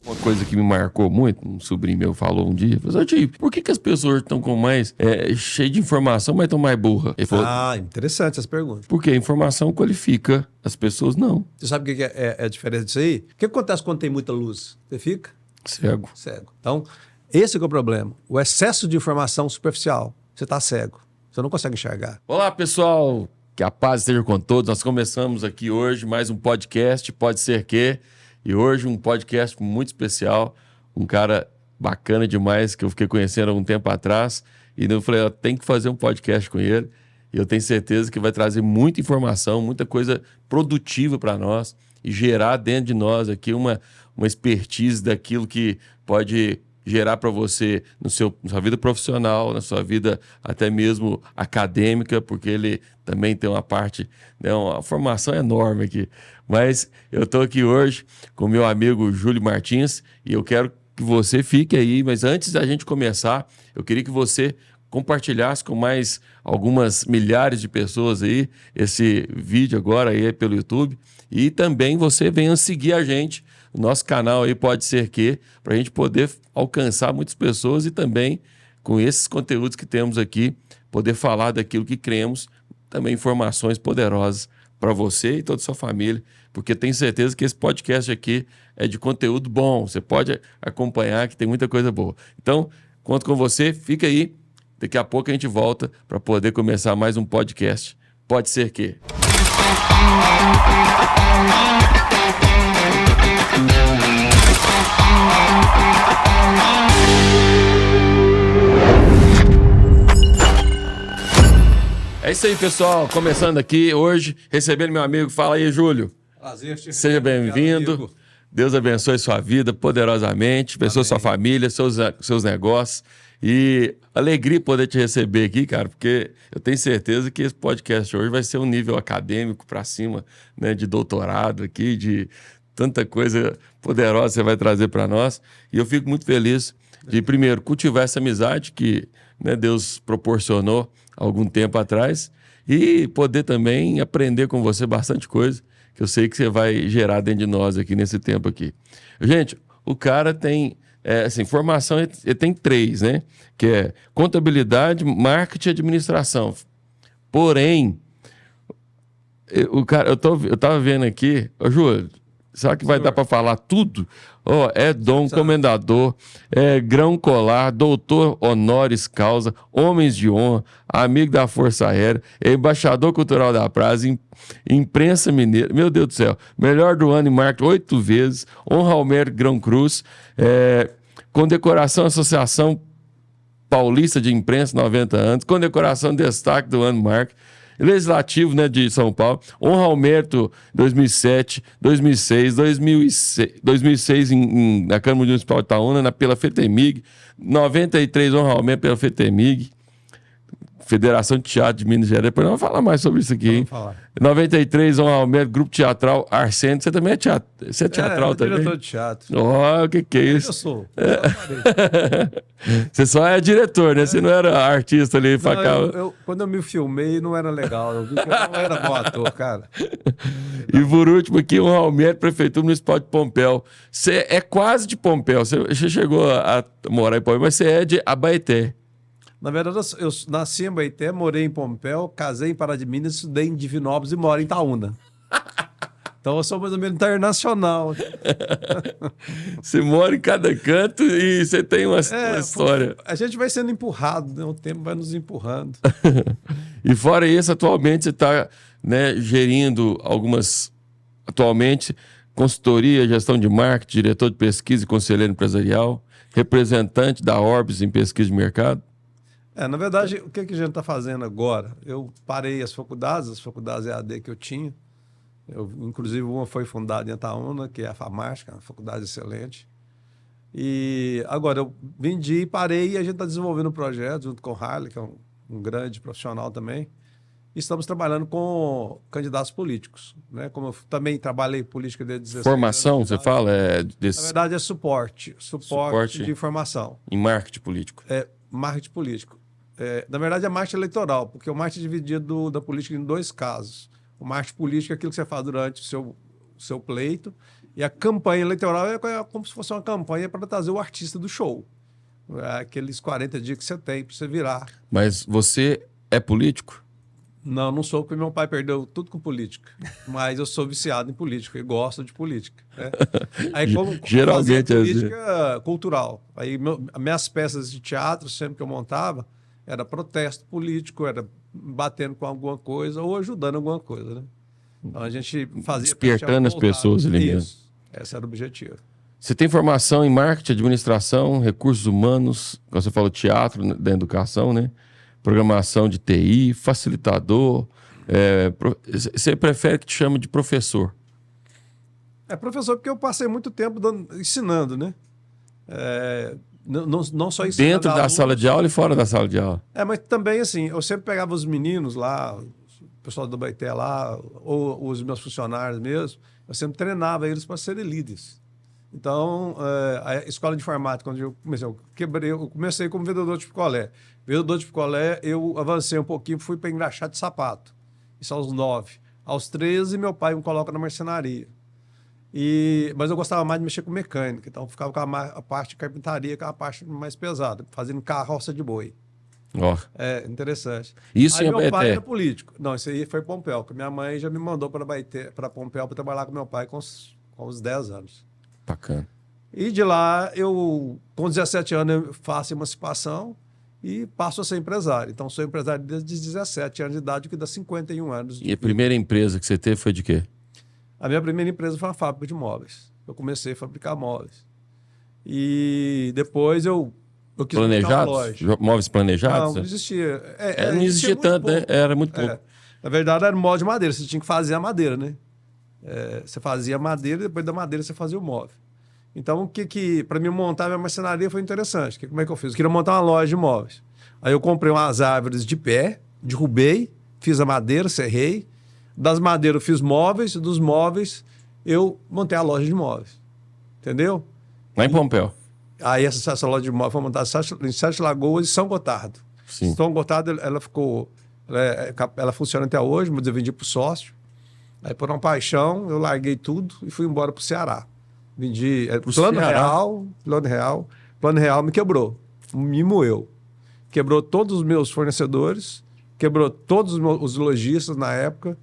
Uma coisa que me marcou muito, um sobrinho meu falou um dia, falou assim, tio, por que as pessoas estão com mais, cheio de informação, mas estão mais burras? Ele falou, Interessante essa pergunta. porque a informação qualifica, as pessoas não. Você sabe o que é a diferença disso aí? O que acontece quando tem muita luz? Você fica Cego. cego. Então, esse que é o problema. O excesso de informação superficial. Você está cego. Você não consegue enxergar. Olá, pessoal, que a paz esteja com todos. Nós começamos aqui hoje mais um podcast, Pode Ser Que, e hoje um podcast muito especial, um cara bacana demais que eu fiquei conhecendo há um tempo atrás, e eu falei, eu tenho que fazer um podcast com ele, e eu tenho certeza que vai trazer muita informação, muita coisa produtiva para nós, e gerar dentro de nós aqui uma expertise daquilo que pode gerar para você na sua vida profissional, na sua vida até mesmo acadêmica, porque ele também tem uma parte, né, uma formação enorme aqui. Mas eu estou aqui hoje com o meu amigo Júlio Martins e eu quero que você fique aí, mas antes da gente começar, eu queria que você compartilhasse com mais algumas milhares de pessoas aí esse vídeo agora aí pelo YouTube e também você venha seguir a gente. O nosso canal aí Pode Ser Que, para a gente poder alcançar muitas pessoas e também, com esses conteúdos que temos aqui, poder falar daquilo que cremos, também informações poderosas para você e toda a sua família, porque tenho certeza que esse podcast aqui é de conteúdo bom, você pode acompanhar que tem muita coisa boa. Então, conto com você, fica aí, daqui a pouco a gente volta para poder começar mais um podcast. Pode Ser Que. É isso aí, pessoal. Começando aqui hoje, recebendo meu amigo. Fala aí, Júlio. Prazer, seja bem-vindo. Deus abençoe sua vida poderosamente, abençoe sua família, seus negócios. E alegria poder te receber aqui, cara, porque eu tenho certeza que esse podcast hoje vai ser um nível acadêmico para cima, né, de doutorado aqui, de tanta coisa poderosa você vai trazer para nós. E eu fico muito feliz de, primeiro, cultivar essa amizade que, né, Deus proporcionou algum tempo atrás e poder também aprender com você bastante coisa que eu sei que você vai gerar dentro de nós aqui nesse tempo aqui. Gente, o cara tem, assim, formação, ele tem 3, né? Que é contabilidade, marketing e administração. Porém, o cara, eu tava vendo aqui, Júlio, será que vai dar para falar tudo? É dom, comendador, grão colar, doutor honoris causa, homens de honra, amigo da Força Aérea, embaixador cultural da praça, imprensa mineira, meu Deus do céu, melhor do ano em marketing 8 vezes, honra ao mérito Grão Cruz, condecoração Associação Paulista de Imprensa 90 anos, condecoração destaque do ano marketing, Legislativo, né, de São Paulo, honra ao mérito 2007, 2006, 2006 na Câmara Municipal de Itaúna, pela FETEMIG, 93 honra ao mérito pela FETEMIG, Federação de Teatro de Minas Gerais. Depois nós vamos falar mais sobre isso aqui, hein? 93 honra ao mérito, Grupo Teatral Arsênio. Você também é teatro? Você é teatral também? Diretor de teatro. O que é isso? Eu sou. Você só é diretor, né? Você não era artista ali. Quando eu me filmei, não era legal. Eu vi que eu não era bom ator, cara. E por último aqui, honra ao mérito, Prefeitura Municipal de Pompéu. Você é quase de Pompéu. Você chegou a morar em Pompéu, mas você é de Abaeté. Na verdade, eu nasci em Abaeté, morei em Pompéu, casei em Pará de Minas, estudei em Divinópolis e moro em Itaúna. Então eu sou mais ou menos internacional. Você mora em cada canto e você tem uma história. A gente vai sendo empurrado, né? O tempo vai nos empurrando. E fora isso, atualmente você está, né, gerindo atualmente, consultoria, gestão de marketing, diretor de pesquisa e conselheiro empresarial, representante da Orbis em pesquisa de mercado. Na verdade, o que a gente está fazendo agora? Eu parei as faculdades EAD que eu tinha. Inclusive, uma foi fundada em Itaúna, que é a FAMART, que é uma faculdade excelente. E agora eu vendi, parei e a gente está desenvolvendo um projeto junto com o Harley, que é um grande profissional também. E estamos trabalhando com candidatos políticos, né? Como eu também trabalhei política desde 16 Formação, anos. você fala? Na verdade, é suporte de informação. Em marketing político. Marketing político. Na verdade, é marketing eleitoral, porque o marketing é dividido da política em 2 casos. O marketing político é aquilo que você faz durante o seu pleito, E a campanha eleitoral é como se fosse uma campanha para trazer o artista do show. Aqueles 40 dias que você tem para você virar. Mas você é político? Não, não sou, porque meu pai perdeu tudo com política. Mas eu sou viciado em política e gosto de política. Né? Aí, como Geralmente eu fazia política cultural. Aí, minhas peças de teatro, sempre que eu montava, era protesto político, era batendo com alguma coisa ou ajudando alguma coisa. Né? Então, a gente fazia... Despertando as pessoas ali mesmo. Isso. Esse era o objetivo. Você tem formação em marketing, administração, recursos humanos, como você falou, teatro da educação, né? Programação de TI, facilitador. Você prefere que te chame de professor? Professor, porque eu passei muito tempo ensinando, né? Não só ensinando dentro da sala de aula e fora da sala de aula. Mas também, assim, eu sempre pegava os meninos lá, o pessoal do Baité lá, ou os meus funcionários mesmo, eu sempre treinava eles para serem líderes. Então, a escola de informática, quando eu comecei como vendedor de picolé. Vendedor de picolé, eu avancei um pouquinho, fui para engraxate de sapato. Isso aos 9. Aos 13, meu pai me coloca na marcenaria. Mas eu gostava mais de mexer com mecânica, então eu ficava com a parte de carpintaria, que é a parte mais pesada, fazendo carroça de boi. Interessante. Isso aí meu pai era político. Não, isso aí foi Pompéu, que minha mãe já me mandou para Pompéu para trabalhar com meu pai com uns 10 anos. Bacana. E de lá, com 17 anos, eu faço emancipação e passo a ser empresário. Então, sou empresário desde 17 anos de idade, que dá 51 anos. E a primeira empresa que você teve foi de quê? A minha primeira empresa foi uma fábrica de móveis. Eu comecei a fabricar móveis. E depois eu quis montar uma loja. Móveis planejados? Não existia. Não existia tanto, né? Era muito pouco. Na verdade, era móvel de madeira. Você tinha que fazer a madeira, né? Você fazia a madeira e depois da madeira você fazia o móvel. Então, para mim montar minha marcenaria foi interessante. Como é que eu fiz? Eu queria montar uma loja de móveis. Aí eu comprei umas árvores de pé, derrubei, fiz a madeira, serrei. Das madeiras eu fiz móveis, dos móveis eu montei a loja de móveis. Entendeu? Lá em Pompéu. Aí essa loja de móveis foi montada em Sete Lagoas e São Gotardo. Sim. São Gotardo, ela funciona até hoje, mas eu vendi para o sócio. Aí, por uma paixão, eu larguei tudo e fui embora para o Ceará. Vendi plano real me quebrou, me moeu. Quebrou todos os meus fornecedores, quebrou todos os lojistas na época.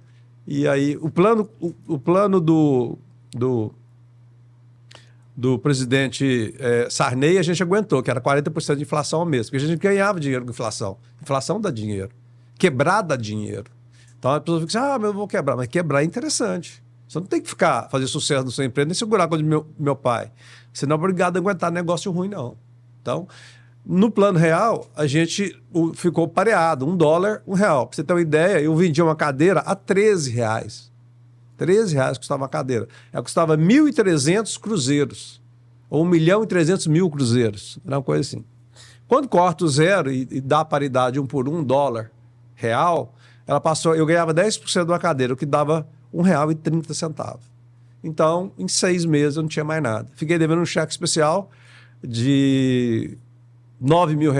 E aí, o plano do presidente Sarney, a gente aguentou, que era 40% de inflação ao mês, porque a gente ganhava dinheiro com inflação. Inflação dá dinheiro. Quebrar dá dinheiro. Então, a pessoa fica assim, mas eu vou quebrar. Mas quebrar é interessante. Você não tem que fazer sucesso no seu emprego, nem segurar a coisa do meu pai. Você não é obrigado a aguentar negócio ruim, não. Então, no plano real, a gente ficou pareado, $1, R$1. Para você ter uma ideia, eu vendia uma cadeira a R$13. R$13 custava uma cadeira. Ela custava 1.300 cruzeiros. Ou 1.300.000 cruzeiros. Era uma coisa assim. Quando corta o zero e dá a paridade 1 por $1 real, eu ganhava 10% de uma cadeira, o que dava R$1,30. Então, em 6 meses eu não tinha mais nada. Fiquei devendo um cheque especial de R$9 mil.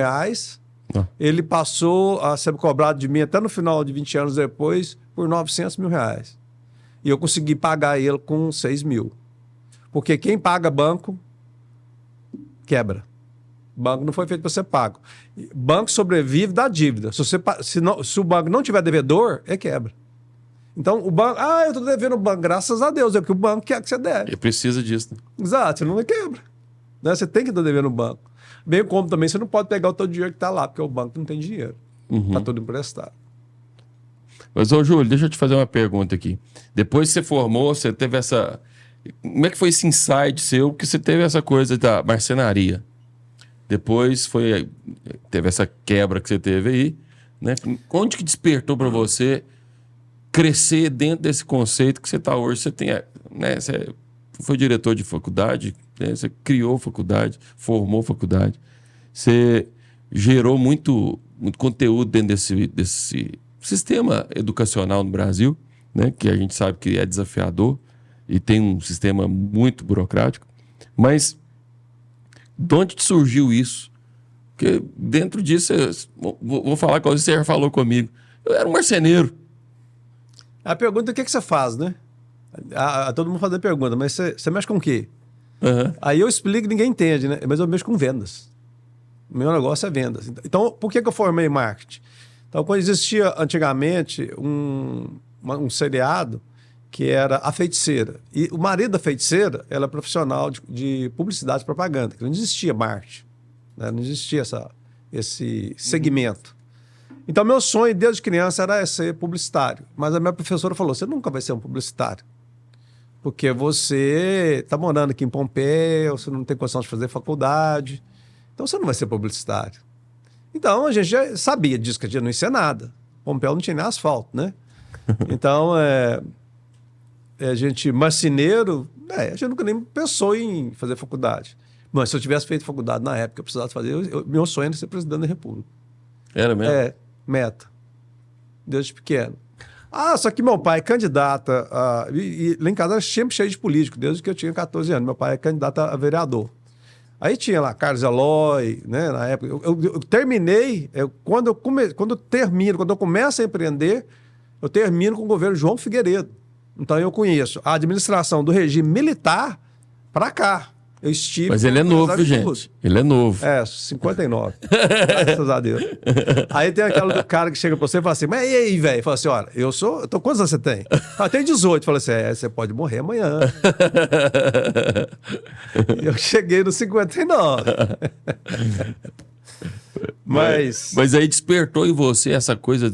Ele passou a ser cobrado de mim até no final de 20 anos depois por R$900 mil. E eu consegui pagar ele com 6 mil. Porque quem paga banco, quebra. Banco não foi feito para ser pago. Banco sobrevive da dívida. Se o banco não tiver devedor, quebra. Então, o banco... eu estou devendo o banco, graças a Deus. É porque o banco quer que você deve. Ele precisa disso. Né? Exato, senão quebra. Né? Você tem que estar devendo o banco. Bem como também você não pode pegar o teu dinheiro que está lá, porque o banco não tem dinheiro. Está tudo emprestado. Mas, Júlio, deixa eu te fazer uma pergunta aqui. Depois que você formou, você teve essa... Como é que foi esse insight seu que você teve essa coisa da marcenaria? Depois teve essa quebra que você teve aí, né? Onde que despertou para você crescer dentro desse conceito que você está hoje? Você tem, né? Você foi diretor de faculdade, né? Você criou faculdade, formou faculdade, você gerou muito conteúdo dentro desse sistema educacional no Brasil, né? Que a gente sabe que é desafiador e tem um sistema muito burocrático, mas de onde surgiu isso? Porque dentro disso, vou falar com você já falou comigo. Eu era um marceneiro. A pergunta é o que você faz, né? Todo mundo faz pergunta, mas você mexe com o quê? Uhum. Aí eu explico e ninguém entende, né? Mas eu mexo com vendas. O meu negócio é vendas. Então, por que eu formei marketing? Então, quando existia antigamente um seriado que era A Feiticeira. E o marido da feiticeira era profissional de publicidade e propaganda, que não existia marketing, né? Não existia esse segmento. Então, meu sonho desde criança era ser publicitário. Mas a minha professora falou, você nunca vai ser um publicitário. Porque você está morando aqui em Pompeia, você não tem condição de fazer faculdade, então você não vai ser publicitário. Então a gente já sabia disso, que a gente não ia nada. Pompeia não tinha nem asfalto, né? Então, a gente, marceneiro, a gente nunca nem pensou em fazer faculdade. Mas se eu tivesse feito faculdade na época, eu precisasse fazer, meu sonho era ser presidente da República. Era mesmo? Meta. Desde pequeno. Só que meu pai é candidato e lá em casa era sempre cheio de político, desde que eu tinha 14 anos. Meu pai é candidato a vereador. Aí tinha lá Carlos Eloy, né? Na época. Eu terminei, quando eu começo a empreender, eu termino com o governo João Figueiredo. Então eu conheço a administração do regime militar para cá. Eu estive. Mas ele é novo, gente. Ele é novo. 59. Graças a Deus. Aí tem aquela do cara que chega pra você e fala assim, mas e aí, velho? Fala assim, olha, quantos anos você tem? Tenho 18. Fala assim, você pode morrer amanhã. E eu cheguei no 59. Mas aí despertou em você essa coisa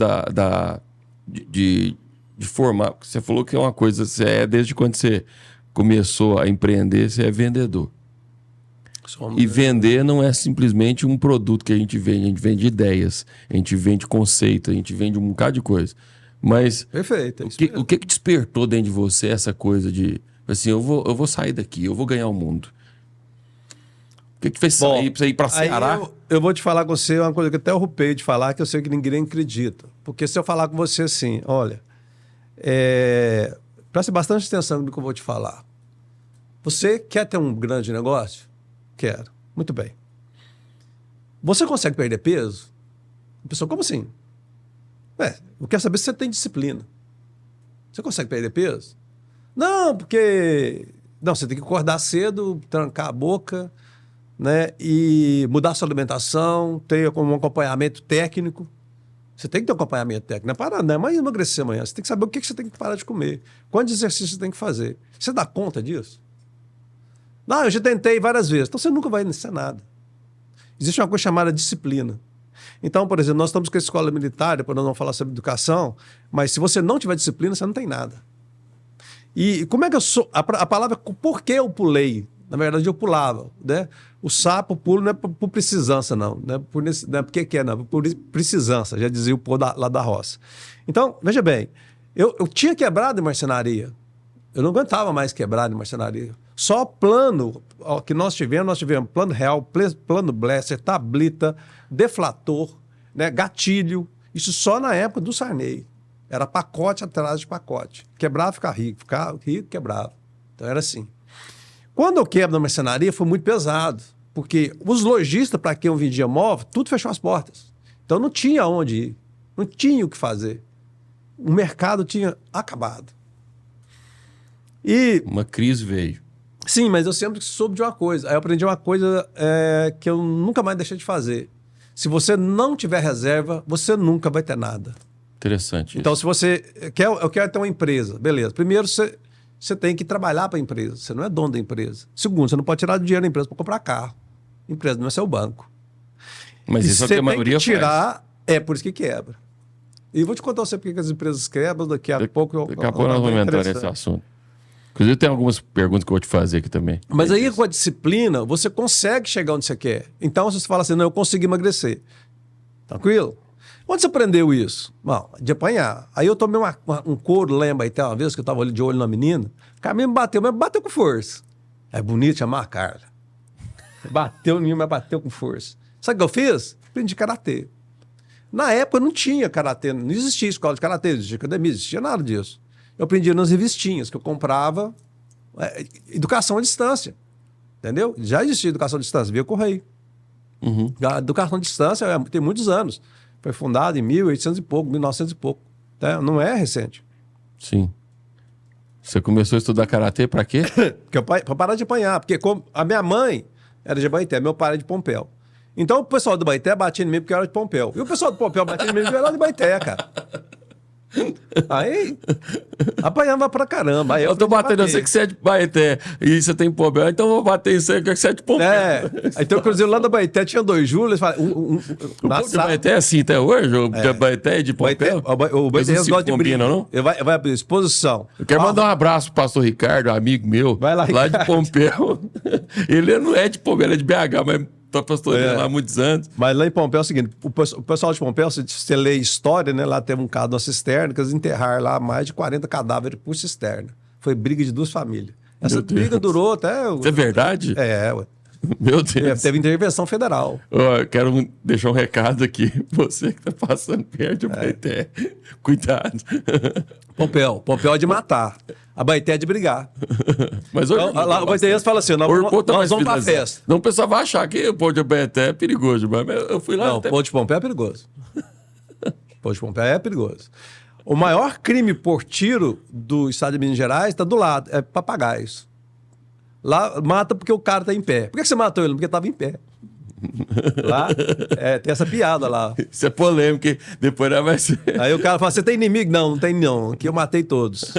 de formar. Você falou que é uma coisa, desde quando você começou a empreender, você é vendedor. E vender não é simplesmente um produto que a gente vende ideias, a gente vende conceito, a gente vende um bocado de coisa. Mas perfeito, o que despertou dentro de você essa coisa de, assim, eu vou sair daqui, eu vou ganhar o mundo? O que fez sair pra você ir para Ceará? Eu vou te falar com você uma coisa que até eu rupei de falar, que eu sei que ninguém acredita. Porque se eu falar com você assim, olha, preste bastante atenção no que eu vou te falar. Você quer ter um grande negócio? Quero. Muito bem. Você consegue perder peso? A pessoa, como assim? Eu quero saber se você tem disciplina. Você consegue perder peso? Não, porque... Não, você tem que acordar cedo, trancar a boca, né? E mudar a sua alimentação, ter um acompanhamento técnico. Você tem que ter um acompanhamento técnico. Não é mais emagrecer amanhã. Você tem que saber o que você tem que parar de comer. Quantos exercícios você tem que fazer. Você dá conta disso? Não, eu já tentei várias vezes. Então você nunca vai ser nada. Existe uma coisa chamada disciplina. Então, por exemplo, nós estamos com a escola militar, para não falar sobre educação, mas se você não tiver disciplina, você não tem nada. E como é que eu sou... A palavra, por que eu pulei? Na verdade, eu pulava, né? O sapo pulo não é por precisança, não. Não é porque quer, não. Por precisança, já dizia o povo lá da roça. Então, veja bem, eu tinha quebrado em marcenaria. Eu não aguentava mais quebrar em marcenaria. Só plano que nós tivemos plano real, plano Blesser, tablita, deflator, né, gatilho. Isso só na época do Sarney. Era pacote atrás de pacote. Quebrava, ficava rico, quebrava. Então era assim. Quando eu quebro na marcenaria, foi muito pesado. Porque os lojistas, para quem eu vendia móvel, tudo fechou as portas. Então não tinha onde ir. Não tinha o que fazer. O mercado tinha acabado. E... Uma crise veio. Sim, mas eu sempre soube de uma coisa. Aí eu aprendi uma coisa que eu nunca mais deixei de fazer. Se você não tiver reserva, você nunca vai ter nada. Interessante. Então, se você quer, eu quero ter uma empresa, beleza. Primeiro, você tem que trabalhar para a empresa. Você não é dono da empresa. Segundo, você não pode tirar dinheiro da empresa para comprar carro. A empresa não é seu banco. Mas isso é o que a maioria faz. Tirar, por isso que quebra. E vou te contar você porque as empresas quebram. Daqui a pouco nós vamos entrar nesse assunto. Inclusive, tem algumas perguntas que eu vou te fazer aqui também. Mas aí, com a disciplina, você consegue chegar onde você quer. Então, se você fala assim, não, eu consegui emagrecer. Tranquilo? Onde você aprendeu isso? Bom, de apanhar. Aí eu tomei um couro, lembra, até uma vez que eu estava ali de olho na menina. O cara me bateu, mas bateu com força. É bonito chamar a Carla. Bateu em mim, mas bateu com força. Sabe o que eu fiz? Aprendi karatê. Na época não tinha karatê, não existia escola de karatê, não existia academia, não existia nada disso. Eu aprendi nas revistinhas que eu comprava, educação à distância, entendeu? Já existia educação à distância, via correio. Uhum. A educação à distância tem muitos anos. Foi fundada em 1800 e pouco, 1900 e pouco. Tá? Não é recente. Sim. Você começou a estudar karatê pra quê? Pra parar de apanhar. Porque a minha mãe era de Abaeté, meu pai era de Pompéu. Então o pessoal do Abaeté batia em mim porque eu era de Pompéu. E o pessoal do Pompéu batia em mim porque eu era de Abaeté, cara. Aí, apanhava pra caramba. Aí eu tô batendo, eu sei que você é de Abaeté e você tem Pompéu, então eu vou bater em você que você é de Pompéu. Então, inclusive, lá do Abaeté tinha 2 Júlios. O povo de Abaeté é assim até hoje? O de Abaeté é de Pompéu? O Abaeté não se gosta de briga. não? Vai abrir exposição. Eu quero mandar um abraço pro pastor Ricardo, amigo meu, Vai lá, de Pompéu. Ele não é de Pompéu, ele é de BH, mas tá pastoreando lá há muitos anos. Mas lá em Pompéu é o seguinte, o pessoal de Pompéu, se você lê história, né, lá tem um caso de uma cisterna, que eles enterraram lá mais de 40 cadáveres por cisterna. Foi briga de 2 famílias. Essa briga durou até... Isso é verdade? Ué. Meu Deus. Teve intervenção federal. Eu quero deixar um recado aqui. Você que tá passando perto de Abaeté, cuidado. Pompéu é de matar. Abaeté é de brigar. Mas hoje lá, o Abaeté fala assim, nós vamos pra festa. Não, o pessoal vai achar que o povo de Abaeté é perigoso, mas eu fui lá... Não, o povo de Pompéu é perigoso. O povo de Pompéu é perigoso. O maior crime por tiro do estado de Minas Gerais está do lado, é papagaios. Lá mata porque o cara tá em pé. Por que você matou ele? Porque tava em pé. Lá, tem essa piada lá. Isso é polêmico, hein? Depois vai ser... Aí o cara fala, você tem inimigo? Não, não tem não. Aqui eu matei todos.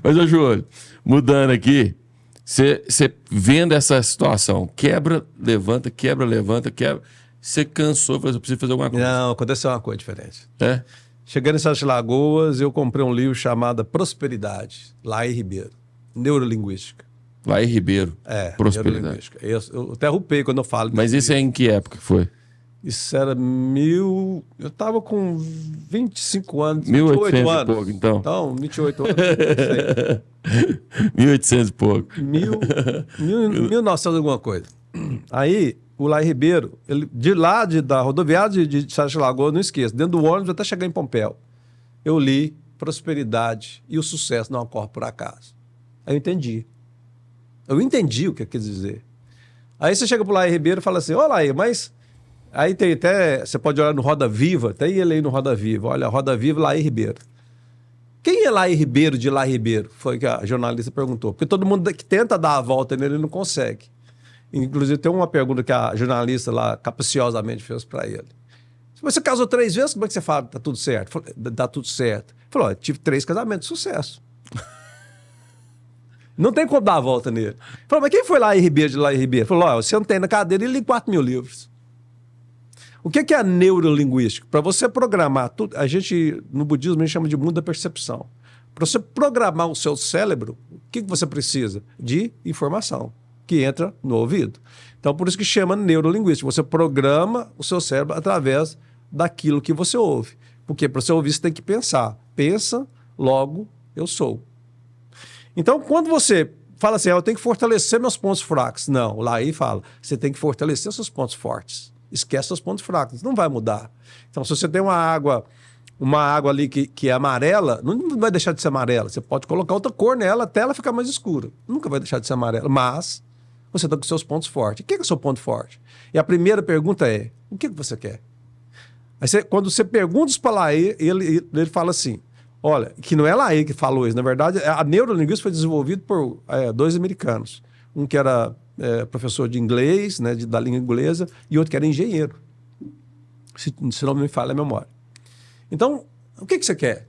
Mas, ô Júlio, mudando aqui, você vendo essa situação, quebra, levanta, quebra. Você cansou, falou, eu preciso fazer alguma coisa. Não, aconteceu uma coisa diferente. É? Chegando em Sete Lagoas, eu comprei um livro chamado Prosperidade, Laí Ribeiro. Neurolinguística. Laí Ribeiro. Prosperidade. Eu até rupei quando eu falo. Mas isso é em que época que foi? Isso era Eu tava com 25 anos. 1800 anos. E pouco, então. Então, 28 anos. Não sei. 1800 e pouco. 1900 alguma coisa. Aí, o Laí Ribeiro, ele, da rodoviária de Sete Lagoas, não esqueça, dentro do ônibus até chegar em Pompéu, eu li Prosperidade e o sucesso não ocorre por acaso. Aí eu entendi. Eu entendi o que quer dizer. Aí você chega pro Laí Ribeiro e fala assim, ô Laí, mas... Aí tem até... Você pode olhar no Roda Viva, tem ele aí no Roda Viva. Olha, Roda Viva, Laí Ribeiro. Quem é Laí Ribeiro de Laí Ribeiro? Foi que a jornalista perguntou. Porque todo mundo que tenta dar a volta nele não consegue. Inclusive, tem uma pergunta que a jornalista lá capciosamente fez para ele. Você casou 3 vezes, como é que você fala? Tá tudo certo? Dá tudo certo. Ele falou, tive 3 casamentos de sucesso. Não tem como dar a volta nele. Ele falou, mas quem foi Laí Ribeiro de Laí Ribeiro? Ele falou, eu sentei na cadeira e li 4.000 livros. O que é a neurolinguística? Para você programar tudo, a gente, no budismo, a gente chama de mundo da percepção. Para você programar o seu cérebro, o que você precisa? De informação, que entra no ouvido. Então, por isso que chama neurolinguística. Você programa o seu cérebro através daquilo que você ouve. Porque para você ouvir, você tem que pensar. Pensa, logo, eu sou. Então, quando você fala assim, eu tenho que fortalecer meus pontos fracos. Não, lá aí fala, você tem que fortalecer seus pontos fortes. Esquece seus pontos fracos, não vai mudar. Então, se você tem uma água ali que é amarela, não vai deixar de ser amarela. Você pode colocar outra cor nela até ela ficar mais escura. Nunca vai deixar de ser amarela, mas você está com seus pontos fortes. O que é o seu ponto forte? E a primeira pergunta é, o que você quer? Aí quando você pergunta isso para Laí, ele fala assim, olha, que não é Laí que falou isso, na verdade, a neurolinguística foi desenvolvida por 2 americanos. Um que era professor de inglês, né, da língua inglesa, e outro que era engenheiro. Se não me falha a memória. Então, o que você quer?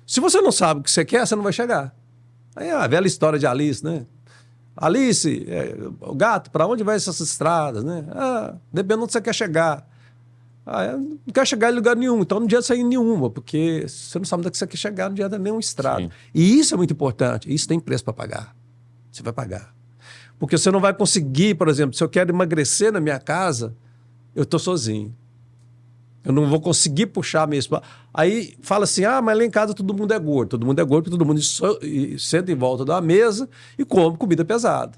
Se você não sabe o que você quer, você não vai chegar. Aí é a velha história de Alice, né? Alice, o gato, para onde vai essas estradas, né? Dependendo onde você quer chegar. Não quer chegar em lugar nenhum, então não adianta sair em nenhuma, porque você não sabe onde você quer chegar, não adianta nenhuma estrada. Sim. E isso é muito importante, isso tem preço para pagar. Você vai pagar. Porque você não vai conseguir, por exemplo, se eu quero emagrecer na minha casa, eu estou sozinho. Eu não vou conseguir puxar mesmo. Aí fala assim, mas lá em casa todo mundo é gordo. Todo mundo é gordo porque todo mundo senta em volta da mesa e come comida pesada.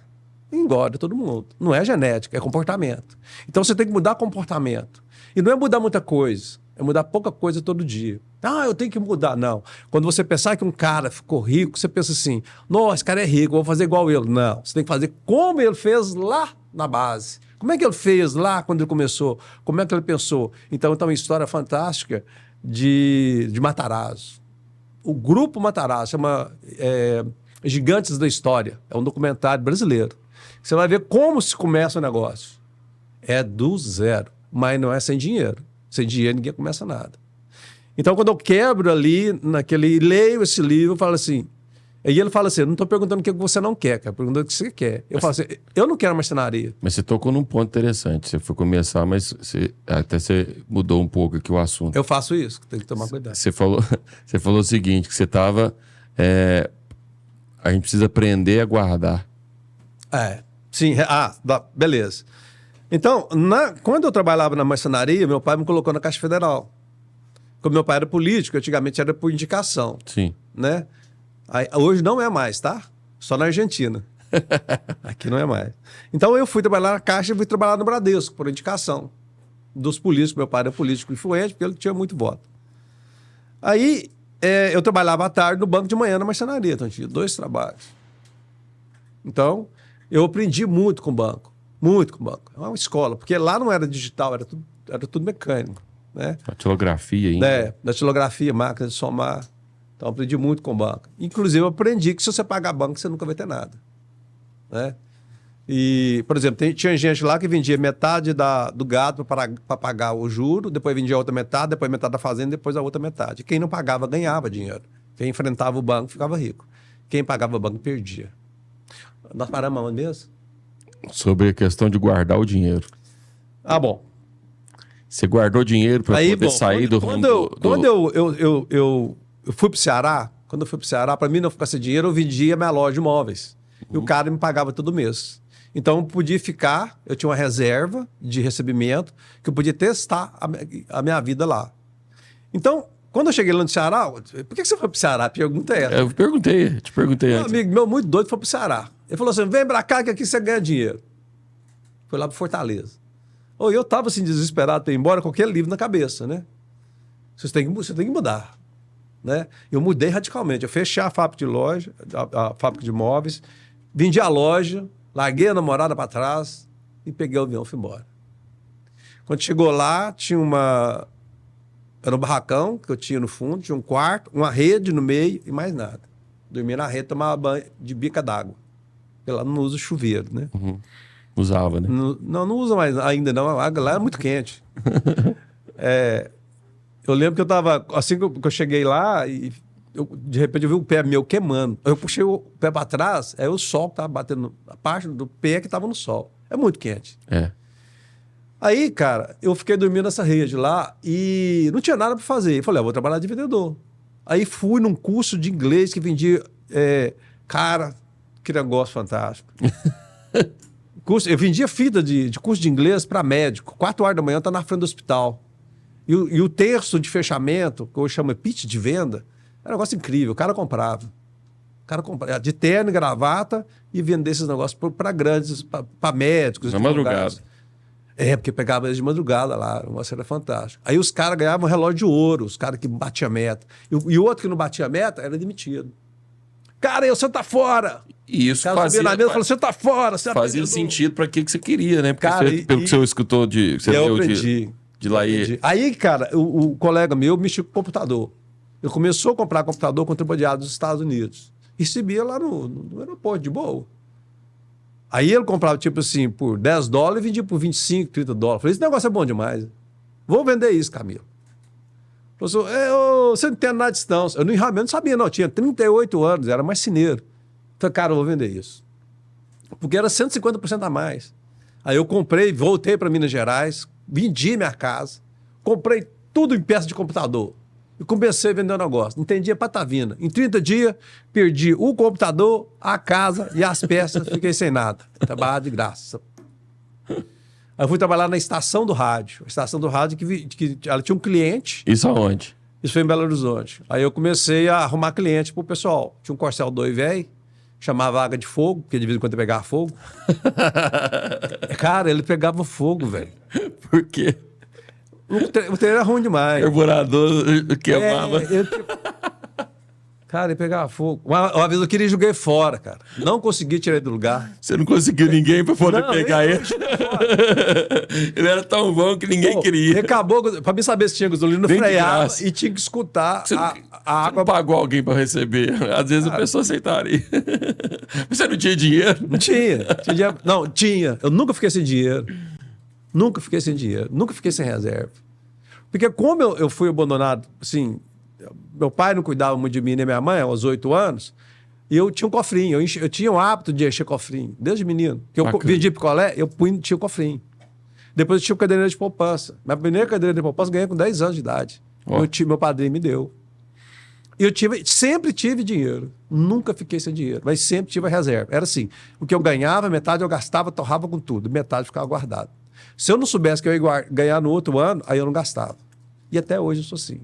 E engorda todo mundo. Não é genética, é comportamento. Então você tem que mudar comportamento. E não é mudar muita coisa, é mudar pouca coisa todo dia. Eu tenho que mudar. Não. Quando você pensar que um cara ficou rico, você pensa assim, nossa, esse cara é rico, vou fazer igual ele. Não, você tem que fazer como ele fez lá na base. Como é que ele fez lá quando ele começou? Como é que ele pensou? Então, uma história fantástica de Matarazzo. o Grupo Matarazzo, chama Gigantes da História. É um documentário brasileiro. Você vai ver como se começa o negócio. É do zero, mas não é sem dinheiro. Sem dinheiro ninguém começa nada. Então, quando eu quebro ali, leio esse livro, eu falo assim... E ele fala assim, eu não estou perguntando o que você não quer, cara, perguntando o que você quer. Eu falo assim, eu não quero marcenaria. Mas você tocou num ponto interessante. Você foi começar, mas você mudou um pouco aqui o assunto. Eu faço isso, tem que tomar cuidado. Você falou o seguinte, que você estava... a gente precisa aprender a guardar. Sim. Beleza. Então, quando eu trabalhava na marcenaria, meu pai me colocou na Caixa Federal. Como meu pai era político, antigamente era por indicação. Sim. Né? Hoje não é mais, tá? Só na Argentina. Aqui não é mais. Então eu fui trabalhar na Caixa e fui trabalhar no Bradesco, por indicação dos políticos. Meu pai era político influente, porque ele tinha muito voto. Aí eu trabalhava à tarde no banco, de manhã na marcenaria. Então eu tinha 2 trabalhos. Então eu aprendi muito com o banco. Muito com o banco. É uma escola, porque lá não era digital, era tudo mecânico. Né? Datilografia ainda. Datilografia, máquina de somar. Então, eu aprendi muito com o banco. Inclusive, eu aprendi que se você pagar banco, você nunca vai ter nada. Né? E, por exemplo, tinha gente lá que vendia metade do gado para pagar o juro, depois vendia a outra metade, depois metade da fazenda, depois a outra metade. Quem não pagava, ganhava dinheiro. Quem enfrentava o banco, ficava rico. Quem pagava o banco, perdia. Nós paramos onde mesmo? Sobre a questão de guardar o dinheiro. Bom. Você guardou dinheiro para poder sair do rumo Quando eu fui para o Ceará, para mim não ficar sem dinheiro, eu vendia minha loja de imóveis. E o cara me pagava todo mês. Então eu podia ficar, eu tinha uma reserva de recebimento, que eu podia testar a minha vida lá. Então, quando eu cheguei lá no Ceará, por que você foi para o Ceará? A pergunta é essa. Eu te perguntei antes. Um amigo meu muito doido foi para o Ceará. Ele falou assim, vem para cá que aqui você ganha dinheiro. Foi lá para Fortaleza. Eu estava assim, desesperado para ir embora com aquele livro na cabeça, né? Você tem que mudar. Né? Eu mudei radicalmente. Eu fechei a fábrica de loja, a fábrica de imóveis, vendi a loja, larguei a namorada para trás e peguei o avião e fui embora. Quando chegou lá, era um barracão que eu tinha no fundo, tinha um quarto, uma rede no meio e mais nada. Dormia na rede, tomava banho de bica d'água. Porque lá não usa chuveiro, né? Uhum. Usava, né? Não usa mais ainda não. A água lá é muito quente. Eu lembro que eu tava... Assim que eu cheguei lá, de repente eu vi o pé meu queimando. Eu puxei o pé para trás, o sol que tava batendo... A parte do pé que tava no sol. É muito quente. Aí, cara, eu fiquei dormindo nessa rede lá e não tinha nada para fazer. Eu falei, vou trabalhar de vendedor. Aí fui num curso de inglês que vendia... Cara, que negócio fantástico. Eu vendia fita de curso de inglês para médico. 4 horas da manhã, tá na frente do hospital. E o terço de fechamento, que eu chamo pitch de venda, é um negócio incrível. O cara comprava. De terno e gravata e vender esses negócios para grandes, para médicos. Na madrugada. Porque pegava eles de madrugada lá. O negócio era fantástico. Aí os caras ganhavam relógio de ouro, os caras que batiam meta. E o outro que não batia meta era demitido. Cara, você tá fora! E isso fazia... na mesa e falou, você tá fora! Você fazia sentido para aquilo que você queria, né? Porque cara, pelo que você escutou eu aprendi. De lá e... Aí, cara, o colega meu mexia com o computador. Ele começou a comprar computador contrabandeado dos Estados Unidos. Recebia lá no aeroporto, de boa. Aí ele comprava, tipo assim, por $10 e vendia por 25, $30. Falei, esse negócio é bom demais. Vou vender isso, Camilo. Falei assim, você não entende nada disso, não. Eu não sabia, não. Eu tinha 38 anos, era marceneiro. Falei, cara, eu vou vender isso. Porque era 150% a mais. Aí eu comprei, voltei para Minas Gerais, vendi minha casa, comprei tudo em peça de computador. E comecei a vender o negócio. Não entendia patavina. Em 30 dias, perdi o computador, a casa e as peças. Fiquei sem nada. Trabalhava de graça. Aí eu fui trabalhar na estação do rádio. A estação do rádio que ela tinha um cliente. Isso aonde? Isso foi em Belo Horizonte. Aí eu comecei a arrumar cliente pro pessoal. Tinha um Corcel 2 velho, chamava Águia de Fogo, porque de vez em quando ele pegava fogo. Cara, ele pegava fogo, velho. Por quê? O trem era ruim demais. Carburador queimava. Cara, ele pegava fogo. Uma vez eu queria jogar fora, cara. Não consegui tirar ele do lugar. Você não conseguiu ninguém para poder pegar ele? Ele era tão bom que ninguém queria. Ele acabou, para mim saber se tinha gasolina, freava e tinha que escutar a água. Você não pagou alguém para receber. Às vezes a pessoa aceitaria. Você não tinha dinheiro? Não tinha. Não, tinha. Eu nunca fiquei sem dinheiro. Nunca fiquei sem dinheiro. Nunca fiquei sem reserva. Porque como eu fui abandonado, assim, meu pai não cuidava muito de mim nem minha mãe, aos 8 anos, e eu tinha um cofrinho. Eu tinha o hábito de encher cofrinho, desde menino. Que eu vendia picolé, tinha o cofrinho. Depois eu tinha caderneta de poupança. Minha primeira caderneta de poupança eu ganhei com 10 anos de idade. Meu padrinho me deu. E eu sempre tive dinheiro. Nunca fiquei sem dinheiro, mas sempre tive a reserva. Era assim, o que eu ganhava, metade eu gastava, torrava com tudo, metade ficava guardado. Se eu não soubesse que eu ia ganhar no outro ano, aí eu não gastava. E até hoje eu sou assim.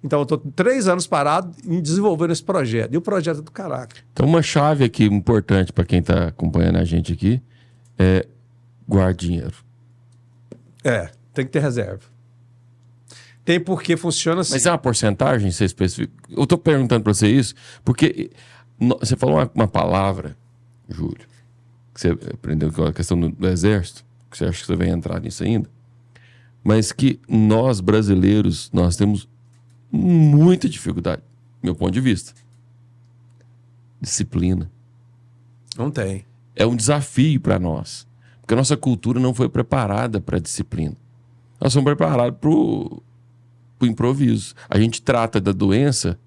Então eu estou 3 anos parado em desenvolvendo esse projeto. E o projeto é do caraca. Então uma chave aqui importante para quem está acompanhando a gente aqui é guarde dinheiro. Tem que ter reserva. Tem porque funciona assim. Mas é uma porcentagem, você especifica? Eu estou perguntando para você isso porque você falou uma palavra, Júlio, que você aprendeu com a questão do exército, que você acha que você vai entrar nisso ainda, mas que nós, brasileiros, nós temos muita dificuldade, do meu ponto de vista. Disciplina. Não tem. É um desafio para nós, porque a nossa cultura não foi preparada para a disciplina. Nós somos preparados para o improviso. A gente trata da doença,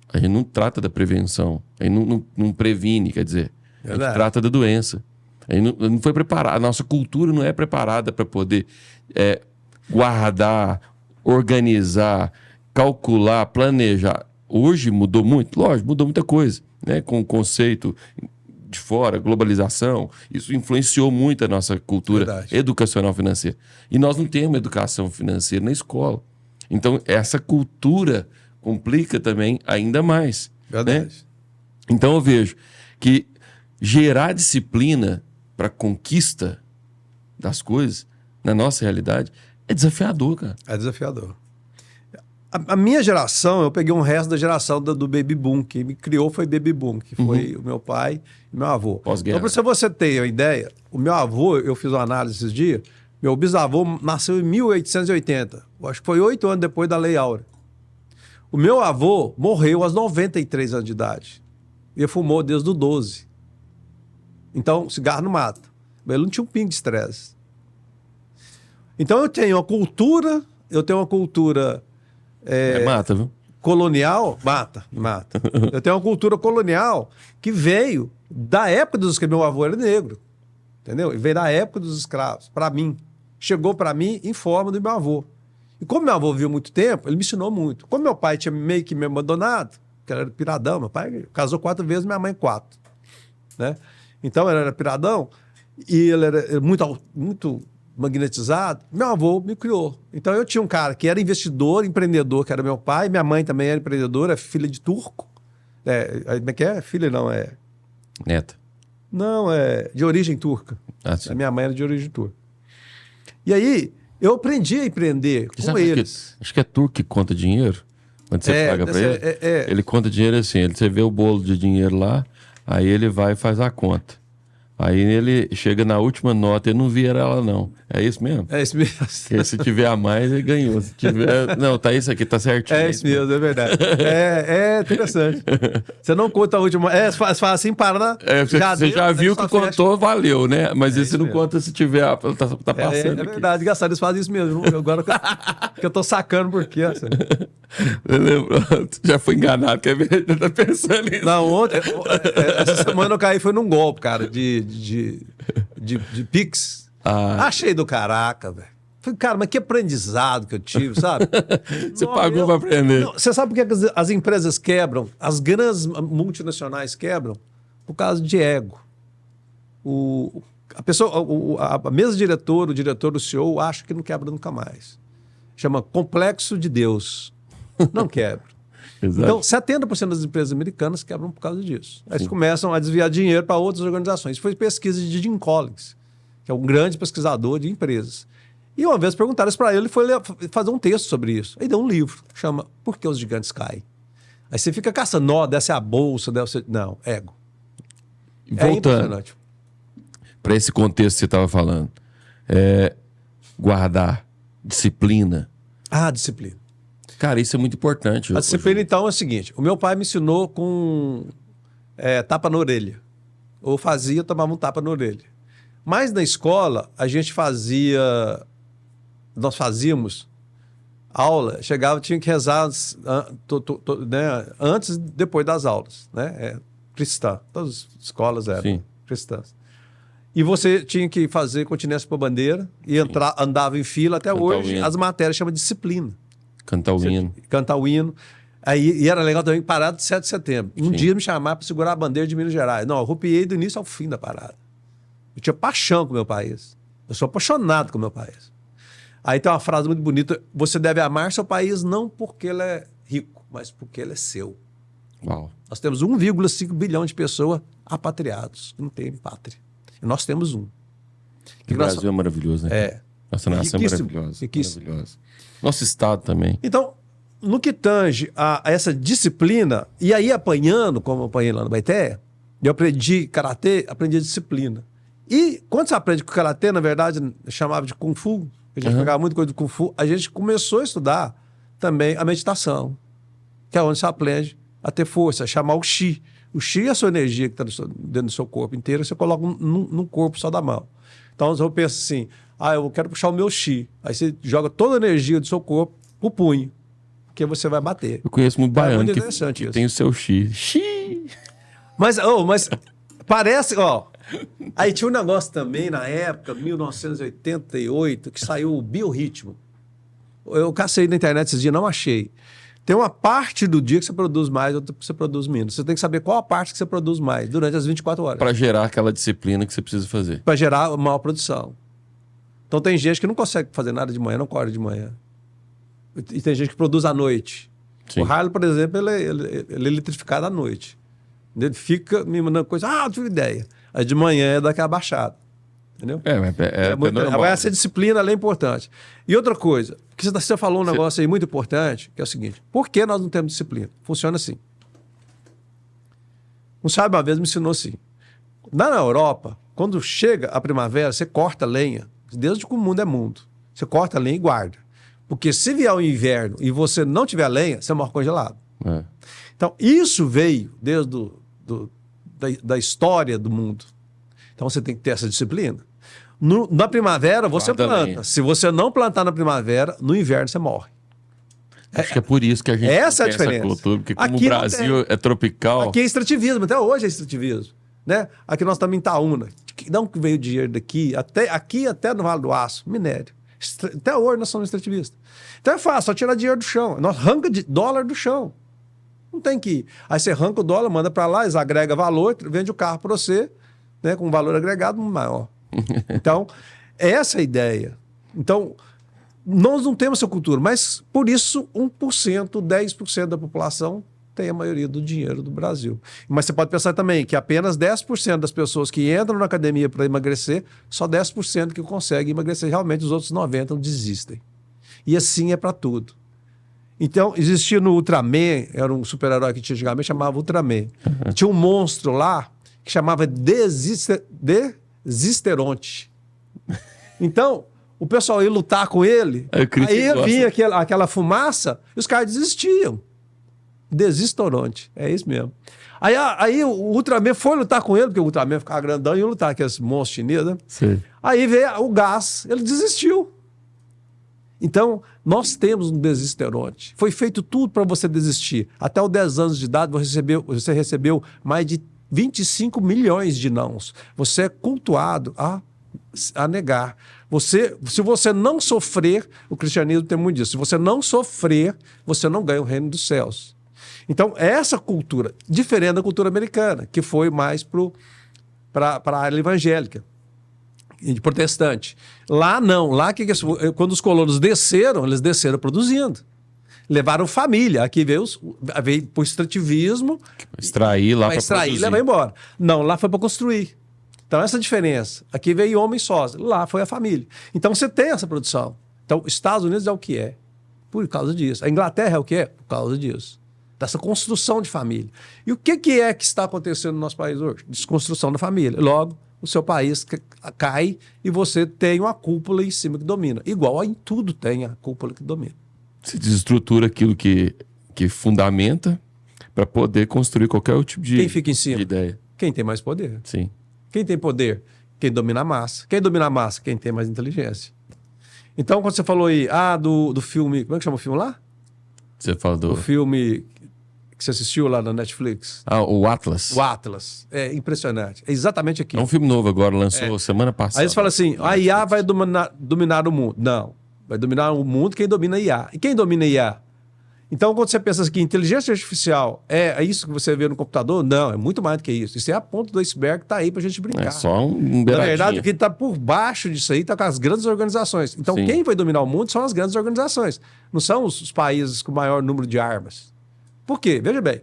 a gente não trata da prevenção, a gente não previne, quer dizer, a gente trata da doença. A gente não foi preparado, a nossa cultura não é preparada para poder guardar, organizar, calcular, planejar. Hoje mudou muito, lógico, mudou muita coisa, né? Com o conceito de fora, globalização, isso influenciou muito a nossa cultura educacional financeira. E nós não temos educação financeira na escola. Então, essa cultura complica também ainda mais. Verdade. Né? Então, eu vejo que gerar disciplina para conquista das coisas, na nossa realidade, é desafiador, cara. É desafiador. A minha geração, eu peguei um resto da geração do Baby Boom. Quem me criou foi Baby Boom, que foi o meu pai e meu avô. Pós-guerra. Então, para você ter uma ideia, o meu avô, eu fiz uma análise esses dias, meu bisavô nasceu em 1880. Eu acho que foi 8 anos depois da Lei Áurea. O meu avô morreu aos 93 anos de idade. Ele fumou desde os 12. Então, cigarro não mata. Mas ele não tinha um pingo de estresse. Então, eu tenho uma cultura mata, viu? colonial, mata. Eu tenho uma cultura colonial que veio da época dos escravos. Meu avô era negro, entendeu? E veio da época dos escravos, para mim. Chegou para mim em forma do meu avô. E como meu avô viveu muito tempo, ele me ensinou muito. Como meu pai tinha meio que me abandonado, porque ele era piradão, meu pai casou 4 vezes, minha mãe 4. Né? Então, ele era piradão e ele era muito magnetizado. Meu avô me criou. Então, eu tinha um cara que era investidor, empreendedor, que era meu pai. Minha mãe também era empreendedora, filha de turco. Como é que é? Filha não, é... Neta. Não, é de origem turca. A minha mãe era de origem turca. E aí, eu aprendi a empreender com eles. Acho que é turco que conta dinheiro. Quando você paga para ele, ele conta dinheiro assim. Você vê o bolo de dinheiro lá, aí ele vai e faz a conta. Aí ele chega na última nota e não vira ela, não. É isso mesmo? É isso mesmo. Porque se tiver a mais, ele ganhou. Se tiver... Não, tá isso aqui, tá certinho. É isso mesmo, é verdade. É interessante. Você não conta a última... você fala assim, para na... Você já viu que contou, valeu, né? Mas esse não conta se tiver... Tá passando É verdade, engraçado, eles fazem isso mesmo. Agora que eu tô sacando por quê. Assim. Já foi enganado, quer ver? Tá pensando nisso. Não, ontem... essa semana eu caí, foi num golpe, cara, de Pix. Achei do caraca, velho. Falei, cara, mas que aprendizado que eu tive, sabe? Você pagou para aprender. Você sabe por que as empresas quebram? As grandes multinacionais quebram? Por causa de ego. A mesa diretora, o diretor, o CEO, acha que não quebra nunca mais. Chama complexo de Deus. Não quebra. Então, 70% das empresas americanas quebram por causa disso. Aí eles começam a desviar dinheiro para outras organizações. Isso foi pesquisa de Jim Collins, que é um grande pesquisador de empresas. E uma vez perguntaram isso para ele, ele foi fazer um texto sobre isso. Aí deu um livro, chama Por que os Gigantes Caem? Aí você fica caçando, nó, deve ser a bolsa, deve ser... Não, ego. Voltando para esse contexto que você estava falando, guardar disciplina. Disciplina. Cara, isso é muito importante. A disciplina, então, é o seguinte. O meu pai me ensinou com tapa na orelha. Ou tomava um tapa na orelha. Mas na escola, nós fazíamos aula, chegava, tinha que rezar né, antes e depois das aulas. Né? Cristã. Todas as escolas eram cristãs. E você tinha que fazer continência para a bandeira e andava em fila. Até hoje, as matérias chamam de disciplina. Cantar o hino. Cantar o hino. E era legal também parado de 7 de setembro. Um dia me chamaram para segurar a bandeira de Minas Gerais. Não, eu rupiei do início ao fim da parada. Eu tinha paixão com o meu país. Eu sou apaixonado com o meu país. Aí tem uma frase muito bonita. Você deve amar seu país não porque ele é rico, mas porque ele é seu. Uau. Nós temos 1,5 bilhão de pessoas apatriados, que não tem pátria. E nós temos um. O Brasil é maravilhoso, né? Nossa nação é maravilhosa. Maravilhosa. Nosso estado também. Então, no que tange a essa disciplina, e aí apanhando, como eu apanhei lá no Baeté, eu aprendi karatê, aprendi disciplina. E quando você aprende com karatê, na verdade, chamava de Kung Fu, a gente pegava muita coisa do Kung Fu, a gente começou a estudar também a meditação, que é onde você aprende a ter força, a chamar o Chi. O Chi é a sua energia que está dentro do seu corpo inteiro, você coloca num corpo só da mão. Então, eu penso assim, eu quero puxar o meu Chi. Aí você joga toda a energia do seu corpo pro punho, porque você vai bater. Eu conheço muito baiano que tem o seu Chi. Chi! Mas parece, Aí tinha um negócio também, na época, 1988, que saiu o biorritmo. Eu cacei na internet esses dias, não achei. Tem uma parte do dia que você produz mais, outra que você produz menos. Você tem que saber qual a parte que você produz mais, durante as 24 horas. Para gerar aquela disciplina que você precisa fazer. Para gerar maior produção. Então tem gente que não consegue fazer nada de manhã, não acorda de manhã. E tem gente que produz à noite. Sim. O Harley, por exemplo, ele é eletrificado à noite. Ele fica me mandando coisa, eu tive ideia. Aí de manhã é daquela baixada. Entendeu? Agora essa disciplina ela é importante. E outra coisa, que você falou um negócio aí muito importante, que é o seguinte: por que nós não temos disciplina? Funciona assim. Um sábio uma vez me ensinou assim. Na Europa, quando chega a primavera, você corta lenha, desde que o mundo é mundo. Você corta a lenha e guarda. Porque se vier o inverno e você não tiver lenha, você morre congelado. Então, isso veio desde da história do mundo. Então, você tem que ter essa disciplina. Na primavera, você planta. Lenha. Se você não plantar na primavera, no inverno você morre. Acho que é por isso que a gente essa é a diferença. Essa cultura, porque como aqui o Brasil é tropical... Aqui é extrativismo, até hoje é extrativismo. Né? Aqui nós estamos em Itaúna. De onde veio o dinheiro daqui? Até no Vale do Aço, minério. Até hoje nós somos extrativistas. Então é fácil, só tirar dinheiro do chão. Nós arranca de dólar do chão. Não tem que ir. Aí você arranca o dólar, manda para lá, eles agregam valor, vende o carro para você, né, com um valor agregado maior. Então, essa é a ideia. Então, nós não temos essa cultura, mas por isso 1%, 10% da população tem a maioria do dinheiro do Brasil. Mas você pode pensar também que apenas 10% das pessoas que entram na academia para emagrecer, só 10% que conseguem emagrecer. Realmente, os outros 90% desistem. E assim é para tudo. Então, existia no Ultraman, era um super-herói que tinha antigamente, chamava Ultraman. Tinha um monstro lá que chamava Desisteronte. Então, o pessoal ia lutar com ele, aí vinha aquela fumaça e os caras desistiam. Desistoronte, é isso mesmo. Aí o Ultraman foi lutar com ele, porque o Ultraman ficava grandão e ia lutar com aqueles monstros chineses, né? Sim. Aí veio o gás, ele desistiu. Então, nós temos um desisteronte. Foi feito tudo para você desistir. Até os 10 anos de idade, você recebeu mais de 25 milhões de nãos. Você é cultuado a negar. Se você não sofrer, o cristianismo tem muito disso, se você não sofrer, você não ganha o reino dos céus. Então, essa cultura, diferente da cultura americana, que foi mais para a área evangélica, de protestante. Lá não. Lá, quando os colonos desceram, eles desceram produzindo. Levaram família. Aqui veio para o extrativismo. Extrair lá para extrair e levar embora. Não, lá foi para construir. Então, essa diferença. Aqui veio homem sós. Lá foi a família. Então, você tem essa produção. Então, Estados Unidos é o que é. Por causa disso. A Inglaterra é o que é. Por causa disso. dessa construção de família. E o que é que está acontecendo no nosso país hoje? Desconstrução da família. Logo, o seu país cai e você tem uma cúpula em cima que domina. Igual em tudo tem a cúpula que domina. Se desestrutura aquilo que fundamenta para poder construir qualquer tipo de, Quem fica em cima? de ideia. Quem tem mais poder. Sim. Quem tem poder? Quem domina a massa. Quem domina a massa? Quem tem mais inteligência. Então, quando você falou aí, do filme... Como é que chama o filme lá? Você fala do... O filme que você assistiu lá na Netflix. o Atlas. O Atlas. É impressionante. É exatamente É aquilo. um filme novo agora, lançou semana passada. Aí você fala assim, a IA vai dominar o mundo. Não. Vai dominar o mundo quem domina a IA. E quem domina a IA? Então, quando você pensa que inteligência artificial é isso que você vê no computador, não, é muito mais do que isso. Isso é a ponta do iceberg que está aí para a gente brincar. É só um Na verdade, o que está por baixo disso aí está com as grandes organizações. Então, Sim. quem vai dominar o mundo são as grandes organizações. Não são os países com maior número de armas. Por quê? Veja bem.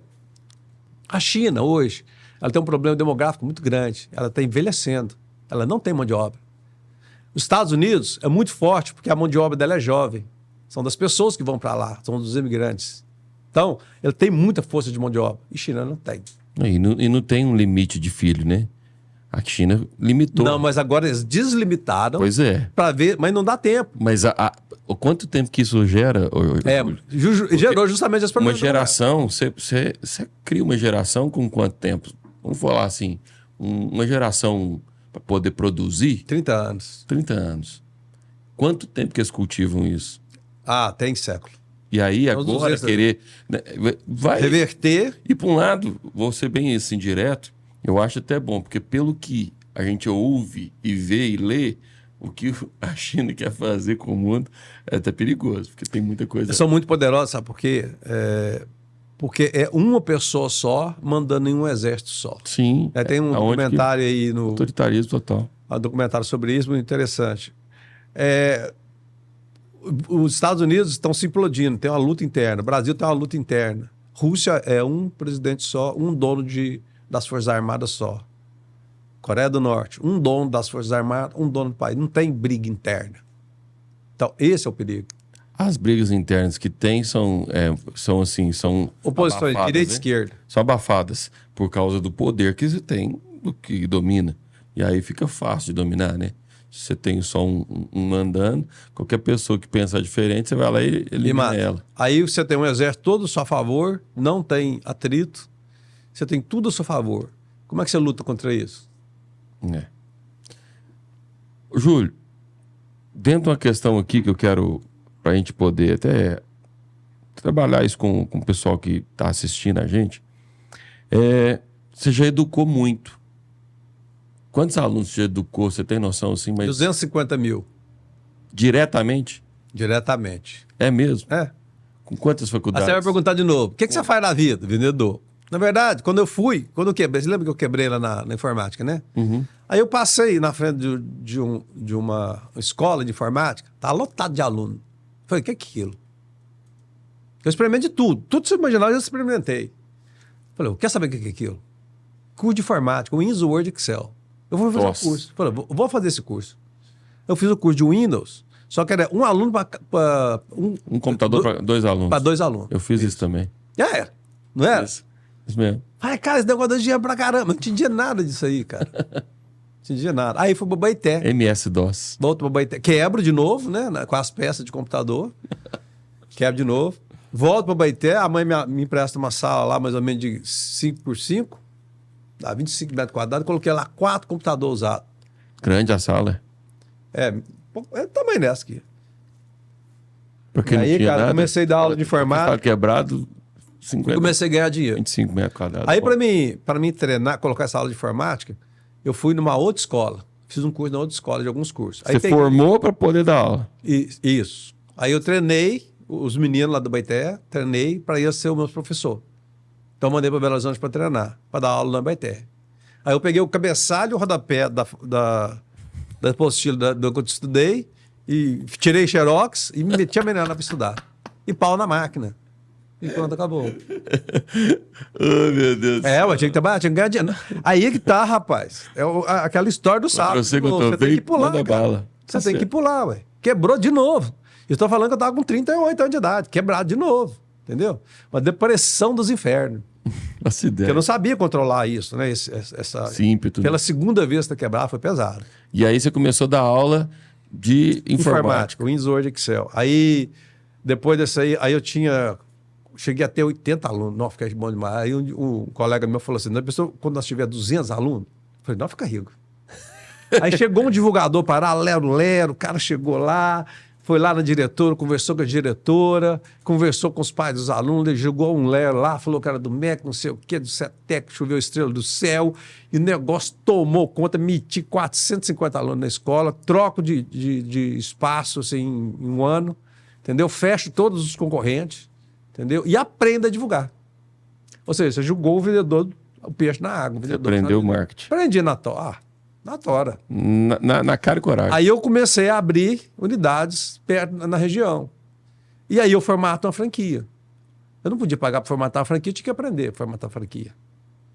A China, hoje, ela tem um problema demográfico muito grande. Ela está envelhecendo. Ela não tem mão de obra. Os Estados Unidos é muito forte porque a mão de obra dela é jovem. São das pessoas que vão para lá, são dos imigrantes. Então, ele tem muita força de mão de obra. E China não tem. E não tem um limite de filho, né? A China limitou. Não, mas agora eles deslimitaram Pois é. para ver, mas não dá tempo. Mas o quanto tempo que isso gera? Gerou justamente as Uma problemas. geração, você cria uma geração com quanto tempo? Vamos falar assim, uma geração para poder produzir? 30 anos. 30 anos. Quanto tempo que eles cultivam isso? Ah, tem século. E aí Uns agora 200 querer... né, vai reverter. E por um lado, vou ser bem assim, direto, eu acho até bom, porque pelo que a gente ouve e vê e lê, o que a China quer fazer com o mundo é até perigoso, porque tem muita coisa... Eles são muito poderosos, sabe por quê? Porque é uma pessoa só mandando em um exército só. Sim. Tem um documentário aí no... Autoritarismo total. Um documentário sobre isso, muito interessante. Os Estados Unidos estão se implodindo, tem uma luta interna. O Brasil tem uma luta interna. Rússia é um presidente só, um dono das Forças Armadas só. Coreia do Norte, um dono das Forças Armadas, um dono do país. Não tem briga interna. Então, esse é o perigo. As brigas internas que tem são oposições, direita e esquerda. São abafadas por causa do poder que você tem, do que domina. E aí fica fácil de dominar, né? Se você tem só um mandando, qualquer pessoa que pensar diferente, você vai lá e elimina ela. Aí você tem um exército todo a seu favor, não tem atrito, você tem tudo a seu favor. Como é que você luta contra isso? Júlio, dentro de uma questão aqui que eu quero, para a gente poder até trabalhar isso com o pessoal que está assistindo a gente, você já educou muito. Quantos alunos você educou? Você tem noção assim? Mas 250 mil. Diretamente? Diretamente. É mesmo? É. Com quantas faculdades? Aí você vai perguntar de novo. O que você faz na vida, vendedor? Na verdade, quando eu quebrei, você lembra que eu quebrei lá na informática, né? Uhum. Aí eu passei na frente de uma escola de informática, tá lotado de aluno. Falei, o que é aquilo? Eu experimentei de tudo. Tudo que você imaginar, eu já experimentei. Falei, quer saber o que é aquilo? Curso de informática, Windows, Word, Excel. Eu vou fazer um curso. Falei, vou fazer esse curso. Eu fiz o curso de Windows, só que era um aluno para... Um computador para 2 alunos. Para 2 alunos. Eu fiz isso também. Não era? Isso mesmo. Ai, cara, esse negócio dá dinheiro pra caramba. Não entendia nada disso aí, cara. Não entendia nada. Aí fui pro Baité. MS-DOS. Volto pro Baité. Quebro de novo, né? Com as peças de computador. Quebro de novo. Volto pro Baité. A mãe me empresta uma sala lá, mais ou menos de 5x5. Dá 25 metros quadrados. Coloquei lá 4 computadores usados. Grande a sala. É tamanho dessa aqui. Porque e aí, cara, nada, comecei a dar aula de informática. Quebrado, 50, comecei a ganhar dinheiro. 25 metros quadrados. Aí, para mim treinar, colocar essa aula de informática, eu fui numa outra escola. Fiz um curso na outra escola, de alguns cursos. Aí você formou para poder dar aula? Isso. Aí eu treinei os meninos lá do Baité, treinei para ir ser o meu professor. Então eu mandei para Belo Horizonte para treinar, para dar aula na Baité. Aí eu peguei o cabeçalho e o rodapé da apostila do que eu estudei, e tirei xerox e me meti a menina lá para estudar. E pau na máquina. E pronto, acabou. Oh, meu Deus. Eu tinha que trabalhar, tinha que ganhar dinheiro. Aí é que tá, rapaz. Aquela história do sábado. Você tem que pular, bala. Você tem que pular, ué. Quebrou de novo. Eu estou falando que eu estava com 38 anos de idade. Quebrado de novo. entendeu? Uma depressão dos infernos. Essa ideia. Porque eu não sabia controlar isso, né? Esse ímpeto. Pela segunda vez que quebrar foi pesado. E aí você começou a dar aula de informática. Windows, Word, Excel. Aí, depois dessa aí eu cheguei a ter 80 alunos. Não, fiquei bom demais. Aí um colega meu falou assim, quando nós tiver 200 alunos, eu falei, não, fica rico. Aí chegou um divulgador paralelo, o cara chegou lá, foi lá na diretora, conversou com a diretora, conversou com os pais dos alunos, ele jogou um lero lá, falou que era do MEC, não sei o quê, do CETEC, choveu estrela do céu, e o negócio tomou conta, meti 450 alunos na escola, troco de espaço assim, em um ano, entendeu? Fecho todos os concorrentes, entendeu? E aprenda a divulgar. Ou seja, você julgou o vendedor, o peixe na água. Você aprendeu o marketing. Aprendi na tora. Na cara e coragem. Aí eu comecei a abrir unidades perto, na região. E aí eu formato uma franquia. Eu não podia pagar para formatar uma franquia, tinha que aprender a formatar a franquia.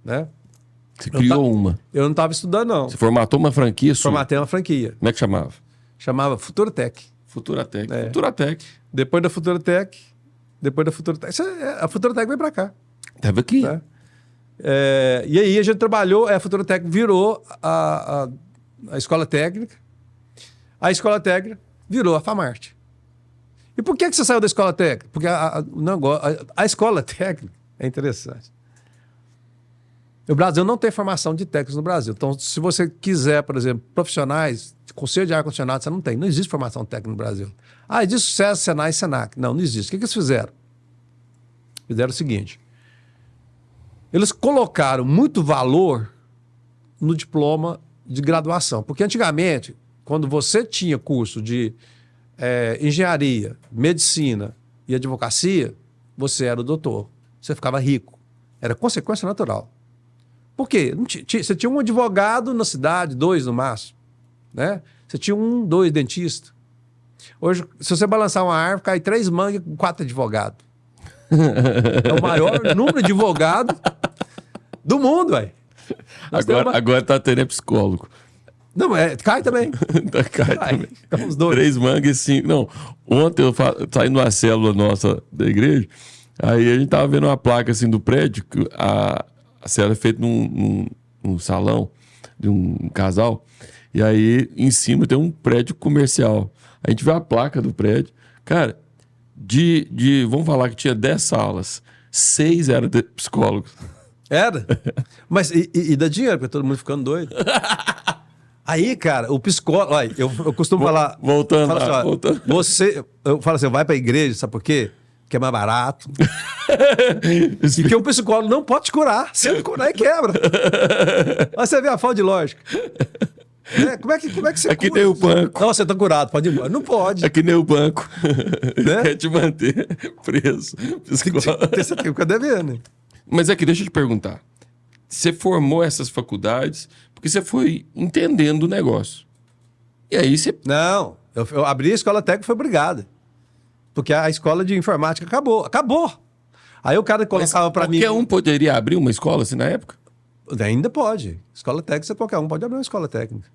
Né? Você criou uma. Eu não estava estudando, não. Você formatou uma franquia sua? Formatei uma franquia. Como é que chamava? Chamava Futurotec. Futuratec. É. Futuratec. Depois da Futurotec, a Futurotec veio para cá. Tava aqui. Né? E aí a gente trabalhou, a Futurotec virou a escola técnica, a escola técnica virou a Famarte. E por que você saiu da escola técnica? Porque a escola técnica é interessante. O Brasil não tem formação de técnicos no Brasil. Então, se você quiser, por exemplo, profissionais, conselho de ar-condicionado, você não tem. Não existe formação técnica no Brasil. Existe o SESI, Senai e Senac. Não existe. O que eles fizeram? Fizeram o seguinte. Eles colocaram muito valor no diploma de graduação. Porque antigamente, quando você tinha curso de engenharia, medicina e advocacia, você era o doutor. Você ficava rico. Era consequência natural. Por quê? Você tinha um advogado na cidade, 2 no máximo. Né? Você tinha 1, 2 dentistas. Hoje, se você balançar uma árvore, cai 3 mangas com 4 advogados. É o maior número de advogados do mundo, velho. Agora tá tendo psicólogo. Não, cai também. Cai também. Os 2. 3 mangas e 5. Não, ontem eu saí numa célula nossa da igreja, aí a gente tava vendo uma placa assim do prédio, que a célula é feita num salão de um casal, e aí em cima tem um prédio comercial. A gente vê a placa do prédio. Cara, vamos falar que tinha 10 salas, 6 eram de psicólogos. Era? Mas e dá dinheiro, porque todo mundo ficando doido. Aí, cara, o psicólogo... Olha, eu costumo falar... Voltando assim, lá, voltando. Eu falo assim, vai pra igreja, sabe por quê? Porque é mais barato. E que o psicólogo não pode te curar. Se ele curar, ele quebra. Mas você vê a falta de lógica. Como é que você É que nem o banco. Não, você tá curado, pode ir embora. Não pode. É que nem o banco. Né? Quer te manter preso. Você tem que ficar devendo. Mas aqui, deixa eu te perguntar. Você formou essas faculdades porque você foi entendendo o negócio. E aí você... Não, eu abri a escola técnica e foi obrigado. Porque a escola de informática acabou. Acabou! Aí o cara colocava para mim... Qualquer um poderia abrir uma escola assim na época? Ainda pode. Escola técnica, qualquer um pode abrir uma escola técnica.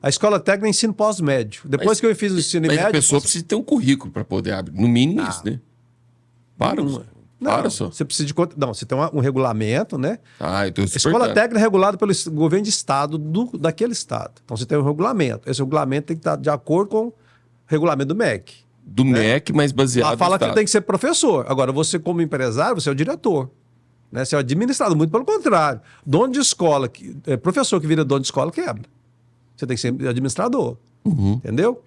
A escola técnica é ensino pós-médio. Depois que eu fiz o ensino médio... Mas a pessoa precisa ter um currículo para poder abrir. No mínimo isso, né? Para só. Você precisa de... Não, você tem um regulamento, né? Então a escola técnica é regulada pelo governo de estado daquele estado. Então você tem um regulamento. Esse regulamento tem que estar de acordo com o regulamento do MEC. Do MEC, mas baseado Ela fala que tem que ser professor. Agora, você como empresário, você é o diretor. Né? Você é o administrador. Muito pelo contrário. Dono de escola, professor que vira dono de escola, quebra. Você tem que ser administrador. Uhum. Entendeu?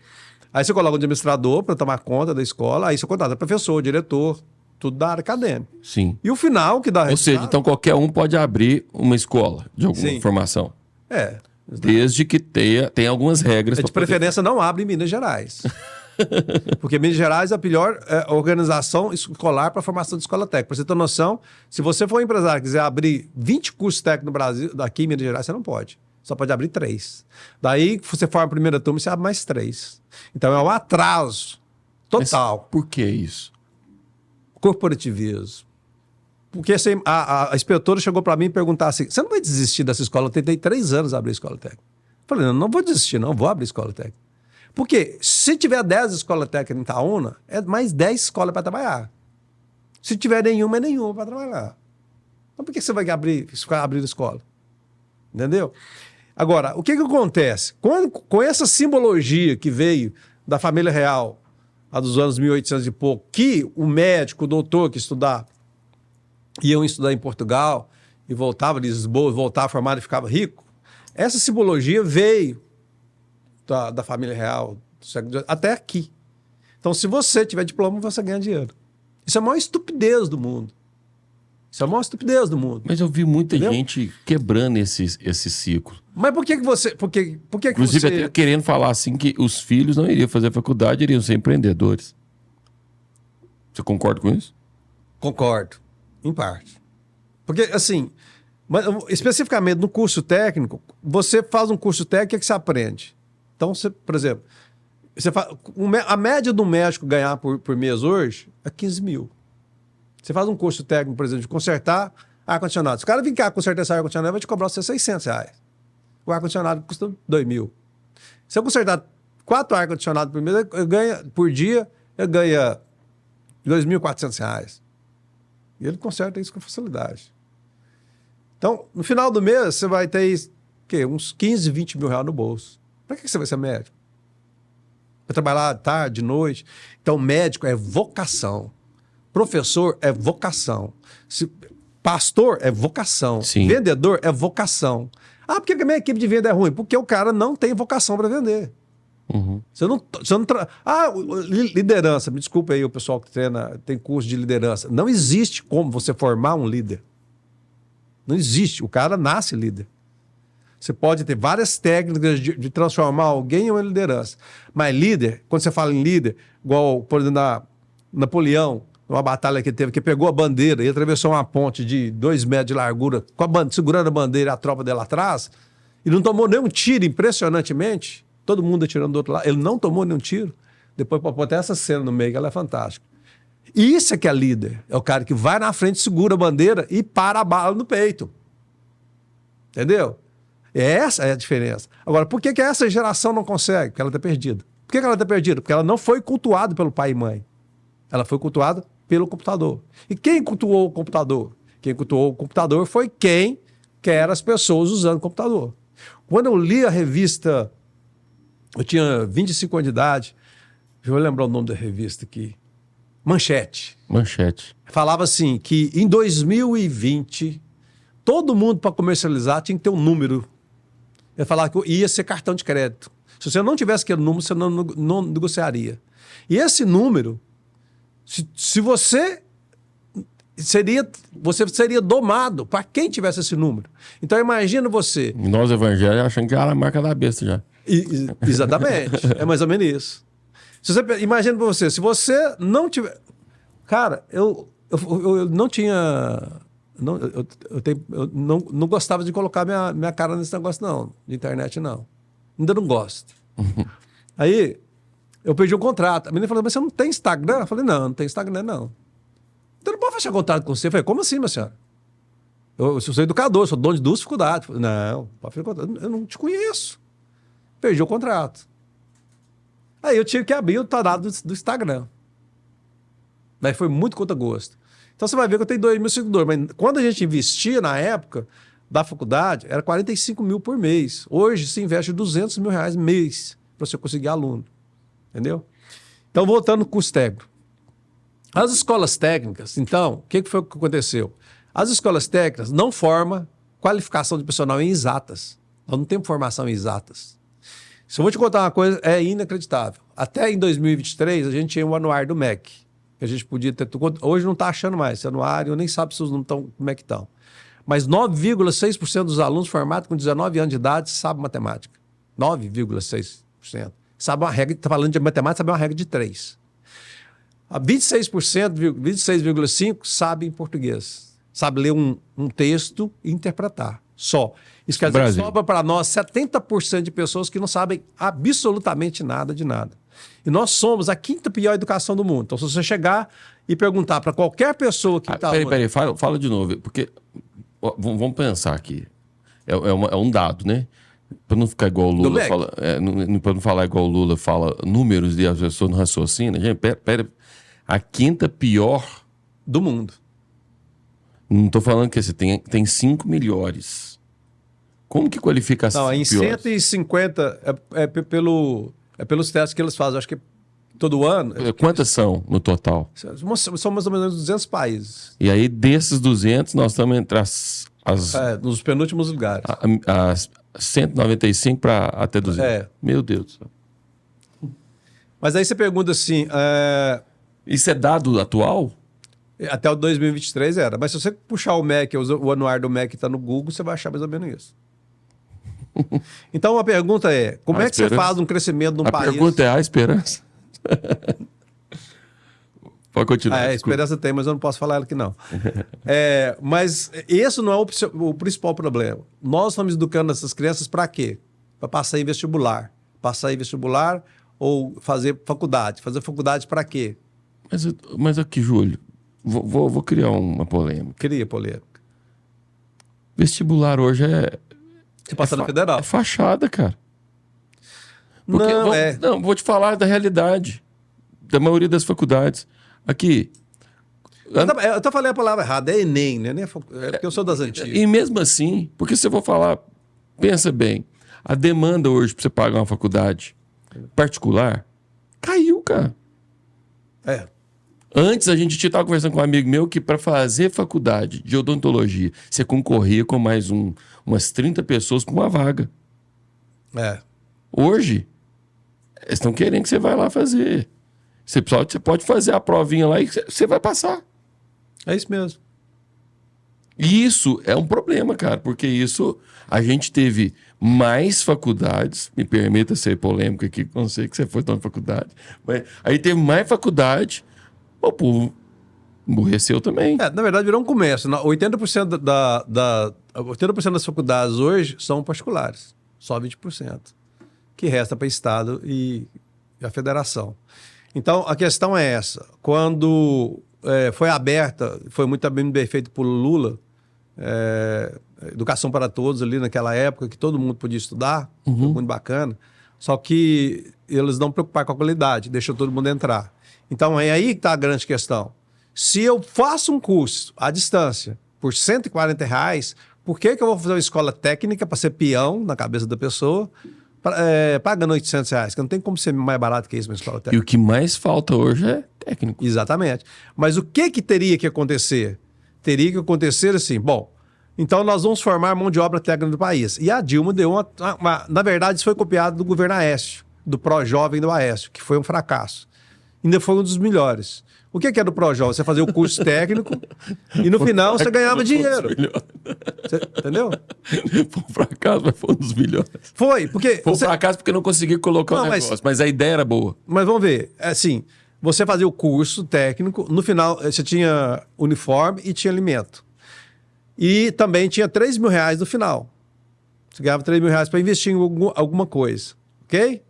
Aí você coloca um administrador para tomar conta da escola. Aí você contrata professor, diretor, tudo da área acadêmica. Sim. E o final que dá Ou seja, então qualquer um pode abrir uma escola de alguma Sim. formação. Desde que tenha algumas regras. De preferência, não abre em Minas Gerais. Porque Minas Gerais é a pior organização escolar para a formação de escola técnica. Para você ter noção, se você for um empresário e quiser abrir 20 cursos técnicos no Brasil, daqui em Minas Gerais, você não pode. Só pode abrir 3. Daí, você forma a primeira turma e você abre mais 3. Então, é um atraso total. Mas por que isso? Corporativismo. Porque assim, a inspetora chegou para mim e perguntou assim, você não vai desistir dessa escola? Eu tentei 3 anos abrir a escola técnica. Eu falei, não vou desistir, não, vou abrir a escola técnica. Porque se tiver 10 escolas técnicas em Itaúna, é mais 10 escolas para trabalhar. Se tiver nenhuma, é nenhuma para trabalhar. Então por que você vai ficar abrindo escola? Entendeu? Agora, o que acontece? Com essa simbologia que veio da família real, a dos anos 1800 e pouco, que o médico, o doutor que iam estudar em Portugal e voltava de Lisboa, voltava formado e ficava rico, essa simbologia veio da família real do século XVIII até aqui. Então, se você tiver diploma, você ganha dinheiro. Isso é a maior estupidez do mundo. Isso é a maior estupidez do mundo. Mas eu vi muita gente quebrando esse ciclo. Mas por que você... Inclusive, até querendo falar assim que os filhos não iriam fazer faculdade, iriam ser empreendedores. Você concorda com isso? Concordo, em parte. Porque, assim, especificamente no curso técnico, você faz um curso técnico, o que você aprende? Então, por exemplo, a média do médico ganhar por mês hoje é 15 mil. Você faz um curso técnico, por exemplo, de consertar ar-condicionado. Se o cara vir cá consertar esse ar-condicionado, vai te cobrar você R$600. O ar-condicionado custa 2 mil. Se eu consertar 4 ar-condicionados por mês, por dia, eu ganho R$2.400. E ele conserta isso com facilidade. Então, no final do mês, você vai ter uns 15, 20 mil reais no bolso. Para que você vai ser médico? Vai trabalhar de tarde, de noite? Então, médico é vocação. Professor é vocação. Pastor é vocação. Sim. Vendedor é vocação. Ah, por que a minha equipe de venda é ruim? Porque o cara não tem vocação para vender. Uhum. Liderança. Me desculpa aí o pessoal que tem curso de liderança. Não existe como você formar um líder. Não existe. O cara nasce líder. Você pode ter várias técnicas de transformar alguém em uma liderança. Mas líder, quando você fala em líder, igual, por exemplo, Napoleão, numa batalha que teve, que pegou a bandeira e atravessou uma ponte de 2 metros de largura, segurando a bandeira e a tropa dela atrás, e não tomou nenhum tiro, impressionantemente, todo mundo atirando do outro lado, ele não tomou nenhum tiro. Depois pode botar essa cena no meio, que ela é fantástica. E isso é que é líder. É o cara que vai na frente, segura a bandeira e para a bala no peito. Entendeu? Essa é a diferença. Agora, por que essa geração não consegue? Porque ela está perdida. Por que ela está perdida? Porque ela não foi cultuada pelo pai e mãe. Ela foi cultuada pelo computador. E quem cultuou o computador? Quem cultuou o computador foi quem quer as pessoas usando o computador. Quando eu li a revista, eu tinha 25 anos de idade, deixa eu lembrar o nome da revista aqui, Manchete. Falava assim, que em 2020, todo mundo para comercializar tinha que ter um número. Ele falava que ia ser cartão de crédito. Se você não tivesse aquele número, você não negociaria. E esse número, se você seria domado para quem tivesse esse número. Então imagina você... Nós evangélicos achando que era a marca da besta já. Exatamente. É mais ou menos isso. Imagina para você, se você não tiver... Cara, eu não tinha... Eu não gostava de colocar minha cara nesse negócio, não. De internet, não. Ainda não gosto. Aí, eu perdi o contrato. A menina falou, mas você não tem Instagram? Eu falei, não tem Instagram, não. Então não pode fechar contrato com você. Eu falei, como assim, minha senhora? Eu sou educador, sou dono de 2 faculdades. Falei, não, pode fechar contrato. Eu não te conheço. Perdi o contrato. Aí eu tive que abrir o tarado do Instagram. Daí foi muito contra gosto. Então você vai ver que eu tenho 2 mil seguidores. Mas quando a gente investia na época da faculdade, era 45 mil por mês. Hoje se investe 200 mil reais mês para você conseguir aluno. Entendeu? Então, voltando no curso técnico. As escolas técnicas, então, o que foi que aconteceu? As escolas técnicas não formam qualificação de personal em exatas. Nós não temos formação em exatas. Se eu vou te contar uma coisa, é inacreditável. Até em 2023, a gente tinha o anuário do MEC. Que a gente podia ter... Hoje não está achando mais esse anuário, eu nem sabe se os números estão, como é que estão. Mas 9,6% dos alunos formados com 19 anos de idade sabem matemática. 9,6%. Sabe uma regra, está falando de matemática, sabe uma regra de 3. A 26%, 26,5% sabem português. Sabe ler um texto e interpretar. Só. Isso quer dizer que sobra para nós 70% de pessoas que não sabem absolutamente nada de nada. E nós somos a 5ª pior educação do mundo. Então, se você chegar e perguntar para qualquer pessoa que está... Peraí, fala de novo. Porque, vamos pensar aqui. É um dado, né? Para não ficar igual o Lula fala... para não falar igual o Lula fala números e as pessoas não raciocinam. Gente, pera, a 5ª pior do mundo. Não estou falando que você tem 5 melhores. Como que qualifica as Não, em piores? 150 pelos testes que eles fazem. Acho que todo ano. Quantas são no total? São mais ou menos 200 países. E aí, desses 200, nós estamos entre Nos penúltimos lugares. as 195 para até 200. É. Meu Deus do céu. Mas aí você pergunta assim, Isso é dado atual? até o 2023 era. Mas se você puxar o MEC, o anuário do MEC está no Google, você vai achar mais ou menos isso. Então a pergunta é, como é que você faz um crescimento num país... A pergunta é, há esperança? Pode continuar. A esperança tem, mas eu não posso falar ela que não. Mas esse não é o principal problema. Nós estamos educando essas crianças para quê? Para passar em vestibular. Passar em vestibular ou fazer faculdade. Fazer faculdade para quê? Mas aqui, Júlio, vou criar uma polêmica. Cria polêmica. Vestibular hoje Você passa na federal. É fachada, cara. Porque, não, vou te falar da realidade da maioria das faculdades. Aqui. Eu até falei a palavra errada, é Enem, né? É porque eu sou das antigas. E mesmo assim, porque se eu vou falar, pensa bem, a demanda hoje para você pagar uma faculdade particular caiu, cara. Antes a gente estava conversando com um amigo meu que para fazer faculdade de odontologia, você concorria com mais umas 30 pessoas para uma vaga. Hoje, eles estão querendo que você vá lá fazer. Você pode fazer a provinha lá e você vai passar. É isso mesmo. E isso é um problema, cara, porque isso a gente teve mais faculdades, me permita ser polêmico aqui, não sei que você foi tão faculdade, mas aí teve mais faculdade, o povo emburreceu também. Na verdade, virou um comércio. 80% 80% das faculdades hoje são particulares, só 20%. Que resta para o Estado e a federação. Então, a questão é essa. Quando foi aberta, foi muito bem feito por Lula, educação para todos ali naquela época, que todo mundo podia estudar, foi muito bacana, só que eles não preocuparam com a qualidade, deixou todo mundo entrar. Então, é aí que está a grande questão. Se eu faço um curso à distância por R$140, por que eu vou fazer uma escola técnica para ser peão na cabeça da pessoa, pagando R$800, que não tem como ser mais barato que isso uma escola técnica. E o que mais falta hoje é técnico. Exatamente. Mas o que teria que acontecer? Teria que acontecer assim, bom, então nós vamos formar mão de obra técnica do país. E a Dilma deu na verdade, isso foi copiado do governo Aécio, do Pró-Jovem do Aécio, que foi um fracasso. Ainda foi um dos melhores. O que é do Pró-Jovem? Você fazia o curso técnico e no final você ganhava dinheiro. Entendeu? Foi um fracasso, mas foi um dos melhores. Foi, porque... Foi um fracasso porque não consegui colocar o negócio, mas a ideia era boa. Mas vamos ver, assim, você fazia o curso técnico, no final você tinha uniforme e tinha alimento. E também tinha R$3.000 no final. Você ganhava R$3.000 para investir em alguma coisa, ok?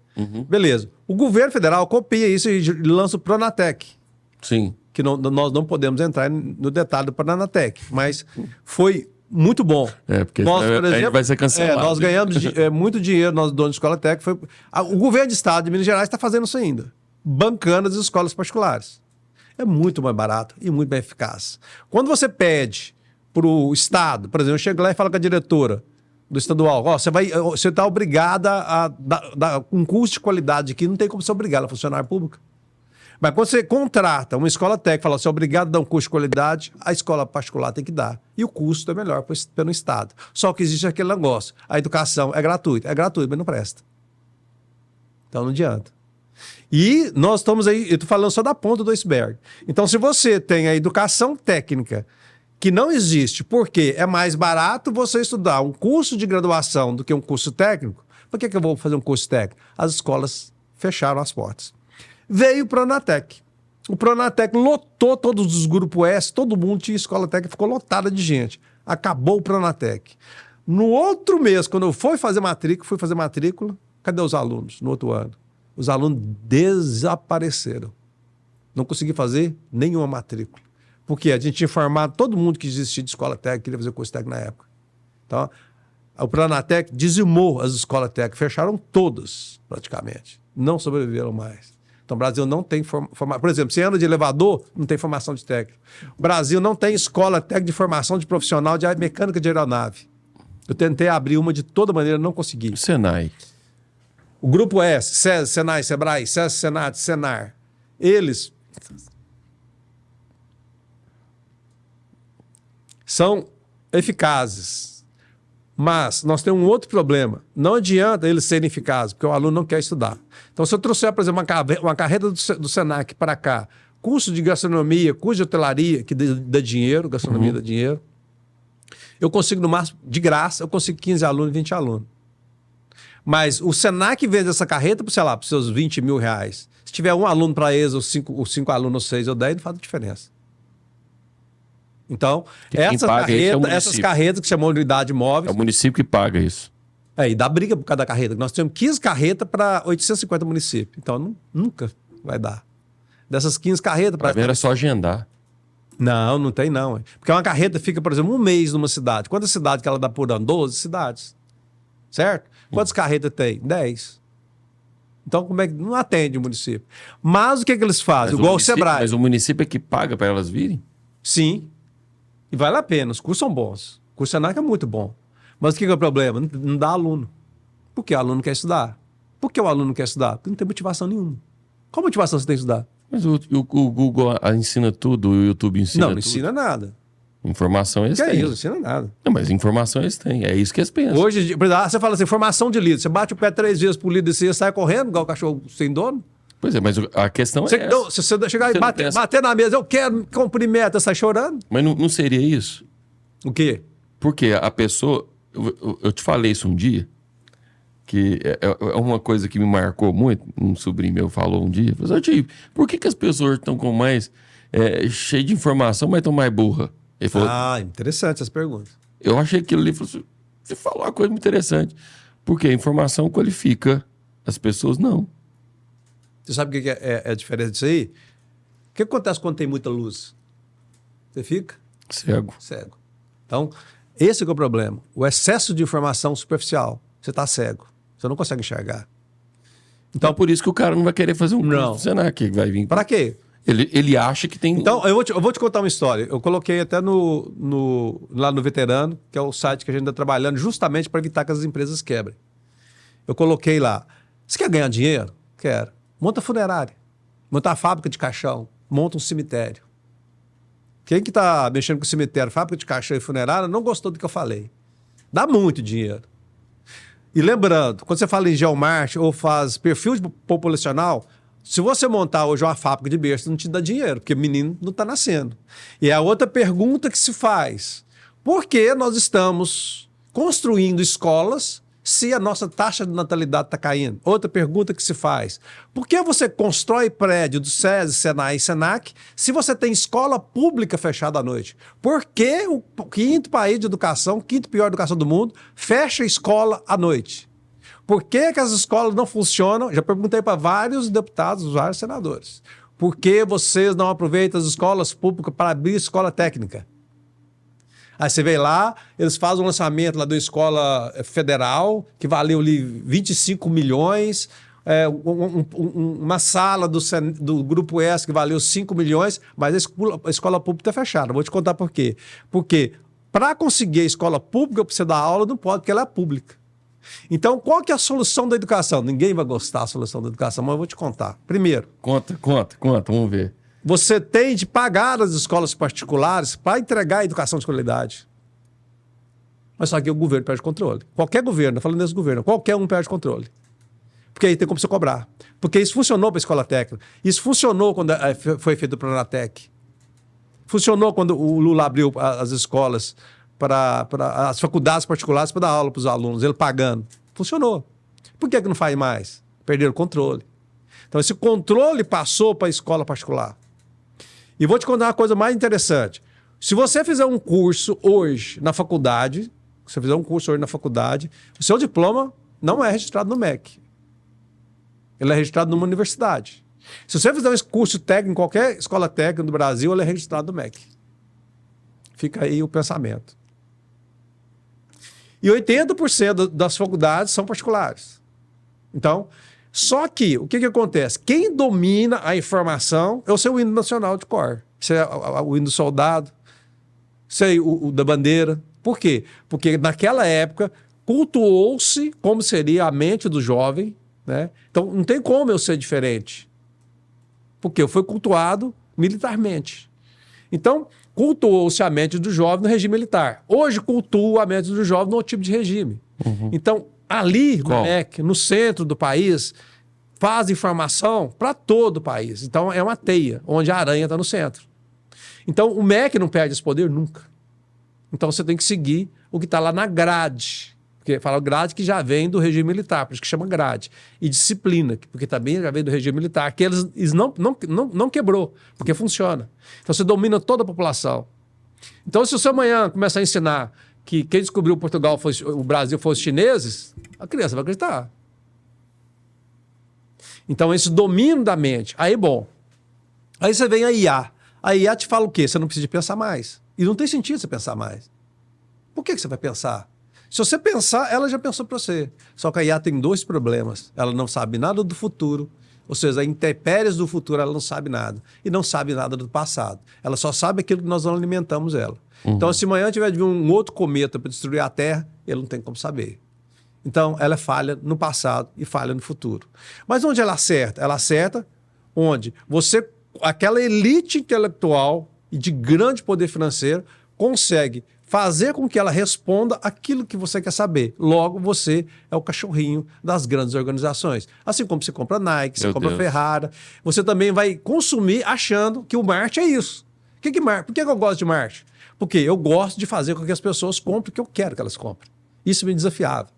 Beleza. O governo federal copia isso e lança o Pronatec. Sim. Que nós não podemos entrar no detalhe do Pronatec, mas foi muito bom. Porque nós, por exemplo, vai ser cancelado. Nós ganhamos muito dinheiro, nós donos de escola técnica. O governo de estado de Minas Gerais está fazendo isso ainda, bancando as escolas particulares. É muito mais barato e muito mais eficaz. Quando você pede para o estado, por exemplo, eu chego lá e falo com a diretora do estadual, você está obrigada a dar um curso de qualidade aqui, não tem como ser obrigada a funcionária pública. Mas quando você contrata uma escola técnica e fala, você é obrigado a dar um curso de qualidade, a escola particular tem que dar. E o custo é melhor pelo Estado. Só que existe aquele negócio, a educação é gratuita, mas não presta. Então não adianta. E nós estamos aí, eu estou falando só da ponta do iceberg. Então se você tem a educação técnica que não existe porque é mais barato você estudar um curso de graduação do que um curso técnico, por que eu vou fazer um curso técnico? As escolas fecharam as portas. Veio o Pronatec. O Pronatec lotou todos os grupos S, todo mundo tinha escola técnica, ficou lotada de gente. Acabou o Pronatec. No outro mês, quando eu fui fazer matrícula, cadê os alunos no outro ano? Os alunos desapareceram. Não consegui fazer nenhuma matrícula. Porque a gente tinha informado todo mundo que existia de escola técnica, queria fazer curso técnico na época. Então, o Pronatec dizimou as escolas técnicas, fecharam todas, praticamente. Não sobreviveram mais. Então, o Brasil não tem formação. Por exemplo, você anda de elevador, não tem formação de técnico. O Brasil não tem escola técnica de formação de profissional de mecânica de aeronave. Eu tentei abrir uma de toda maneira, não consegui. O Senai. O Grupo S, SESI, Senai, Sebrae, SESI, Senat, Senar, eles são eficazes. Mas nós temos um outro problema. Não adianta eles serem eficazes, porque o aluno não quer estudar. Então, se eu trouxer, por exemplo, uma carreira do Senac para cá, curso de gastronomia, curso de hotelaria, que dá dinheiro, gastronomia dá dinheiro, eu consigo, no máximo, de graça, eu consigo 15 alunos, 20 alunos. Mas o Senac vende essa carreta, sei lá, para os seus 20 mil reais. Se tiver um aluno para eles, ou cinco alunos, ou 6 ou 10, não faz diferença. Então, essas carretas que chamam de unidade móvel... É o município que paga isso. E dá briga por cada carreta. Nós temos 15 carretas para 850 municípios. Então, nunca vai dar. Dessas 15 carretas... Para ver, era só agendar. Não, não tem não. Porque uma carreta fica, por exemplo, um mês numa cidade. Quantas cidades que ela dá por ano? 12 cidades. Certo? Quantas carretas tem? 10. Então, como é que não atende o município? Mas o que eles fazem? Igual o Sebrae. Mas o município é que paga para elas virem? Sim. E vale a pena. Os cursos são bons. O curso Senac é muito bom. Mas o que é o problema? Não dá aluno. Por que o aluno quer estudar? Por que o aluno quer estudar? Porque não tem motivação nenhuma. Qual motivação você tem que estudar? Mas o Google ensina tudo, o YouTube ensina tudo. Não ensina nada. Informação eles têm. Que é isso? Não ensina nada. Não, mas informação eles têm. É isso que eles pensam. Hoje, por exemplo, você fala assim, formação de líder. Você bate o pé 3 vezes por líder e você sai correndo, igual o cachorro sem dono. Pois é, mas a questão é essa. Não, se você chegar e bater na mesa, eu quero cumprir meta, sai chorando. Mas não seria isso? O quê? Porque a pessoa... Eu te falei isso um dia, que é uma coisa que me marcou muito. Um sobrinho meu falou um dia. Falou assim, por que as pessoas estão com mais... cheio de informação, mas estão mais burra? Ele falou, interessante essa pergunta. Eu achei aquilo ali, falou assim, você falou uma coisa muito interessante. Porque a informação qualifica, as pessoas não. Você sabe o que é a diferença disso aí? O que acontece quando tem muita luz? Você fica? Cego. Então, esse é o problema. O excesso de informação superficial. Você está cego. Você não consegue enxergar. Então, por isso que o cara não vai querer fazer um curso do Senac, que vai vir. Para quê? Ele acha que tem... Então, eu vou te contar uma história. Eu coloquei até lá no Veterano, que é o site que a gente está trabalhando justamente para evitar que as empresas quebrem. Eu coloquei lá. Você quer ganhar dinheiro? Quero. Monta funerária. Monta uma fábrica de caixão. Monta um cemitério. Quem que está mexendo com cemitério, fábrica de caixão e funerária, não gostou do que eu falei. Dá muito dinheiro. E lembrando, quando você fala em geomarketing ou faz perfil populacional, se você montar hoje uma fábrica de berço, não te dá dinheiro, porque o menino não está nascendo. E a outra pergunta que se faz, por que nós estamos construindo escolas se a nossa taxa de natalidade está caindo? Outra pergunta que se faz, por que você constrói prédio do SESI, Senai e Senac se você tem escola pública fechada à noite? Por que o quinto país de educação, quinto pior educação do mundo, fecha a escola à noite? Por que as escolas não funcionam? Já perguntei para vários deputados, vários senadores. Por que vocês não aproveitam as escolas públicas para abrir escola técnica? Aí você vem lá, eles fazem um lançamento lá da escola federal, que valeu ali 25 milhões, uma sala do Grupo S que valeu 5 milhões, mas a escola pública está fechada. Vou te contar por quê. Porque para conseguir a escola pública, para você dar aula, não pode, porque ela é pública. Então, qual que é a solução da educação? Ninguém vai gostar da solução da educação, mas eu vou te contar. Primeiro... Conta, vamos ver. Você tem de pagar as escolas particulares para entregar a educação de qualidade. Mas só que o governo perde controle. Qualquer governo, falando desse governo, qualquer um perde controle. Porque aí tem como você cobrar. Porque isso funcionou para a escola técnica. Isso funcionou quando foi feito o Pronatec. Funcionou quando o Lula abriu as escolas para as faculdades particulares para dar aula para os alunos, ele pagando. Funcionou. Por que não faz mais? Perderam o controle. Então, esse controle passou para a escola particular. E vou te contar uma coisa mais interessante. Se você fizer um curso hoje na faculdade, o seu diploma não é registrado no MEC. Ele é registrado numa universidade. Se você fizer um curso técnico em qualquer escola técnica do Brasil, ele é registrado no MEC. Fica aí o pensamento. E 80% das faculdades são particulares. Então, Só que, o que acontece? Quem domina a informação é o seu hino nacional de cor. Isso é o hino do soldado, isso é o da bandeira. Por quê? Porque naquela época cultuou-se como seria a mente do jovem, né? Então não tem como eu ser diferente. Porque eu fui cultuado militarmente. Então, cultuou-se a mente do jovem no regime militar. Hoje cultua a mente do jovem no outro tipo de regime. Então, ali no MEC, no centro do país, faz informação para todo o país. Então, é uma teia, onde a aranha está no centro. Então, o MEC não perde esse poder nunca. Então, você tem que seguir o que está lá na grade. Porque fala grade que já vem do regime militar, por isso que chama grade. E disciplina, porque também já vem do regime militar, que eles não quebrou, porque funciona. Então, você domina toda a população. Então, se você amanhã começar a ensinar que quem descobriu Portugal o Brasil fosse os chineses, a criança vai acreditar. Então, esse domínio da mente. Aí, bom. Aí você vem a IA. A IA te fala o quê? Você não precisa pensar mais. E não tem sentido você pensar mais. Por que você vai pensar? Se você pensar, ela já pensou para você. Só que a IA tem 2 problemas. Ela não sabe nada do futuro. Ou seja, a intempéries do futuro ela não sabe nada. E não sabe nada do passado. Ela só sabe aquilo que nós não alimentamos ela. Então, se amanhã tiver de vir um outro cometa para destruir a Terra, ele não tem como saber. Então, ela falha no passado e falha no futuro. Mas onde ela acerta? Ela acerta onde aquela elite intelectual e de grande poder financeiro consegue fazer com que ela responda aquilo que você quer saber. Logo, você é o cachorrinho das grandes organizações. Assim como você compra Nike, você compra Ferrari, você também vai consumir achando que o marketing é isso. Por que eu gosto de marketing? Porque eu gosto de fazer com que as pessoas comprem o que eu quero que elas comprem. Isso me desafiava.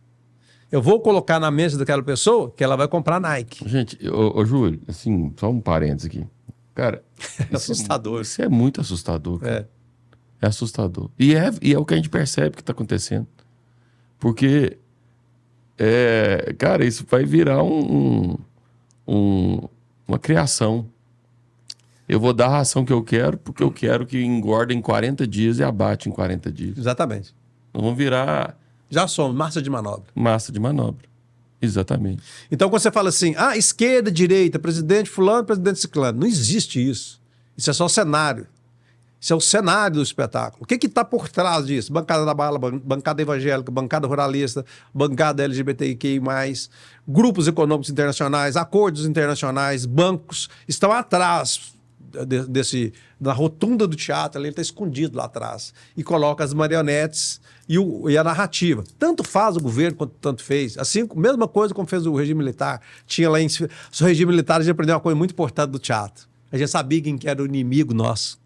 Eu vou colocar na mesa daquela pessoa que ela vai comprar Nike. Gente, ô Júlio, assim, só um parênteses aqui. Cara, é assustador. Isso é muito assustador, cara. É assustador. E é o que a gente percebe que está acontecendo. Porque, cara, isso vai virar uma criação. Eu vou dar a ração que eu quero, porque eu quero que engorda em 40 dias e abate em 40 dias. Exatamente. Nós vamos virar... Já somos massa de manobra. Massa de manobra. Exatamente. Então, quando você fala assim, esquerda, direita, presidente fulano, presidente ciclano, não existe isso. Isso é só cenário. Isso é o cenário do espetáculo. O que está por trás disso? Bancada da bala, bancada evangélica, bancada ruralista, bancada LGBTQI+, grupos econômicos internacionais, acordos internacionais, bancos, estão atrás da rotunda do teatro, ele está escondido lá atrás. E coloca as marionetes e a narrativa. Tanto faz o governo quanto tanto fez. Assim, mesma coisa como fez o regime militar. Tinha lá o regime militar, a gente aprendeu uma coisa muito importante do teatro. A gente sabia quem que era o inimigo nosso.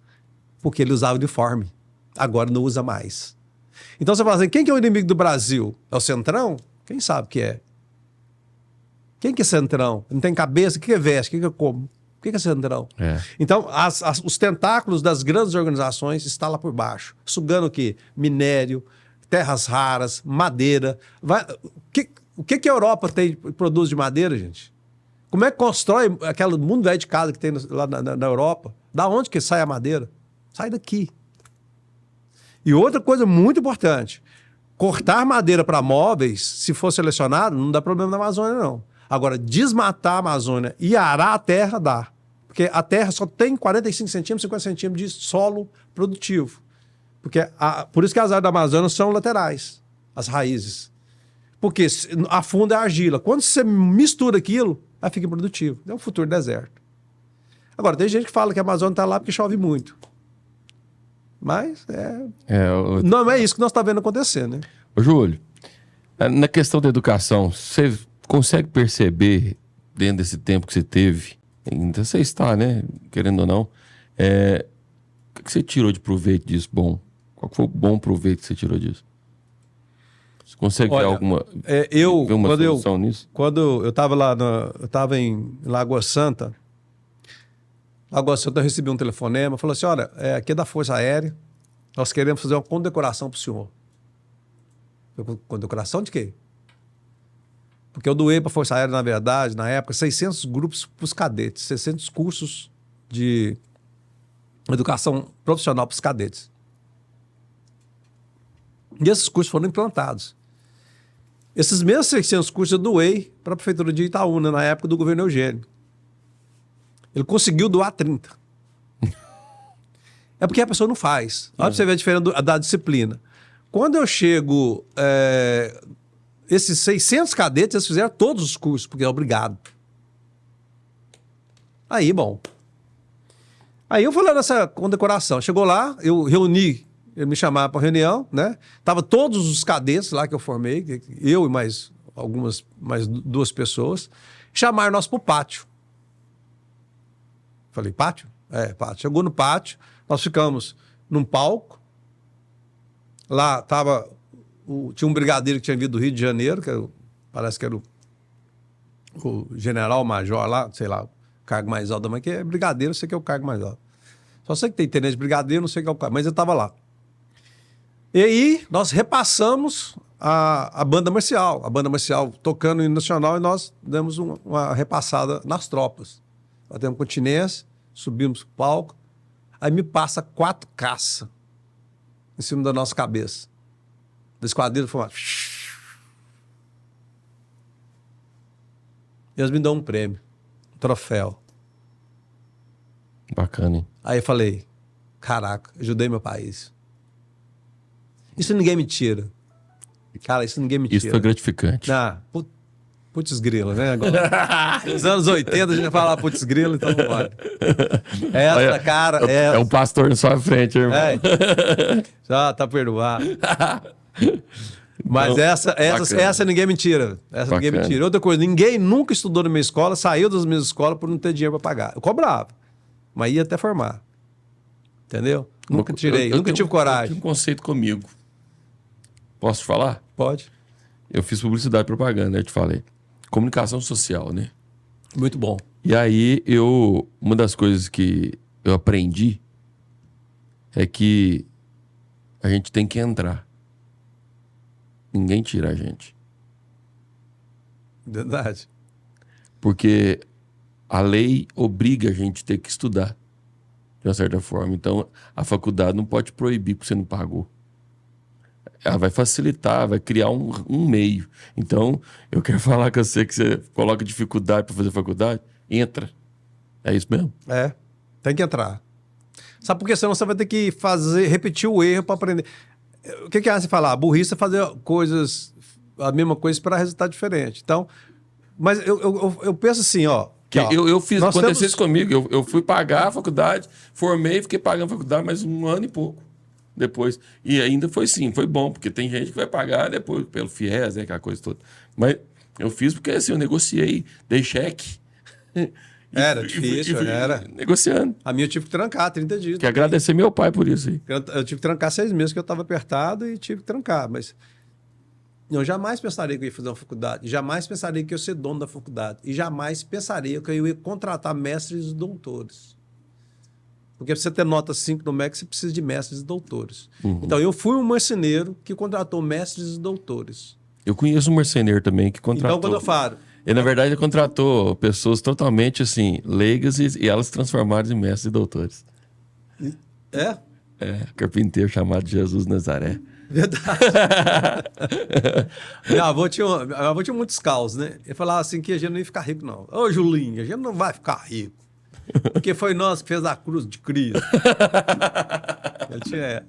Porque ele usava uniforme. Agora não usa mais. Então você fala assim, quem que é o inimigo do Brasil? É o Centrão? Quem sabe que é? Quem que é Centrão? Não tem cabeça? O que é veste? O que é como? O que é Centrão? Então, os tentáculos das grandes organizações estão lá por baixo. Sugando o quê? Minério, terras raras, madeira. O que a Europa produz de madeira, gente? Como é que constrói aquele mundo velho de casa que tem lá na Europa? Da onde que sai a madeira? Sai daqui. E outra coisa muito importante, cortar madeira para móveis, se for selecionado, não dá problema na Amazônia, não. Agora, desmatar a Amazônia e arar a terra, dá. Porque a terra só tem 45 centímetros, 50 centímetros de solo produtivo. Por isso que as áreas da Amazônia são laterais, as raízes. Porque a fundo é a argila. Quando você mistura aquilo, aí fica improdutivo. É um futuro deserto. Agora, tem gente que fala que a Amazônia está lá porque chove muito. Mas não é isso que nós estamos vendo acontecer, né? Ô, Júlio, na questão da educação, você consegue perceber, dentro desse tempo que você teve, ainda você está, né? Querendo ou não, o que você tirou de proveito disso bom? Qual foi o bom proveito que você tirou disso? Você consegue ver alguma solução nisso? Quando eu estava lá, eu estava em Lagoa Santa, eu recebi um telefonema, falou assim, olha, aqui é da Força Aérea, nós queremos fazer uma condecoração para o senhor. Condecoração de quê? Porque eu doei para a Força Aérea, na verdade, na época, 600 grupos para os cadetes, 600 cursos de educação profissional para os cadetes. E esses cursos foram implantados. Esses mesmos 600 cursos eu doei para a Prefeitura de Itaúna, na época do governo Eugênio. Ele conseguiu doar 30. É porque a pessoa não faz. Olha pra você ver a diferença da disciplina. Quando eu chego, esses 600 cadetes, eles fizeram todos os cursos, porque é obrigado. Aí, bom. Aí eu fui lá nessa condecoração. Chegou lá, eu reuni, ele me chamava para reunião, né? Tava todos os cadetes lá que eu formei, eu e mais duas pessoas, chamaram nós para o pátio. Falei, pátio? É, pátio. Chegou no pátio, nós ficamos num palco. Lá tava tinha um brigadeiro que tinha vindo do Rio de Janeiro, parece que era o general-major lá, sei lá, o cargo mais alto da mãe, que é brigadeiro, eu sei que é o cargo mais alto. Só sei que tem tenente de brigadeiro, não sei o que é o cargo, mas eu estava lá. E aí nós repassamos a banda marcial tocando no hino nacional, e nós demos uma repassada nas tropas. Batemos continência, subimos pro palco, aí me passa 4 caças em cima da nossa cabeça. Da esquadrilha foi uma... E eles me dão um prêmio, um troféu. Bacana, hein? Aí eu falei, caraca, ajudei meu país. Isso ninguém me tira. Cara, isso ninguém me tira. Isso foi gratificante. Putz grila, né? Agora, nos anos 80 a gente ia falar putz grila, então vamos embora. Essa, cara... É um pastor na sua frente, irmão. Já tá perdoado. Mas então, essa ninguém me tira. Essa ninguém me tira. Outra coisa, ninguém nunca estudou na minha escola, saiu das minhas escolas por não ter dinheiro para pagar. Eu cobrava, mas ia até formar. Entendeu? Nunca tirei, nunca tive coragem. Eu tenho um conceito comigo. Posso te falar? Pode. Eu fiz publicidade e propaganda, eu te falei. Comunicação social, né? Muito bom. E aí, uma das coisas que eu aprendi é que a gente tem que entrar. Ninguém tira a gente. Verdade. Porque a lei obriga a gente a ter que estudar, de uma certa forma. Então, a faculdade não pode proibir porque você não pagou. Ela vai facilitar, vai criar um meio. Então, eu quero falar com você que você coloca dificuldade para fazer faculdade, entra. É isso mesmo? É, tem que entrar. Sabe por quê? Senão você vai ter que repetir o erro para aprender. O que é você falar? A burrice é fazer a mesma coisa para resultado diferente. Então, mas eu penso assim, ó. Eu fiz, aconteceu isso comigo. Eu fui pagar a faculdade, formei, fiquei pagando a faculdade mais 1 ano e pouco depois. E ainda foi bom, porque tem gente que vai pagar depois pelo FIES, né, aquela coisa toda. Mas eu fiz porque assim, eu negociei, dei cheque. Era difícil, era. Negociando. A minha eu tive que trancar 30 dias. Quero agradecer meu pai por isso aí. Eu tive que trancar 6 meses, que eu estava apertado e tive que trancar. Mas eu jamais pensaria que eu ia fazer uma faculdade. Jamais pensaria que eu ia ser dono da faculdade. E jamais pensaria que eu ia contratar mestres e doutores. Porque para você ter nota 5 no MEC, você precisa de mestres e doutores. Uhum. Então, eu fui um marceneiro que contratou mestres e doutores. Eu conheço um marceneiro também que contratou. Então, quando eu falo... Ele, na verdade, ele contratou pessoas totalmente, assim, leigas e elas transformaram em mestres e doutores. É? É, carpinteiro chamado Jesus Nazaré. Verdade. Meu avô tinha muitos caos, né? Ele falava assim que a gente não ia ficar rico, não. Ô, Julinho, a gente não vai ficar rico. Porque foi nós que fez a cruz de Cristo. Ele tinha...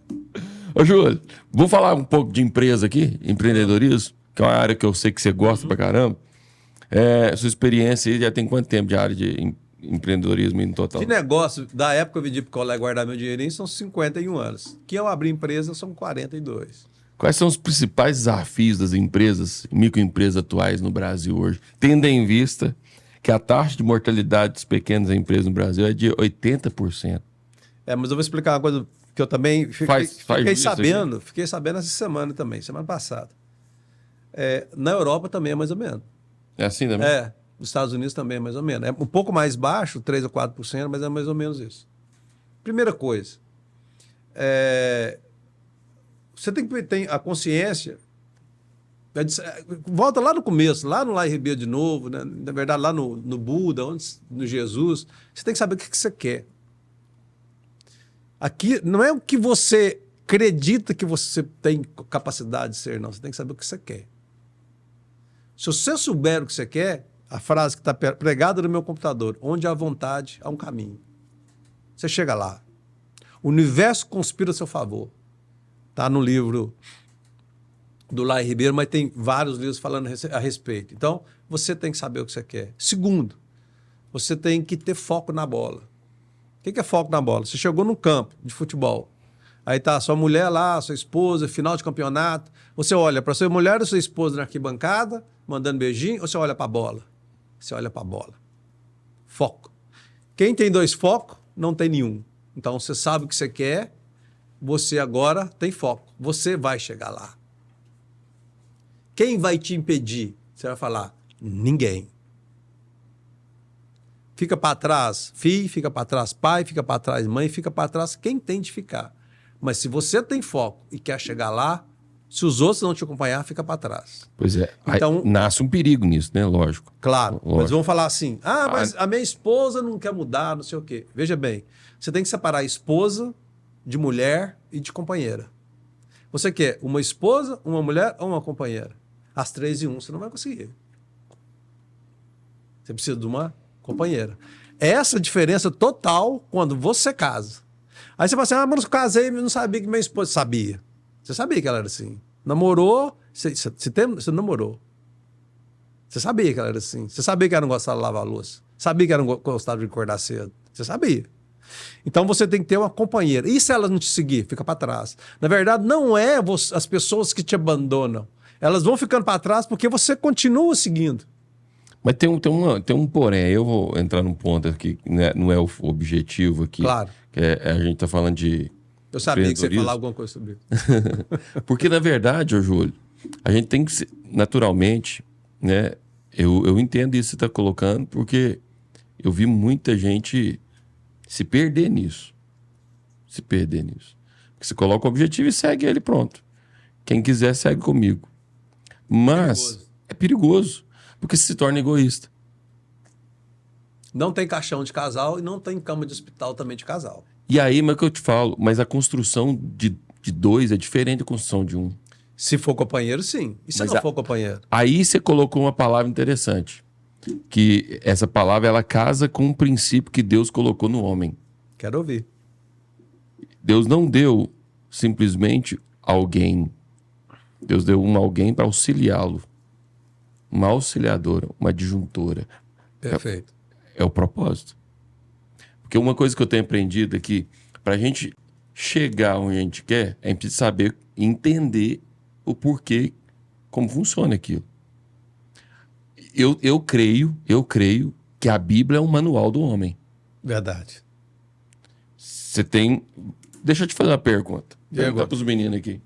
Ô, Júlio, vou falar um pouco de empresa aqui, empreendedorismo, que é uma área que eu sei que você gosta pra caramba. Sua experiência aí já tem quanto tempo de área de empreendedorismo em total? De negócio, da época que eu vendi pro colega guardar meu dinheirinho, são 51 anos. Que eu abri empresa, são 42. Quais são os principais desafios das empresas, microempresas atuais no Brasil hoje? Tendo em vista que a taxa de mortalidade das pequenas empresas no Brasil é de 80%. Mas eu vou explicar uma coisa que eu também fiquei sabendo essa semana também, semana passada. Na Europa também é mais ou menos. É assim também? Nos Estados Unidos também é mais ou menos. É um pouco mais baixo, 3 ou 4%, mas é mais ou menos isso. Primeira coisa, você tem que ter a consciência. Volta lá no começo, lá no Lai Ribeiro de novo, né? Na verdade, lá no Buda, no Jesus. Você tem que saber o que você quer. Aqui não é o que você acredita que você tem capacidade de ser, não. Você tem que saber o que você quer. Se você souber o que você quer, a frase que está pregada no meu computador, onde há vontade, há um caminho. Você chega lá. O universo conspira a seu favor. Está no livro do Lai Ribeiro, mas tem vários livros falando a respeito. Então, você tem que saber o que você quer. Segundo, você tem que ter foco na bola. O que é foco na bola? Você chegou no campo de futebol. Aí tá sua mulher lá, sua esposa, final de campeonato. Você olha para sua mulher ou sua esposa na arquibancada, mandando beijinho, ou você olha para a bola? Você olha para a bola. Foco. Quem tem 2 focos, não tem nenhum. Então, você sabe o que você quer, você agora tem foco. Você vai chegar lá. Quem vai te impedir? Você vai falar, ninguém. Fica para trás filho, fica para trás pai, fica para trás mãe, fica para trás quem tem de ficar. Mas se você tem foco e quer chegar lá, se os outros não te acompanhar, fica para trás. Pois é. Então, aí nasce um perigo nisso, né? Lógico. Claro. Lógico. Mas vamos falar assim, mas a minha esposa não quer mudar, não sei o quê. Veja bem, você tem que separar esposa de mulher e de companheira. Você quer uma esposa, uma mulher ou uma companheira? As 3 em 1 você não vai conseguir. Você precisa de uma companheira. Essa diferença total quando você casa. Aí você fala assim, mas eu casei e não sabia que minha esposa sabia. Você sabia que ela era assim. Namorou, você namorou. Você sabia que ela era assim. Você sabia que ela não gostava de lavar a louça. Sabia que ela não gostava de acordar cedo. Você sabia. Então você tem que ter uma companheira. E se ela não te seguir? Fica para trás. Na verdade, não é as pessoas que te abandonam. Elas vão ficando para trás porque você continua seguindo. Mas tem um porém. Eu vou entrar num ponto aqui, não é o objetivo aqui. Claro. Que a gente está falando de... Eu sabia que você ia falar alguma coisa sobre isso. Porque, na verdade, ô Júlio, a gente tem que, naturalmente, né? Eu entendo isso que você está colocando, porque eu vi muita gente se perder nisso. Se perder nisso. Porque você coloca o objetivo e segue ele, pronto. Quem quiser, segue comigo. Mas é perigoso, porque se torna egoísta. Não tem caixão de casal e não tem cama de hospital também de casal. E aí, mas é que eu te falo, mas a construção de 2 é diferente da construção de 1. Se for companheiro, sim. E se não for companheiro? Aí você colocou uma palavra interessante. Que essa palavra, ela casa com um princípio que Deus colocou no homem. Quero ouvir. Deus não deu simplesmente alguém. Deus deu alguém para auxiliá-lo. Uma auxiliadora, uma adjuntora. Perfeito. É o propósito. Porque uma coisa que eu tenho aprendido é que para a gente chegar onde a gente quer, a gente precisa saber entender o porquê, como funciona aquilo. Eu creio que a Bíblia é um manual do homem. Verdade. Você tem... Deixa eu te fazer uma pergunta. Perguntar para os meninos aqui.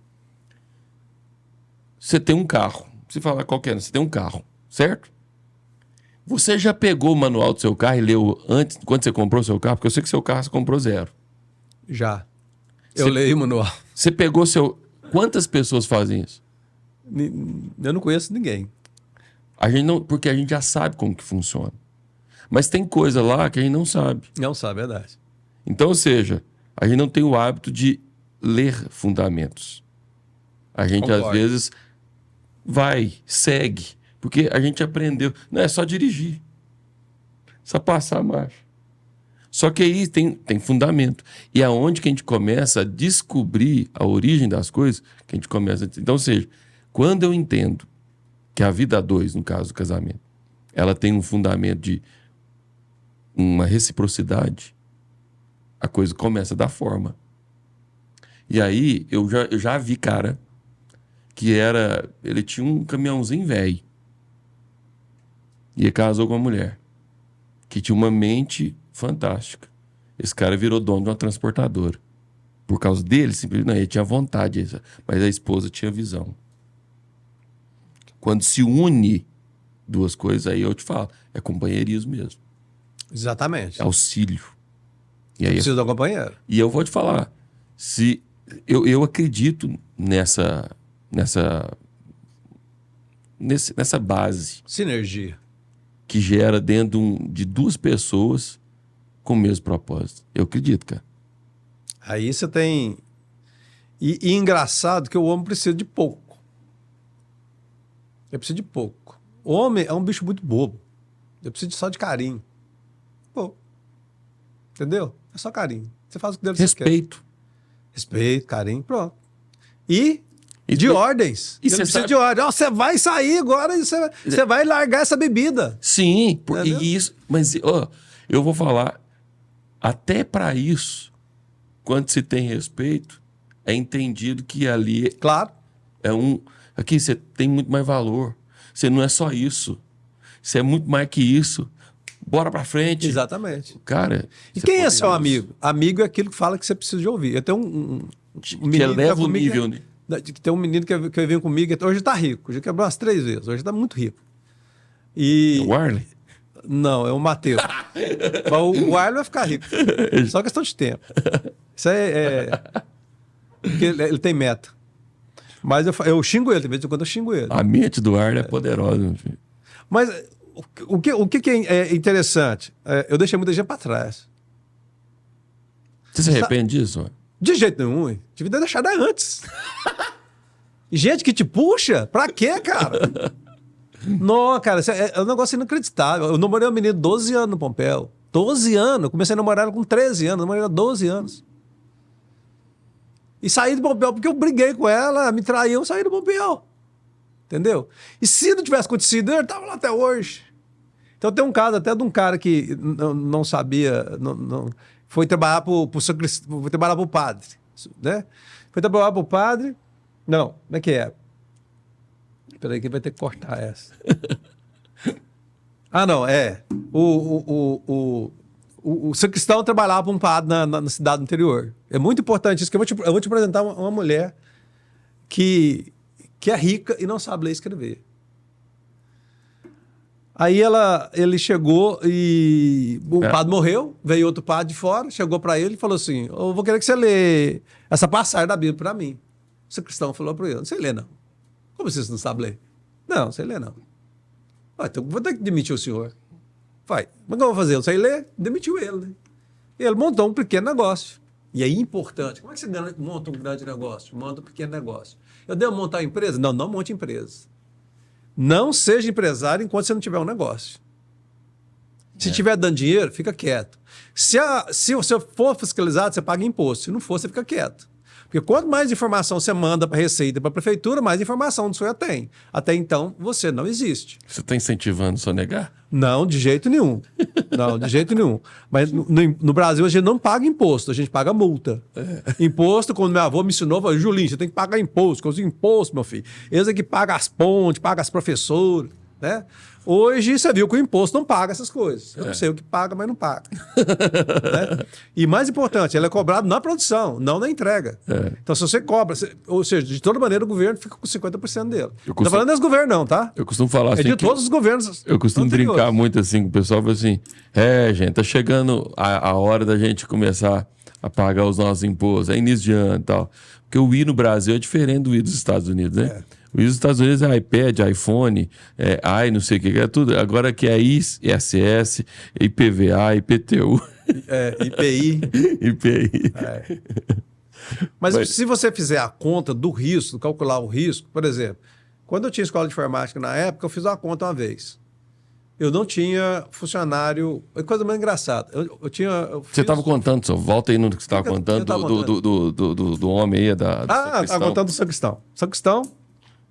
Você tem um carro. Se falar qualquer, você tem um carro, certo? Você já pegou o manual do seu carro e leu antes, quando você comprou o seu carro? Porque eu sei que seu carro você comprou 0. Já. Eu leio o manual. Você pegou seu... Quantas pessoas fazem isso? Eu não conheço ninguém. A gente não... Porque a gente já sabe como que funciona. Mas tem coisa lá que a gente não sabe. Não sabe, é verdade. Então, ou seja, a gente não tem o hábito de ler fundamentos. A gente, Concordo. às vezes, segue. Porque a gente aprendeu. Não é só dirigir. Só passar a marcha. Só que aí tem fundamento. E é onde que a gente começa a descobrir a origem das coisas, que a gente começa a... Então, ou seja, quando eu entendo que a vida a 2, no caso do casamento, ela tem um fundamento de uma reciprocidade, a coisa começa a dar forma. E aí, eu já vi cara que ele tinha um caminhãozinho velho. E casou com uma mulher que tinha uma mente fantástica. Esse cara virou dono de uma transportadora. Por causa dele, simplesmente, não, ele tinha vontade, mas a esposa tinha visão. Quando se une 2 coisas, aí eu te falo, é companheirismo mesmo. Exatamente. É auxílio. E aí, Preciso de um companheiro. E eu vou te falar, se eu acredito nessa base Sinergia. que gera dentro de 2 pessoas com o mesmo propósito. Eu acredito, cara. Aí você tem... E engraçado que o homem precisa de pouco. Ele precisa de pouco. Homem é um bicho muito bobo. Eu preciso só de carinho. Pô. Entendeu? É só carinho. Você faz o que deve ser. Respeito. Respeito, carinho, pronto. E de ordens. E você você precisa de ordem. Ó, você vai sair agora e você vai largar essa bebida. Sim, e isso. Mas ó, eu vou falar, até para isso, quando se tem respeito, é entendido que ali Claro. é um. Aqui você tem muito mais valor. Você não é só isso. Você é muito mais que isso. Bora pra frente. Exatamente. Cara. E quem é seu amigo? Amigo é aquilo que fala que você precisa de ouvir. Eu tenho um menino que eleva o comigo, nível, né? que tem um menino que veio comigo, hoje tá rico, já quebrou umas 3 vezes, hoje tá muito rico. E... O Arley? Não, é o Matheus. Mas o Arley vai ficar rico. Só questão de tempo. Isso porque ele tem meta. Mas eu xingo ele, de vez em quando eu xingo ele. A mente do Arley é poderosa, meu filho. Mas o que é interessante? Eu deixei muita gente para trás. Você se arrepende disso? Mano? De jeito nenhum. Hein? Devia ter deixado antes. Gente que te puxa? Pra quê, cara? Não, cara, é um negócio inacreditável. Eu namorei uma menina de 12 anos no Pompéu. 12 anos. Eu comecei a namorar ela com 13 anos. Eu namorei ela 12 anos. E saí do Pompéu porque eu briguei com ela, me traiu, eu saí do Pompéu. Entendeu? E se não tivesse acontecido, eu estava lá até hoje. Então tem um caso até de um cara que não sabia, foi trabalhar foi trabalhar para o padre, né? Foi trabalhar para o padre, não, como é que é? Peraí que vai ter que cortar essa. Ah, não, o sacristão trabalhava para um padre na cidade do interior. É muito importante isso, que eu vou te apresentar uma mulher que é rica e não sabe ler e escrever. Aí ele chegou e o padre morreu, veio outro padre de fora, chegou para ele e falou assim, eu vou querer que você lê essa passagem da Bíblia para mim. O sacristão falou para ele, não sei ler não. Como você não sabe ler? Não, não sei ler não. Então vou ter que demitir o senhor. Vai, mas o que eu vou fazer? Eu sei ler? Demitiu ele, né? Ele montou um pequeno negócio. E é importante. Como é que você monta um grande negócio? Monta um pequeno negócio. Eu devo montar uma empresa? Não, não monte empresa. Não seja empresário enquanto você não tiver um negócio. Se tiver dando dinheiro, fica quieto. Se você for fiscalizado, você paga imposto. Se não for, você fica quieto. Porque quanto mais informação você manda para a Receita e para a Prefeitura, mais informação do senhor tem. Até então, você não existe. Você está incentivando o sonegar? Não, de jeito nenhum. Não, de jeito nenhum. Mas no Brasil a gente não paga imposto, a gente paga multa. Imposto, quando meu avô me ensinou, falou, Julinho, você tem que pagar imposto. Que os impostos, meu filho. Eles é que pagam as pontes, pagam as professoras, né? Hoje você viu que o imposto não paga essas coisas. Eu não sei o que paga, mas não paga. Né? E mais importante, ele é cobrado na produção, não na entrega. Então, se você cobra, ou seja, de toda maneira o governo fica com 50% dele. Não estou falando desse governo, não, tá? Eu costumo falar assim. É de todos os governos. Eu costumo brincar muito assim com o pessoal, fala assim: gente, tá chegando a hora da gente começar a pagar os nossos impostos, é início de ano e tal. Porque o I no Brasil é diferente do I dos Estados Unidos, né? O I dos Estados Unidos é iPad, iPhone, não sei o que, é tudo. Agora que é ISS, IPVA, IPTU. IPI. IPI. Mas se você fizer a conta do risco, calcular o risco, por exemplo, quando eu tinha escola de informática na época, eu fiz uma conta uma vez. Eu não tinha funcionário. É coisa mais engraçada. Você estava contando, só volta aí no que você estava contando do homem aí do estava contando do sacristão. Sacristão.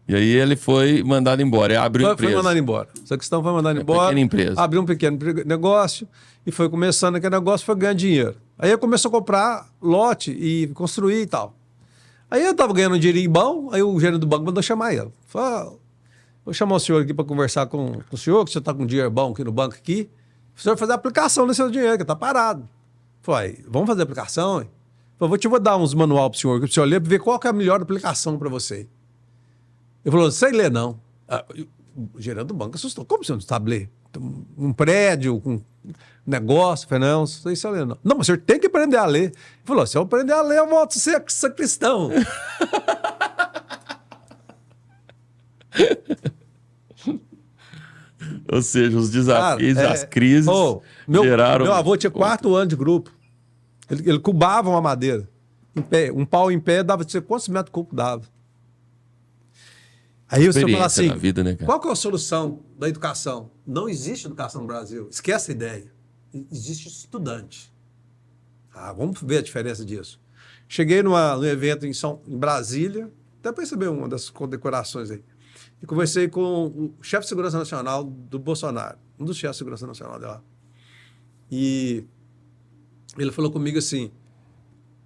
E aí ele foi mandado embora, ele abriu empresa. Foi mandado embora. O sacristão foi mandado embora. Pequena empresa. Abriu um pequeno negócio e foi começando aquele negócio, foi ganhando dinheiro. Aí eu comecei a comprar lote e construir e tal. Aí eu estava ganhando um dinheirinho bom, aí o gerente do banco mandou chamar ele. Falou, vou chamar o senhor aqui para conversar com o senhor, que você está com dinheiro bom aqui no banco aqui. O senhor fazer a aplicação nesse seu dinheiro, que está parado. Falei, vamos fazer a aplicação? Hein? Falei, vou dar uns manual para o senhor ler, para ver qual que é a melhor aplicação para você. Ele falou, sei ler não. O gerente do banco assustou. Como você não sabe ler? Um prédio, um negócio. Eu falei, não sei se eu ler não. Não, mas o senhor tem que aprender a ler. Ele falou, se eu aprender a ler, eu volto a ser sacristão. Ou seja, os desafios, as crises geraram... Meu avô tinha 4 anos de grupo. Ele cubava uma madeira. Em pé, um pau em pé dava, quantos metros cúbicos dava? Aí você fala assim, na vida, né, cara? qual que é a solução da educação? Não existe educação no Brasil. Esquece a ideia. Existe estudante. Vamos ver a diferença disso. Cheguei num evento em Brasília, até percebi uma das condecorações aí, e conversei com o chefe de segurança nacional do Bolsonaro, um dos chefes de segurança nacional dela. E ele falou comigo assim,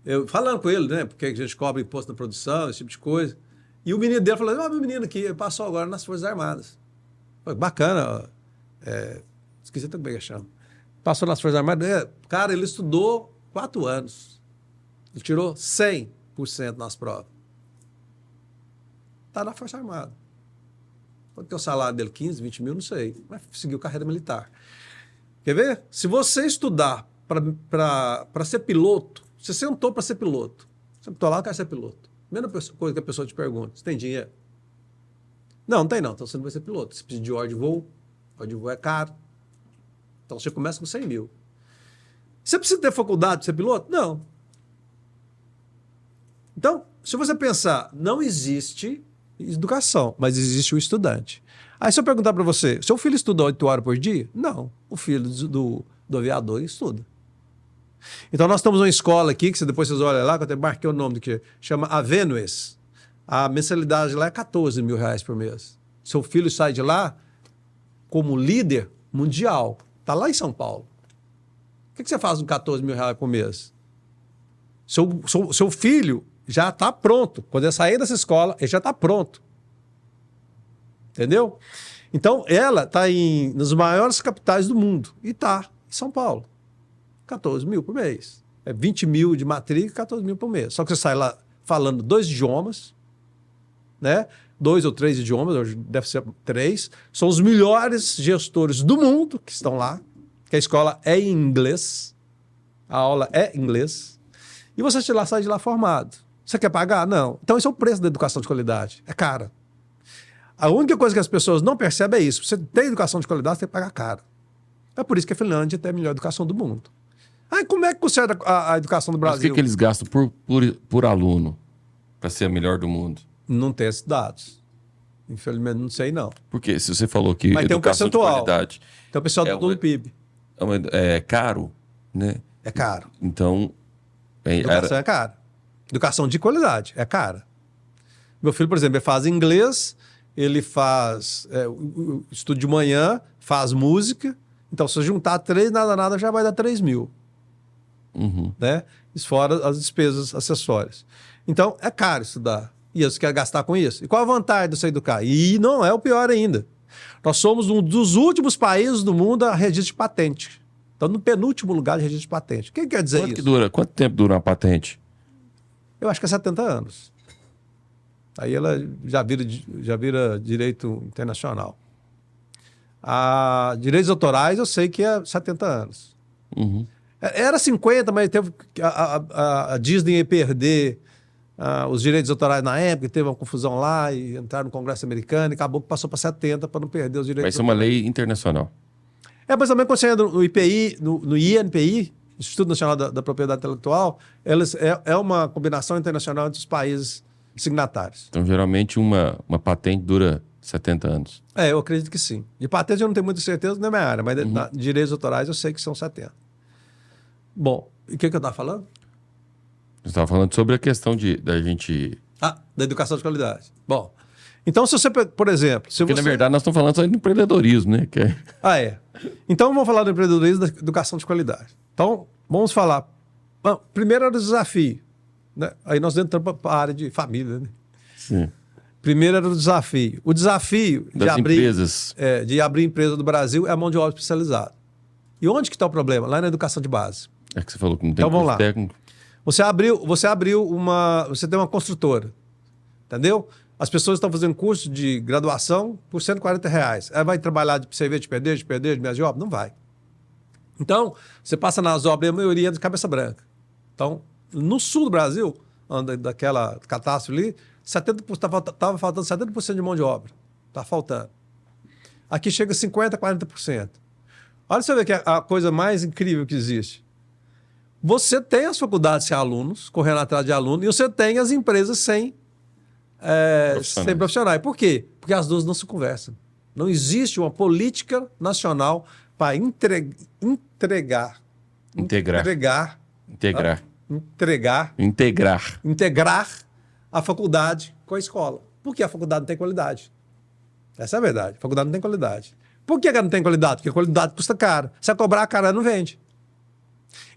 eu falando com ele, né, porque a gente cobra imposto na produção, esse tipo de coisa, e o menino dele falou, meu menino aqui passou agora nas Forças Armadas. Falei, bacana, esqueci até como é que chama. Passou nas Forças Armadas, cara, ele estudou 4 anos. Ele tirou 100% nas provas. Está na Força Armada. Pode ter o salário dele 15, 20 mil, não sei. Mas seguiu carreira militar. Quer ver? Se você estudar para ser piloto, você sentou para ser piloto. Você sentou lá, eu quero ser piloto. Primeira coisa que a pessoa te pergunta, você tem dinheiro? Não tem não. Então você não vai ser piloto. Você precisa de ordem de voo. Ordem de voo é caro. Então você começa com 100 mil. Você precisa ter faculdade para ser piloto? Não. Então, se você pensar, não existe educação, mas existe o estudante. Aí se eu perguntar para você, seu filho estuda 8 horas por dia? Não. O filho do aviador estuda. Então nós temos uma escola aqui, que depois vocês olham lá, que eu até marquei o nome do que chama Avenues. A mensalidade lá é 14 mil reais por mês. Seu filho sai de lá como líder mundial. Está lá em São Paulo. O que você faz com 14 mil reais por mês? Seu filho já está pronto. Quando ele sair dessa escola, ele já está pronto. Entendeu? Então, ela está nas maiores capitais do mundo. E está em São Paulo. 14 mil por mês. É 20 mil de matrícula e 14 mil por mês. Só que você sai lá falando 2 idiomas, né? 2 ou 3 idiomas, hoje deve ser 3. São os melhores gestores do mundo que estão lá. Que a escola é em inglês. A aula é em inglês. E você sai de lá formado. Você quer pagar? Não. Então esse é o preço da educação de qualidade. É cara. A única coisa que as pessoas não percebem é isso. Você tem educação de qualidade, você tem que pagar caro. É por isso que a Finlândia tem a melhor educação do mundo. Como é que considera a educação do Brasil? Mas o que eles gastam por aluno para ser a melhor do mundo? Não tem esses dados. Infelizmente, não sei não. Porque se você falou que mas educação tem um de qualidade... Tem o pessoal do PIB. É caro, né? É caro. Então... Educação é cara. Educação de qualidade é cara. Meu filho, por exemplo, ele faz inglês, ele faz estudo de manhã, faz música. Então, se eu juntar 3, nada, já vai dar 3 mil. Uhum. Né? Isso fora as despesas acessórias. Então, é caro estudar. E você quer gastar com isso? E qual a vantagem de você educar? E não é o pior ainda. Nós somos um dos últimos países do mundo a registro de patente. Então, no penúltimo lugar de registro de patente. O que quer dizer isso? Quanto tempo dura uma patente? Eu acho que é 70 anos. Aí ela já vira direito internacional. Direitos autorais eu sei que é 70 anos. Uhum. Era 50, mas teve a Disney ia perder os direitos autorais na época, teve uma confusão lá e entraram no Congresso americano e acabou que passou para 70 para não perder os direitos. Vai ser uma lei internacional. Mas também quando você entra no IPI, no INPI, Instituto Nacional da Propriedade Intelectual, é uma combinação internacional entre os países signatários. Então, geralmente, uma patente dura 70 anos. Eu acredito que sim. De patente eu não tenho muita certeza, não é minha área, mas de direitos autorais eu sei que são 70. Bom, e o que eu estava falando? Você estava falando sobre a questão da gente... Da educação de qualidade. Bom, então se você, por exemplo... Porque, na verdade, nós estamos falando só de empreendedorismo, né? Então, vamos falar do empreendedorismo da educação de qualidade. Então, vamos falar... Primeiro era o desafio. Né? Aí nós entramos para a área de família, né? Sim. Primeiro era o desafio. O desafio das empresas. De abrir empresa do Brasil é a mão de obra especializada. E onde que está o problema? Lá na educação de base. É que você falou que não tem curso técnico. Você tem uma construtora, entendeu? As pessoas estão fazendo curso de graduação por R$140. Aí vai trabalhar de serviço de pedreiro, de mesa de obra? Não vai. Então, você passa nas obras, a maioria é de cabeça branca. Então, no sul do Brasil, daquela catástrofe ali, estava faltando 70% de mão de obra. Está faltando. Aqui chega a 50%, 40%. Olha você ver que é a coisa mais incrível que existe. Você tem as faculdades sem alunos, correndo atrás de alunos, e você tem as empresas sem profissionais. Por quê? Porque as duas não se conversam. Não existe uma política nacional para integrar a faculdade com a escola. Porque a faculdade não tem qualidade. Essa é a verdade. A faculdade não tem qualidade. Por que ela não tem qualidade? Porque a qualidade custa caro. Se ela cobrar caro, ela não vende.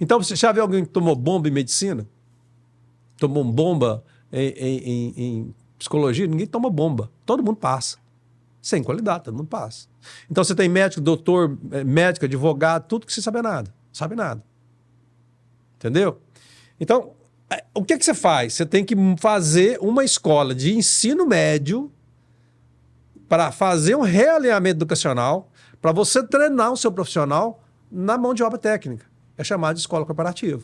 Então, você já viu alguém que tomou bomba em medicina? Tomou bomba em psicologia? Ninguém toma bomba. Todo mundo passa. Sem qualidade, todo mundo passa. Então, você tem médico, doutor, médico, advogado, tudo que você sabe nada. Sabe nada. Entendeu? Então, o que você faz? Você tem que fazer uma escola de ensino médio para fazer um realinhamento educacional, para você treinar o seu profissional na mão de obra técnica. É chamado de escola corporativa.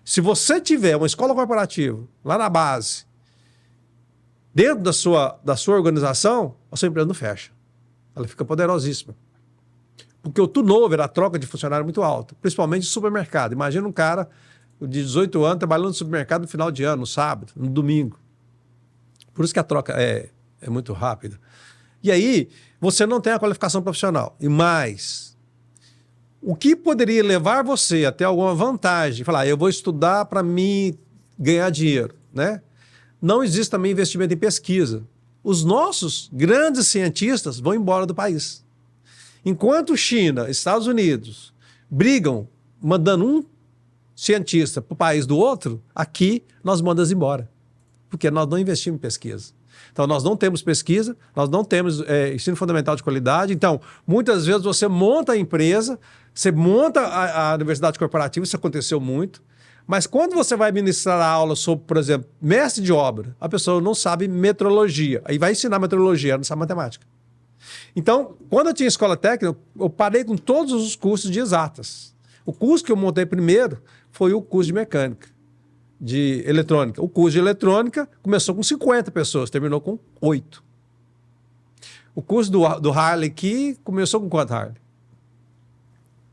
Se você tiver uma escola corporativa lá na base, dentro da sua organização, a sua empresa não fecha. Ela fica poderosíssima. Porque o turnover, a troca de funcionário é muito alta, principalmente em supermercado. Imagina um cara de 18 anos trabalhando no supermercado no final de ano, no sábado, no domingo. Por isso que a troca é muito rápida. E aí, você não tem a qualificação profissional. E mais, o que poderia levar você a ter alguma vantagem? Falar, eu vou estudar para mim ganhar dinheiro, né? Não existe também investimento em pesquisa. Os nossos grandes cientistas vão embora do país. Enquanto China, Estados Unidos brigam mandando um cientista para o país do outro, aqui nós mandamos embora. Porque nós não investimos em pesquisa. Então, nós não temos pesquisa, nós não temos ensino fundamental de qualidade. Então, muitas vezes você monta a empresa, você monta a universidade corporativa, isso aconteceu muito, mas quando você vai ministrar a aula sobre, por exemplo, mestre de obra, a pessoa não sabe metrologia, aí vai ensinar metrologia, não sabe matemática. Então, quando eu tinha escola técnica, eu parei com todos os cursos de exatas. O curso que eu montei primeiro foi o curso de mecânica, de eletrônica. O curso de eletrônica começou com 50 pessoas, terminou com 8. O curso do Harley aqui começou com quanto, Harley?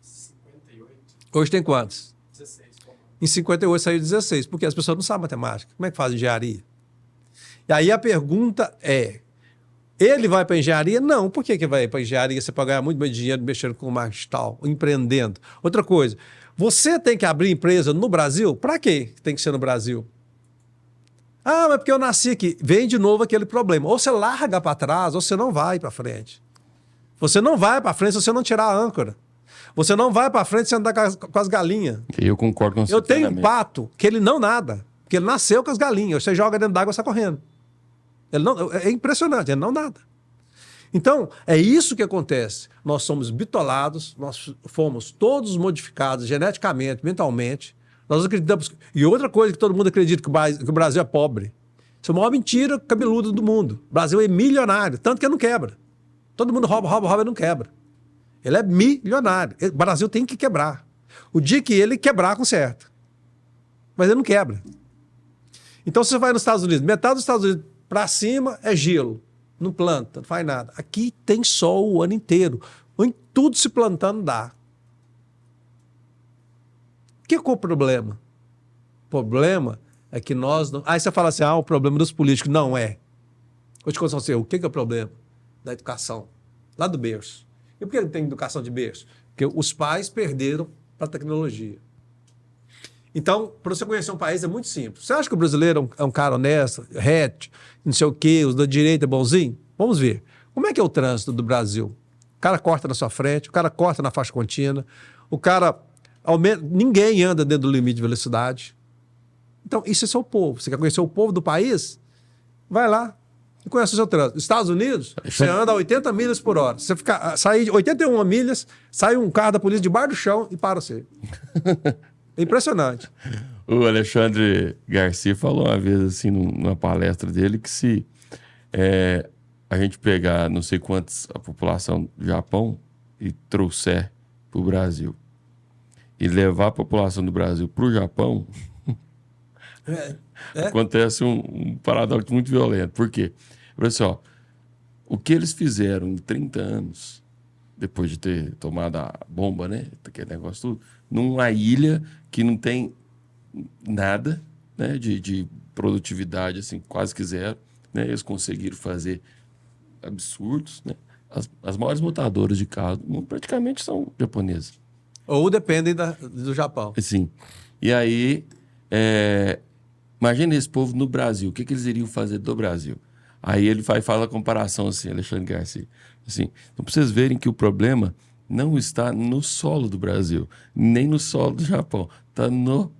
58. Hoje tem quantos? 16. Em 58 saiu 16, porque as pessoas não sabem matemática. Como é que faz engenharia? E aí a pergunta é, ele vai para engenharia? Não. Por que vai para engenharia? Você pode ganhar muito mais dinheiro mexendo com marketing digital, empreendendo. Outra coisa, você tem que abrir empresa no Brasil? Para quê que tem que ser no Brasil? Ah, mas porque eu nasci aqui. Vem de novo aquele problema. Ou você larga para trás, ou você não vai para frente. Você não vai para frente se você não tirar a âncora. Você não vai para frente se andar com as galinhas. Eu concordo com você. Eu tenho um pato que ele não nada, porque ele nasceu com as galinhas. Você joga dentro d'água e sai correndo. Ele não, é impressionante, ele não nada. Então, é isso que acontece. Nós somos bitolados, nós fomos todos modificados geneticamente, mentalmente. Nós acreditamos... E outra coisa que todo mundo acredita, que o Brasil é pobre. Isso é a maior mentira cabeluda do mundo. O Brasil é milionário, tanto que não quebra. Todo mundo rouba e não quebra. Ele é milionário. O Brasil tem que quebrar. O dia que ele quebrar, conserta. Mas ele não quebra. Então, se você vai nos Estados Unidos, metade dos Estados Unidos para cima é gelo. Não planta, não faz nada. Aqui tem sol o ano inteiro. Em tudo se plantando dá. O que é o problema? O problema é que nós não... Aí você fala assim, o problema dos políticos. Não é. Vou te contar assim, o que é o problema? Da educação. Lá do berço. E por que não tem educação de berço? Porque os pais perderam para a tecnologia. Então, para você conhecer um país é muito simples. Você acha que o brasileiro é um cara honesto, reto, não sei o quê, os da direita é bonzinho? Vamos ver. Como é que é o trânsito do Brasil? O cara corta na sua frente, o cara corta na faixa contínua, o cara aumenta... Ninguém anda dentro do limite de velocidade. Então, isso é só o povo. Você quer conhecer o povo do país? Vai lá e conhece o seu trânsito. Estados Unidos, você anda a 80 milhas por hora. Você sair de 81 milhas, sai um carro da polícia debaixo do chão e para você. É impressionante. O Alexandre Garcia falou uma vez, assim, numa palestra dele, que se a gente pegar não sei quantos a população do Japão e trouxer para o Brasil e levar a população do Brasil para o Japão, acontece um paradoxo muito violento. Por quê? Olha só, o que eles fizeram em 30 anos, depois de ter tomado a bomba, né? Aquele negócio tudo, numa ilha que não tem nada, né, de produtividade, assim, quase que zero, né? Eles conseguiram fazer absurdos, né? As maiores montadoras de carro do mundo praticamente são japonesas. Ou dependem do Japão. Sim. E aí, imagina esse povo no Brasil, o que eles iriam fazer do Brasil? Aí ele fala a comparação assim, Alexandre Garcia. Assim, então, para vocês verem que o problema não está no solo do Brasil, nem no solo do Japão. Está no...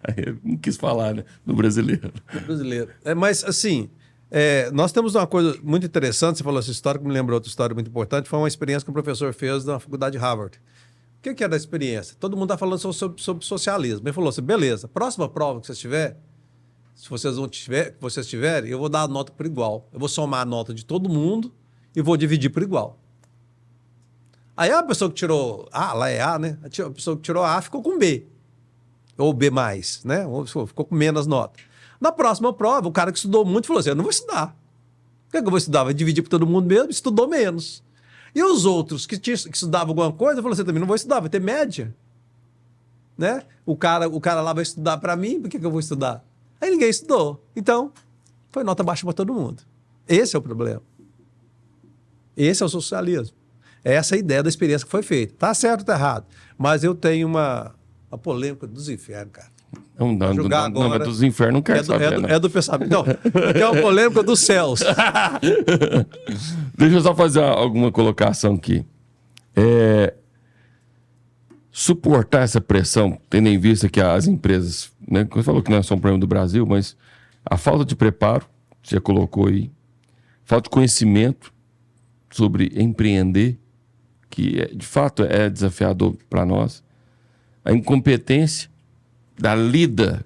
Aí eu não quis falar, né? No brasileiro. No brasileiro. Mas, assim, nós temos uma coisa muito interessante, você falou essa história, que me lembrou outra história muito importante, foi uma experiência que o professor fez na faculdade de Harvard. O que é da experiência? Todo mundo está falando sobre socialismo. Ele falou assim, beleza, próxima prova que vocês tiverem, se vocês tiverem, eu vou dar a nota por igual. Eu vou somar a nota de todo mundo e vou dividir por igual. Aí a pessoa que tirou A, lá é A, né? A pessoa que tirou A ficou com B. Ou B+, né? Ou ficou com menos nota. Na próxima prova, o cara que estudou muito falou assim, eu não vou estudar. O que é que eu vou estudar? Vai dividir por todo mundo mesmo? Estudou menos. E os outros que estudavam alguma coisa, falaram assim, também não vou estudar, vai ter média. Né? O cara lá vai estudar para mim, por que eu vou estudar? Aí ninguém estudou. Então, foi nota baixa para todo mundo. Esse é o problema. Esse é o socialismo. Essa é a ideia da experiência que foi feita. Tá certo ou tá errado? Mas eu tenho uma polêmica dos infernos, cara. Não, mas dos infernos não quero saber. É do pensamento. Então, tem uma polêmica dos céus. Deixa eu só fazer alguma colocação aqui. Suportar essa pressão, tendo em vista que as empresas, né, você falou que não é só um problema do Brasil, mas a falta de preparo, você já colocou aí, falta de conhecimento sobre empreender, que de fato é desafiador para nós, a incompetência da lida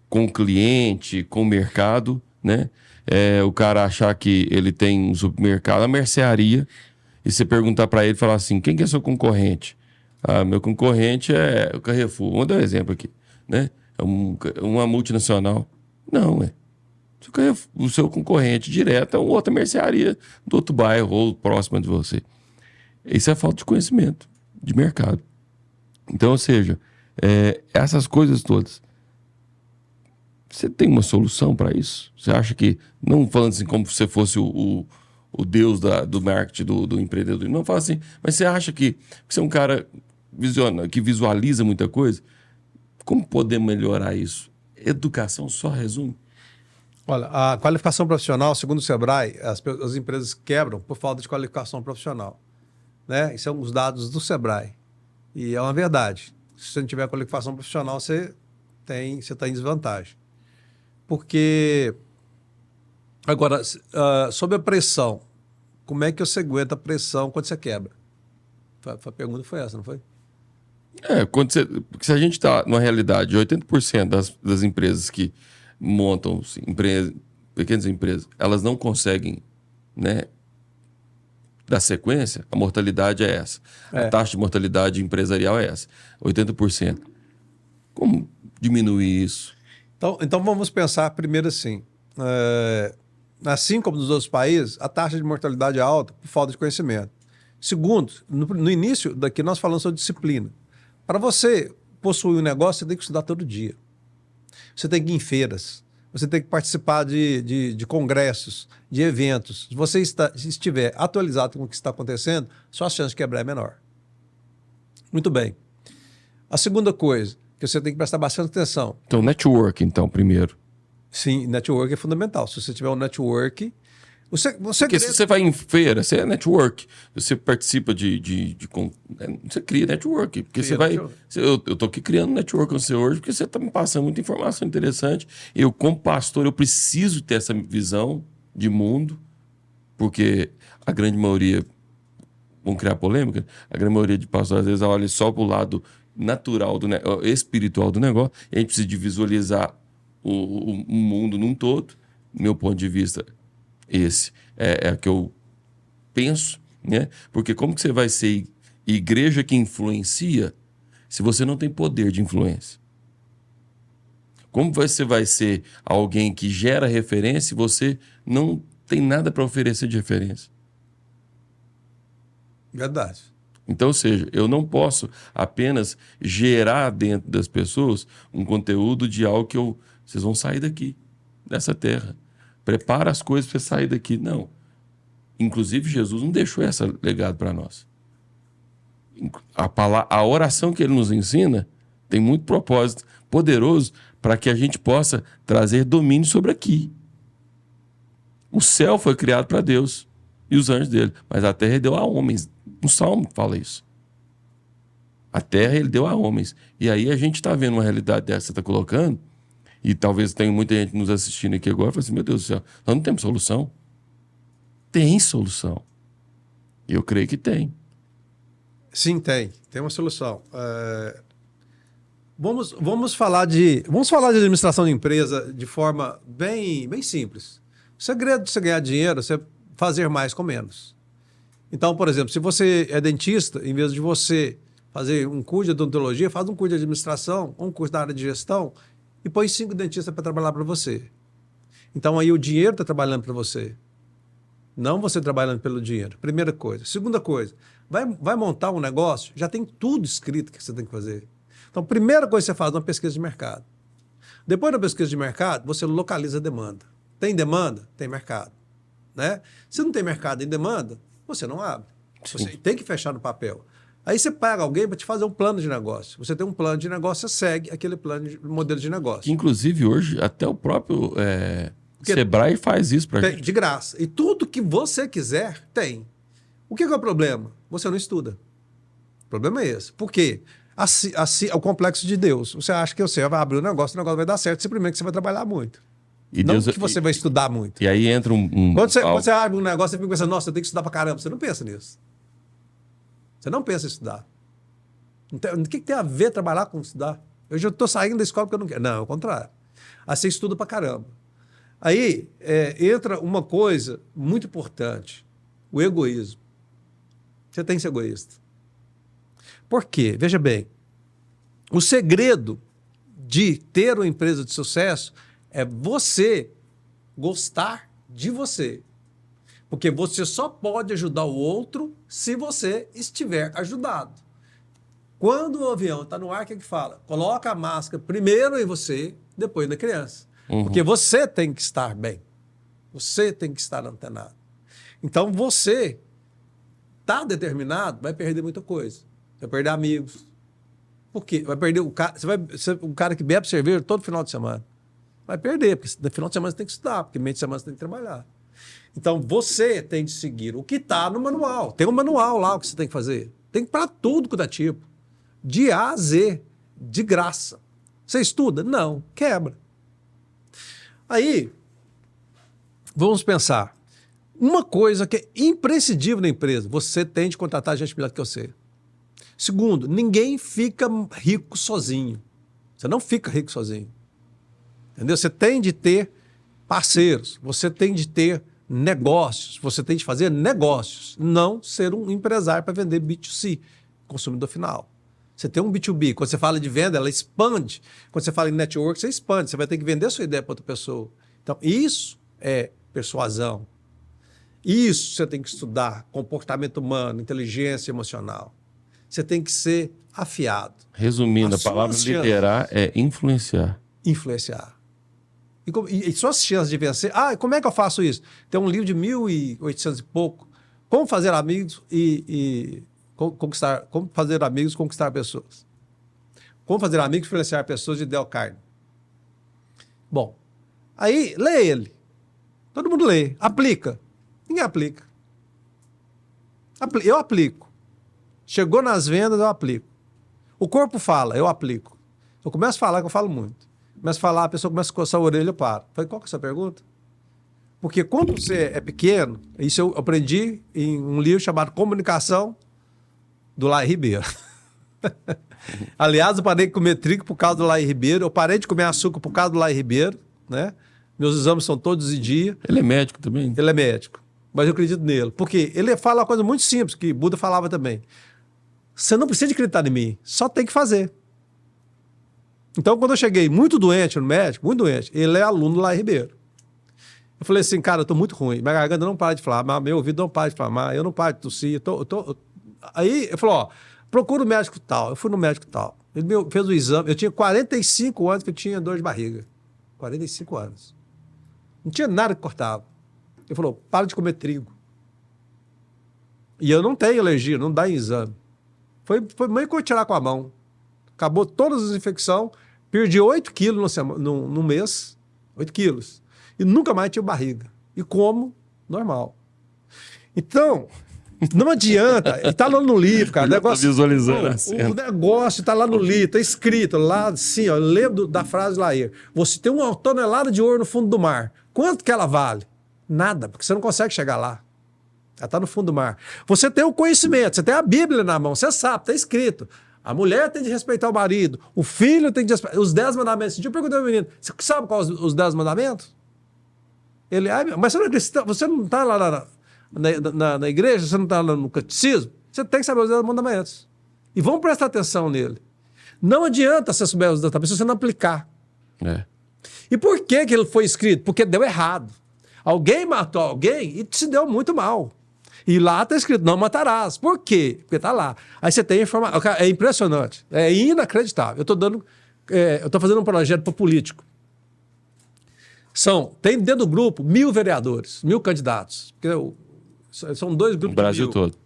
com o cliente, com o mercado, né? O cara achar que ele tem um supermercado, a mercearia, e você perguntar para ele, falar assim, quem que é seu concorrente? Meu concorrente é o Carrefour. Vamos dar um exemplo aqui, né? É uma multinacional. Não, o seu concorrente direto é uma outra mercearia do outro bairro ou próxima de você. Isso é falta de conhecimento de mercado. Então, ou seja, essas coisas todas. Você tem uma solução para isso? Você acha que, não falando assim como se você fosse o deus do marketing, do empreendedor, não fala assim, mas você acha que você é um cara que visualiza muita coisa? Como poder melhorar isso? Educação só resume? Olha, a qualificação profissional, segundo o Sebrae, as empresas quebram por falta de qualificação profissional. Né? Isso são os dados do Sebrae. E é uma verdade. Se você não tiver qualificação profissional, você está em desvantagem. Porque, agora, sob a pressão, como é que você aguenta a pressão quando você quebra? A pergunta foi essa, não foi? Porque se a gente está numa realidade de 80% das empresas que montam pequenas empresas, elas não conseguem, né, dar sequência, a mortalidade é essa. A taxa de mortalidade empresarial é essa, 80%. Como diminuir isso? Então vamos pensar primeiro assim. Assim como nos outros países, a taxa de mortalidade é alta por falta de conhecimento. Segundo, no início daqui nós falamos sobre disciplina. Para você possuir um negócio, você tem que estudar todo dia. Você tem que ir em feiras. Você tem que participar de congressos, de eventos. Se você estiver atualizado com o que está acontecendo, sua chance de quebrar é menor. Muito bem. A segunda coisa, que você tem que prestar bastante atenção. Então, network, então, primeiro. Sim, network é fundamental. Se você tiver um network... Porque se você vai em feira, você é network. Você participa você cria network. Porque você vai... Eu estou aqui criando network com você hoje porque você está me passando muita informação interessante. Eu, como pastor, eu preciso ter essa visão de mundo, porque a grande maioria... Vamos criar polêmica? A grande maioria de pastores, às vezes, olha só para o lado natural, espiritual do negócio. E a gente precisa de visualizar o mundo num todo. Meu ponto de vista... Esse é o que eu penso, né? Porque como que você vai ser igreja que influencia se você não tem poder de influência? Como você vai ser alguém que gera referência se você não tem nada para oferecer de referência? Verdade. Então, ou seja, eu não posso apenas gerar dentro das pessoas um conteúdo de algo que vocês vão sair daqui, dessa terra. Prepara as coisas para você sair daqui. Não. Inclusive, Jesus não deixou esse legado para nós. A oração que ele nos ensina tem muito propósito poderoso para que a gente possa trazer domínio sobre aqui. O céu foi criado para Deus e os anjos dele, mas a terra ele deu a homens. No Salmo fala isso. A terra ele deu a homens. E aí a gente está vendo uma realidade dessa que você está colocando, e talvez tenha muita gente nos assistindo aqui agora e fala assim, meu Deus do céu, nós não temos solução? Tem solução. Eu creio que tem. Sim, tem. Tem uma solução. Vamos falar de administração de empresa de forma bem simples. O segredo de você ganhar dinheiro é você fazer mais com menos. Então, por exemplo, se você é dentista, em vez de você fazer um curso de odontologia, faz um curso de administração, um curso da área de gestão e põe 5 dentistas para trabalhar para você. Então, aí o dinheiro está trabalhando para você. Não você trabalhando pelo dinheiro. Primeira coisa. Segunda coisa, vai montar um negócio, já tem tudo escrito que você tem que fazer. Então, primeira coisa que você faz é uma pesquisa de mercado. Depois da pesquisa de mercado, você localiza a demanda. Tem demanda? Tem mercado. Né? Se não tem mercado em demanda, você não abre. Você tem que fechar no papel. Aí você paga alguém para te fazer um plano de negócio. Você tem um plano de negócio, você segue aquele modelo de negócio. Que, inclusive, hoje, até o próprio Sebrae faz isso para a gente. De graça. E tudo que você quiser, tem. O que é o problema? Você não estuda. O problema é esse. Por quê? Assim, é o complexo de Deus. Você acha que você vai abrir o negócio vai dar certo, simplesmente que você vai trabalhar muito. E não Deus, que você vai estudar muito. E aí entra Quando você abre um negócio, você fica pensando, nossa, eu tenho que estudar pra caramba. Você não pensa nisso. Você não pensa em estudar. O que tem a ver trabalhar com estudar? Eu já estou saindo da escola porque eu não quero. Não, é o contrário. Aí você estuda pra caramba. Aí entra uma coisa muito importante. O egoísmo. Você tem que ser egoísta. Por quê? Veja bem. O segredo de ter uma empresa de sucesso é você gostar de você. Porque você só pode ajudar o outro se você estiver ajudado. Quando o avião está no ar, o que fala? Coloca a máscara primeiro em você, depois na criança. Uhum. Porque você tem que estar bem. Você tem que estar antenado. Então, você está determinado, vai perder muita coisa. Vai perder amigos. Por quê? Vai perder o cara. Você vai ser um cara que bebe cerveja todo final de semana. Vai perder, porque no final de semana você tem que estudar, porque meio de semana você tem que trabalhar. Então, você tem de seguir o que está no manual. Tem um manual lá o que você tem que fazer. Tem para tudo que dá tipo. De A a Z. De graça. Você estuda? Não. Quebra. Aí, vamos pensar. Uma coisa que é imprescindível na empresa, você tem de contratar gente melhor que você. Segundo, ninguém fica rico sozinho. Você não fica rico sozinho. Entendeu? Você tem de ter parceiros, você tem de ter negócios, você tem de fazer negócios, não ser um empresário para vender B2C, consumidor final. Você tem um B2B, quando você fala de venda, ela expande. Quando você fala em network, você expande, você vai ter que vender a sua ideia para outra pessoa. Então, isso é persuasão. Isso você tem que estudar, comportamento humano, inteligência emocional. Você tem que ser afiado. Resumindo, a palavra liderar é influenciar. Influenciar. E suas chances de vencer... como é que eu faço isso? Tem um livro de 1800 e pouco. Como fazer amigos conquistar... Como fazer amigos e conquistar pessoas. Como fazer amigos e influenciar pessoas, de Dale Carnegie. Bom, aí lê ele. Todo mundo lê. Aplica. Ninguém aplica. Eu aplico. Chegou nas vendas, eu aplico. O corpo fala, eu aplico. Eu começo a falar, que eu falo muito. Começo a falar, a pessoa começa a coçar a orelha, eu paro. Falei, qual que é a sua pergunta? Porque quando você é pequeno, isso eu aprendi em um livro chamado Comunicação, do Laí Ribeiro. Aliás, eu parei de comer trigo por causa do Laí Ribeiro. Eu parei de comer açúcar por causa do Laí Ribeiro, né? Meus exames são todos em dia. Ele é médico também? Ele é médico. Mas eu acredito nele. Porque ele fala uma coisa muito simples, que Buda falava também. Você não precisa de acreditar em mim, só tem que fazer. Então, quando eu cheguei muito doente no médico, muito doente, ele é aluno do Laí Ribeiro. Eu falei assim, cara, eu tô muito ruim, minha garganta não para de inflamar, meu ouvido não para de inflamar, eu não paro de tossir. Aí ele falou, procura o médico tal. Eu fui no médico tal. Ele fez o exame, eu tinha 45 anos que eu tinha dor de barriga. 45 anos. Não tinha nada que cortava. Ele falou, para de comer trigo. E eu não tenho alergia, não dá em exame. Foi meio que eu tirar com a mão. Acabou todas as infecções, perdi 8 quilos no mês, 8 quilos. E nunca mais tive barriga. E como normal. Então, não adianta. Está lá no livro, cara. O negócio, visualizando o negócio está lá no livro, está escrito lá, assim, ó, eu lembro da frase lá aí. Você tem 1 tonelada de ouro no fundo do mar. Quanto que ela vale? Nada, porque você não consegue chegar lá. Ela está no fundo do mar. Você tem o conhecimento, você tem a Bíblia na mão, você sabe, está escrito. A mulher tem de respeitar o marido, o filho tem de respeitar. Os 10 mandamentos. Eu perguntei ao menino, você sabe quais os 10 mandamentos? Ele, mas você não é cristão, você não está lá na igreja, você não está lá no catecismo? Você tem que saber os 10 mandamentos. E vamos prestar atenção nele. Não adianta você souber os 10 mandamentos se você não aplicar. É. E por que ele foi escrito? Porque deu errado. Alguém matou alguém e se deu muito mal. E lá está escrito, não matarás. Por quê? Porque está lá. Aí você tem informação. É impressionante. É inacreditável. Eu estou fazendo um projeto para político. Tem dentro do grupo 1.000 vereadores, 1.000 candidatos. Porque são 2 grupos no Brasil de 1.000. todo.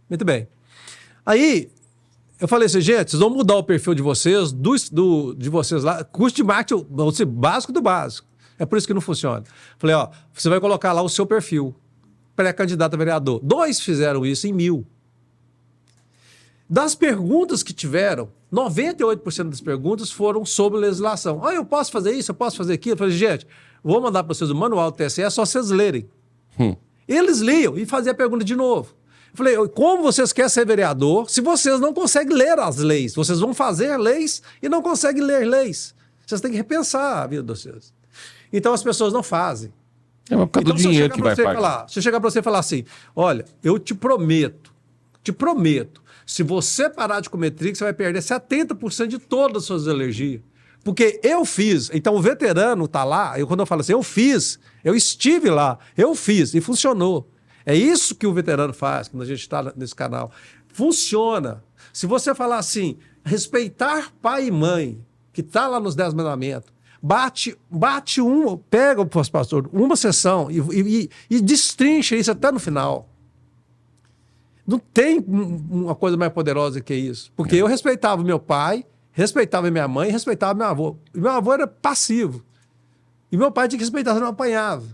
Muito bem. Aí eu falei assim, gente, vocês vão mudar o perfil de vocês, de vocês lá, custo de marketing básico do básico. É por isso que não funciona. Falei, você vai colocar lá o seu perfil. Pré-candidato a vereador. 2 fizeram isso em 1.000. Das perguntas que tiveram, 98% das perguntas foram sobre legislação. Eu posso fazer isso, eu posso fazer aquilo. Eu falei, gente, vou mandar para vocês o manual do TSE, é só vocês lerem. Eles liam e faziam a pergunta de novo. Eu falei, como vocês querem ser vereador se vocês não conseguem ler as leis? Vocês vão fazer leis e não conseguem ler leis. Vocês têm que repensar a vida de vocês. Então as pessoas não fazem. É por causa do dinheiro que vai pagar. Se eu chegar para você e falar assim, olha, eu te prometo, se você parar de comer trigo, você vai perder 70% de todas as suas alergias. Porque eu fiz, então o veterano está lá, quando eu falo assim, eu estive lá, eu fiz e funcionou. É isso que o veterano faz quando a gente está nesse canal. Funciona. Se você falar assim, respeitar pai e mãe, que está lá nos 10 mandamentos, pega, pastor, uma sessão e destrincha isso até no final. Não tem uma coisa mais poderosa que isso. Porque eu respeitava meu pai, respeitava minha mãe, respeitava meu avô. E meu avô era passivo. E meu pai tinha que respeitar, senão eu apanhava.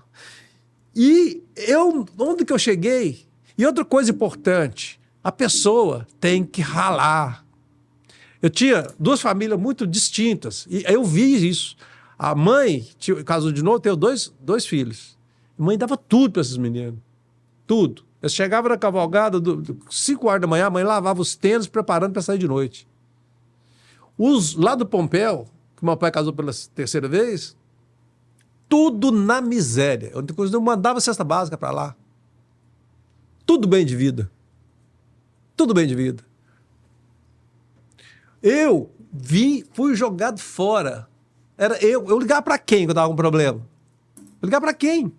E onde que eu cheguei? E outra coisa importante, a pessoa tem que ralar. Eu tinha 2 famílias muito distintas, e eu vi isso. A mãe, casou de novo, teve dois filhos. A mãe dava tudo para esses meninos. Tudo. Eu chegava na cavalgada, 5 horas da manhã, a mãe lavava os tênis, preparando para sair de noite. Lá do Pompéu, que meu pai casou pela 3ª vez, tudo na miséria. Eu mandava cesta básica para lá. Tudo bem de vida. Tudo bem de vida. Eu fui jogado fora. Eu ligava para quem quando eu tava com problema? Eu ligava para quem?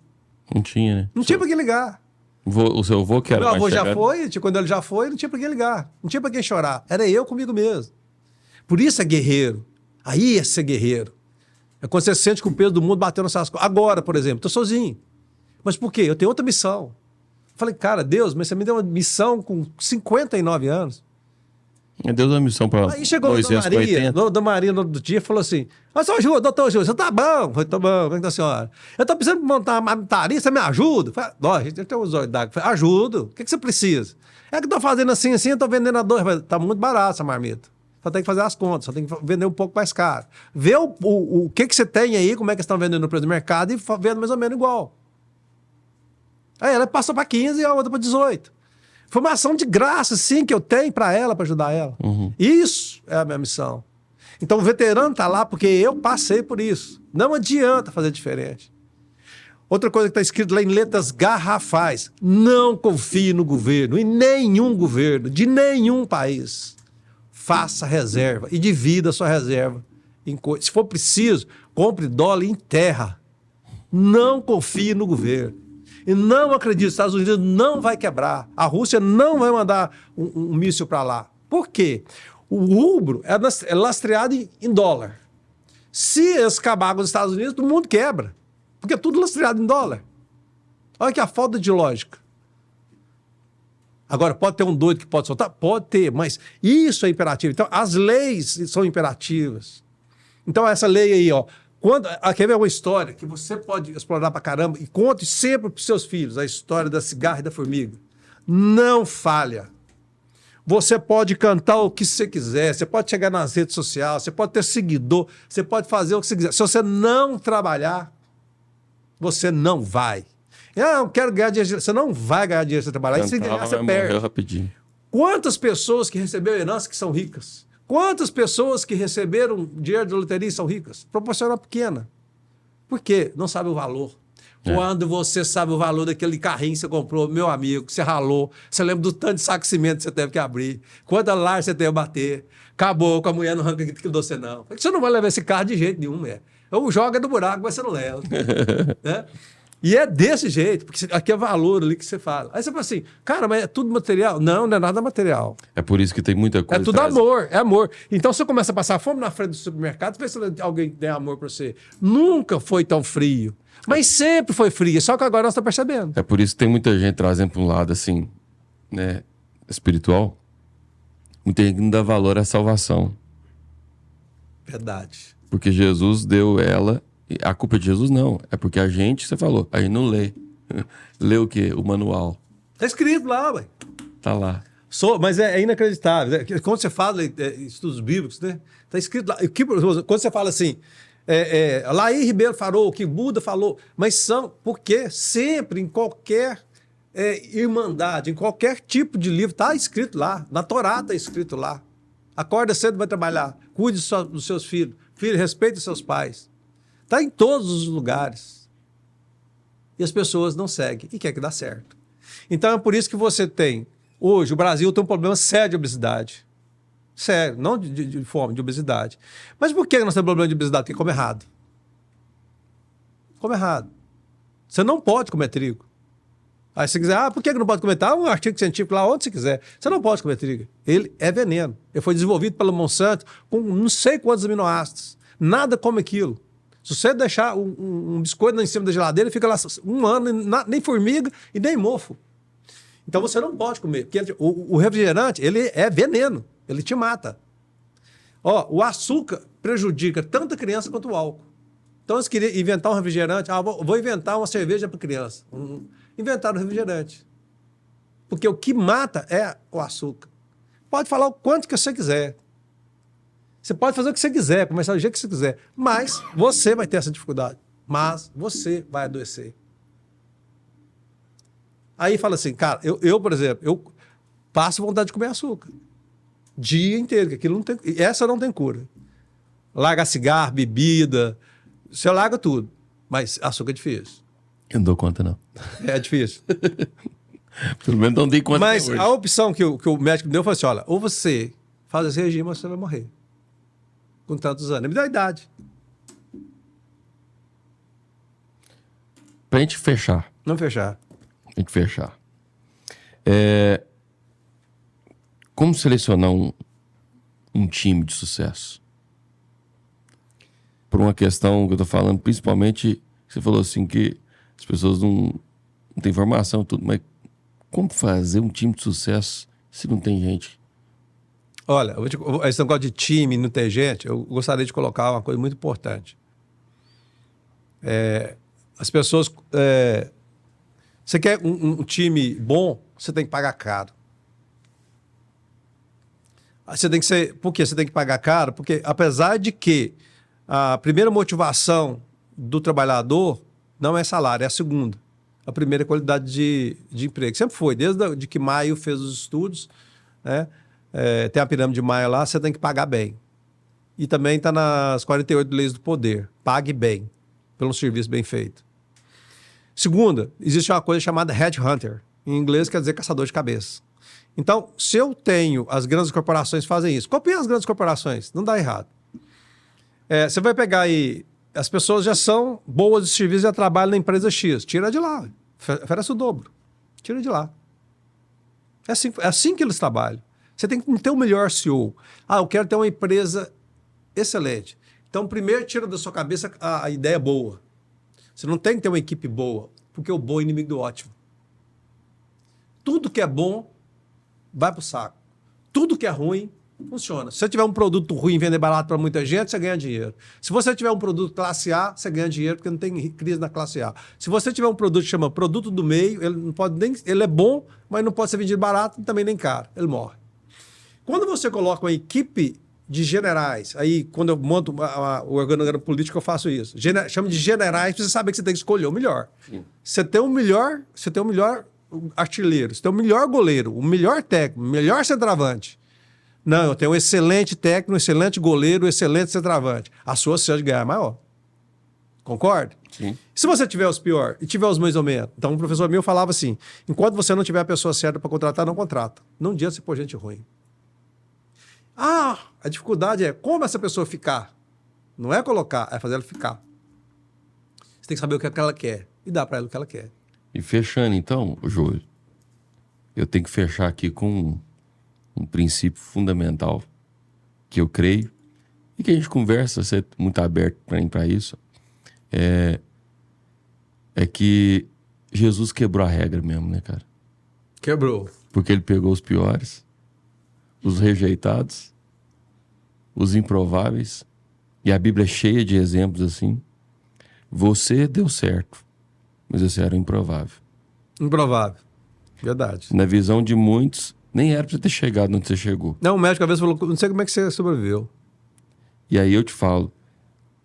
Não tinha, né? Não tinha para quem ligar. O seu avô que era Meu avô mais já chegado? foi, quando ele já foi, não tinha para quem ligar. Não tinha para quem chorar. Era eu comigo mesmo. Por isso é guerreiro. Aí é ser guerreiro. É quando você sente que o peso do mundo bateu nas suas costas. Agora, por exemplo, estou sozinho. Mas por quê? Eu tenho outra missão. Falei, cara, Deus, mas você me deu uma missão com 59 anos. Deus deu uma missão para Aí chegou o Dona Maria no outro dia e falou assim, seu Júlio, doutor Júlio, você tá bom? Eu falei, tá bom, como é que tá a senhora? Eu tô precisando montar uma marmitaria, você me ajuda? Eu falei, a gente tem uns olhos d'água. Eu falei, ajudo, o que você precisa? É que eu tô fazendo assim, eu tô vendendo a 2, tá muito barato essa marmita. Só tem que fazer as contas, só tem que vender um pouco mais caro. Vê o que você tem aí, como é que estão vendendo no preço do mercado e vendo mais ou menos igual. Aí ela passou para 15 e a outra para 18. Informação de graça, sim, que eu tenho para ela, para ajudar ela. Isso é a minha missão. Então o veterano está lá porque eu passei por isso. Não adianta fazer diferente. Outra coisa que está escrito lá em letras garrafais. Não confie no governo, em nenhum governo, de nenhum país. Faça reserva e divida a sua reserva. Se for preciso, compre dólar em terra. Não confie no governo. E não acredite, os Estados Unidos não vai quebrar. A Rússia não vai mandar um míssil para lá. Por quê? O rubro é lastreado em dólar. Se eles acabar com os Estados Unidos, todo mundo quebra. Porque é tudo lastreado em dólar. Olha que a falta de lógica. Agora, pode ter um doido que pode soltar? Pode ter, mas isso é imperativo. Então, as leis são imperativas. Então, essa lei aí, ó, quer ver uma história que você pode explorar pra caramba e conte sempre pros seus filhos a história da cigarra e da formiga. Não falha. Você pode cantar o que você quiser, você pode chegar nas redes sociais, você pode ter seguidor, você pode fazer o que você quiser. Se você não trabalhar, você não vai. Eu quero ganhar dinheiro. Você não vai ganhar dinheiro se você trabalhar. E se ganhar, você perde. Rapidinho. Quantas pessoas que receberam herança que são ricas? Quantas pessoas que receberam dinheiro de loteria e são ricas? Proporcional pequena. Por quê? Não sabe o valor. Quando você sabe o valor daquele carrinho que você comprou, meu amigo, que você ralou, você lembra do tanto de saco de cimento que você teve que abrir, quanta lar você teve que bater, acabou com a mulher no ranking que você não. Você não vai levar esse carro de jeito nenhum, Ou joga no buraco, mas você não leva. Né? E é desse jeito, porque aqui é valor ali que você fala. Aí você fala assim, cara, mas é tudo material? Não, não é nada material. É por isso que tem muita coisa. É tudo amor, é amor. Então você começa a passar fome na frente do supermercado, vê se alguém tem amor pra você. Nunca foi tão frio. Mas sempre foi frio, só que agora nós estamos percebendo. É por isso que tem muita gente trazendo para um lado assim, né, espiritual. Muita gente que não dá valor à salvação. Verdade. Porque Jesus deu ela. A culpa é de Jesus não. É porque a gente, você falou, a gente não lê. Lê o quê? O manual. Tá escrito lá, ué. Tá lá. Mas é inacreditável. Quando você fala estudos bíblicos, né? Tá escrito lá. Quando você fala assim, Laí Ribeiro falou, o que Buda falou, mas são, porque sempre, em qualquer irmandade, em qualquer tipo de livro, tá escrito lá. Na Torá tá escrito lá. Acorda cedo, vai trabalhar. Cuide dos seus filhos. Filho, respeite os seus pais. Está em todos os lugares. E as pessoas não seguem e quer que dá certo. Então é por isso que você tem... Hoje, o Brasil tem um problema sério de obesidade. Sério, não de fome, de obesidade. Mas por que nós temos problema de obesidade? Porque come errado. Come errado. Você não pode comer trigo. Aí você quiser, por que não pode comer? Tá um artigo científico lá onde você quiser. Você não pode comer trigo. Ele é veneno. Ele foi desenvolvido pela Monsanto com não sei quantos aminoácidos. Nada come aquilo. Se você deixar um biscoito em cima da geladeira, ele fica lá um ano, nem formiga e nem mofo. Então você não pode comer. Porque o refrigerante, ele é veneno. Ele te mata. O açúcar prejudica tanto a criança quanto o álcool. Então eles queriam inventar um refrigerante. Vou inventar uma cerveja para criança. Inventaram um refrigerante. Porque o que mata é o açúcar. Pode falar o quanto que você quiser. Você pode fazer o que você quiser, começar do jeito que você quiser. Mas você vai ter essa dificuldade. Mas você vai adoecer. Aí fala assim, cara, eu por exemplo, eu passo vontade de comer açúcar. Dia inteiro, que aquilo não tem... Essa não tem cura. Larga cigarro, bebida, você larga tudo. Mas açúcar é difícil. Eu não dou conta, não. É difícil. Pelo menos não dei conta. Mas a opção que o médico me deu foi assim, olha, ou você faz esse regime ou você vai morrer. Com tantos anos. Me dá a idade. Pra gente fechar. Não fechar. Pra gente fechar. Como selecionar um time de sucesso? Por uma questão que eu tô falando, principalmente, você falou assim que as pessoas não têm informação, tudo, mas como fazer um time de sucesso se não tem gente? Olha, esse negócio de time, não ter gente, eu gostaria de colocar uma coisa muito importante. As pessoas... você quer um time bom, você tem que pagar caro. Você tem que ser... Por que você tem que pagar caro? Porque apesar de que a primeira motivação do trabalhador não é salário, é a segunda. A primeira é qualidade de emprego. Sempre foi, desde que Maio fez os estudos, né? Tem a pirâmide de Maio lá, você tem que pagar bem. E também está nas 48 leis do poder. Pague bem, pelo serviço bem feito. Segunda, existe uma coisa chamada headhunter. Em inglês quer dizer caçador de cabeça. Então, se eu tenho... As grandes corporações fazem isso. Copiem as grandes corporações, não dá errado. Você vai pegar aí... As pessoas já são boas de serviço e já trabalham na empresa X. Tira de lá. Oferece o dobro. Tira de lá. É assim que eles trabalham. Você tem que ter o melhor CEO. Eu quero ter uma empresa excelente. Então, primeiro tira da sua cabeça a ideia boa. Você não tem que ter uma equipe boa, porque o bom é inimigo do ótimo. Tudo que é bom vai pro saco. Tudo que é ruim funciona. Se você tiver um produto ruim e vender barato para muita gente, você ganha dinheiro. Se você tiver um produto classe A, você ganha dinheiro porque não tem crise na classe A. Se você tiver um produto que chama produto do meio, ele não pode nem, ele é bom, mas não pode ser vendido barato e também nem caro. Ele morre. Quando você coloca uma equipe de generais, aí quando eu monto o organograma político, eu faço isso. Chama de generais, pra você saber que você tem que escolher o melhor. Sim. Você tem o melhor artilheiro, você tem o melhor goleiro, o melhor técnico, o melhor centroavante. Não, eu tenho um excelente técnico, um excelente goleiro, um excelente centroavante. A sua chance de ganhar é maior. Concorda? Sim. Se você tiver os piores e tiver os mais ou menos, então um professor meu falava assim, enquanto você não tiver a pessoa certa para contratar, não contrata. Não adianta você pôr gente ruim. Ah, a dificuldade é como essa pessoa ficar. Não é colocar, é fazer ela ficar. Você tem que saber o que é que ela quer e dar para ela o que ela quer. E fechando então, Júlio, eu tenho que fechar aqui com um princípio fundamental que eu creio e que a gente conversa, você é muito aberto para isso, é que Jesus quebrou a regra mesmo, né, cara? Quebrou. Porque ele pegou os piores, os rejeitados, os improváveis, e a Bíblia é cheia de exemplos assim. Você deu certo, mas você era improvável. Improvável. Verdade. Na visão de muitos, nem era pra você ter chegado onde você chegou. Não, o médico às vezes falou, não sei como é que você sobreviveu. E aí eu te falo,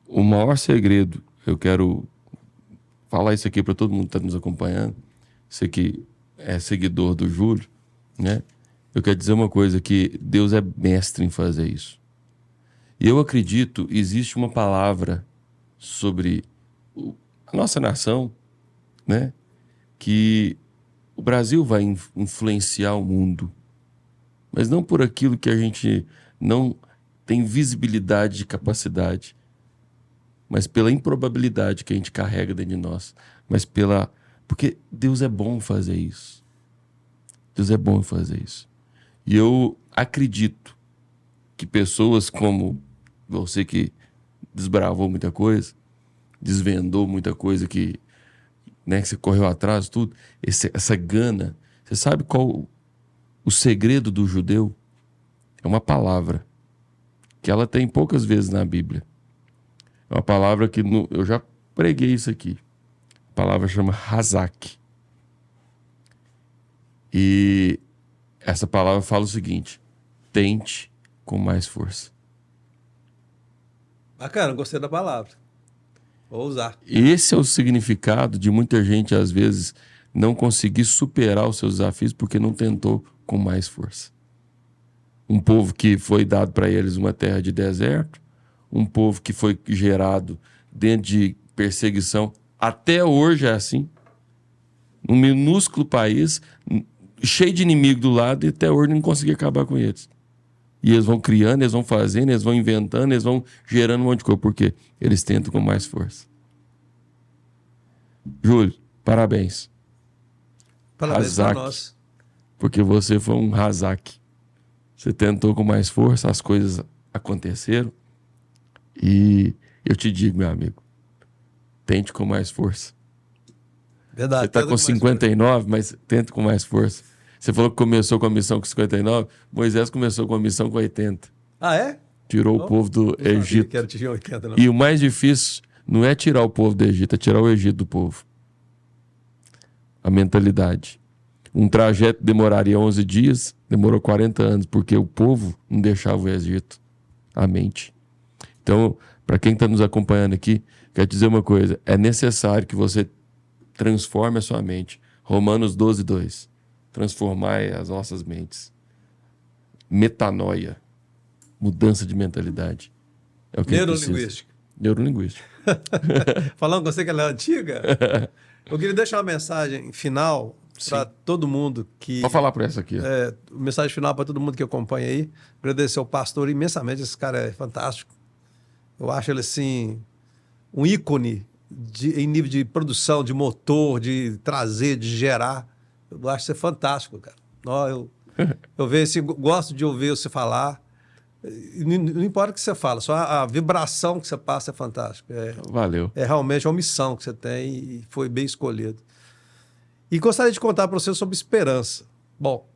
o maior segredo, eu quero falar isso aqui para todo mundo que está nos acompanhando, você que é seguidor do Júlio, né? Eu quero dizer uma coisa, que Deus é mestre em fazer isso. E eu acredito, existe uma palavra sobre a nossa nação, né? Que o Brasil vai influenciar o mundo, mas não por aquilo que a gente não tem visibilidade de capacidade, mas pela improbabilidade que a gente carrega dentro de nós, mas porque Deus é bom fazer isso. Deus é bom fazer isso. E eu acredito que pessoas como você, que desbravou muita coisa, desvendou muita coisa, que você correu atrás, tudo, essa gana, você sabe qual o segredo do judeu? É uma palavra que ela tem poucas vezes na Bíblia. É uma palavra que eu já preguei isso aqui. A palavra chama Hazak. E essa palavra fala o seguinte: tente com mais força. Bacana, gostei da palavra. Vou usar. Esse é o significado de muita gente, às vezes, não conseguir superar os seus desafios porque não tentou com mais força. Um povo que foi dado para eles uma terra de deserto, um povo que foi gerado dentro de perseguição, até hoje é assim. Um minúsculo país, cheio de inimigo do lado, e até hoje não conseguia acabar com eles. E eles vão criando, eles vão fazendo, eles vão inventando, eles vão gerando um monte de coisa, porque eles tentam com mais força. Júlio, parabéns. Parabéns para nós. Porque você foi um Hazak. Você tentou com mais força, as coisas aconteceram. E eu te digo, meu amigo, tente com mais força. Verdade. Você está com 59, mas tente com mais força. Você falou que começou com a missão com 59, Moisés começou com a missão com 80. Ah, é? Tirou o povo do Egito. Quero tirar 80, não. E o mais difícil não é tirar o povo do Egito, é tirar o Egito do povo. A mentalidade. Um trajeto demoraria 11 dias, demorou 40 anos, porque o povo não deixava o Egito. A mente. Então, para quem está nos acompanhando aqui, quero dizer uma coisa: é necessário que você transforme a sua mente. Romanos 12:2. Transformai as nossas mentes. Metanoia. Mudança de mentalidade. É o que Neurolinguística. Neurolinguística. Falando com você que ela é antiga, eu queria deixar uma mensagem final para todo mundo que... Vou falar por essa aqui. Mensagem final para todo mundo que acompanha aí. Agradecer ao pastor imensamente. Esse cara é fantástico. Eu acho ele, assim, um ícone em nível de produção, de motor, de trazer, de gerar. Eu acho você fantástico, cara. Eu vejo assim, gosto de ouvir você falar. Não importa o que você fala, só a vibração que você passa é fantástica. Valeu. É realmente uma missão que você tem e foi bem escolhido. E gostaria de contar para você sobre esperança. Bom,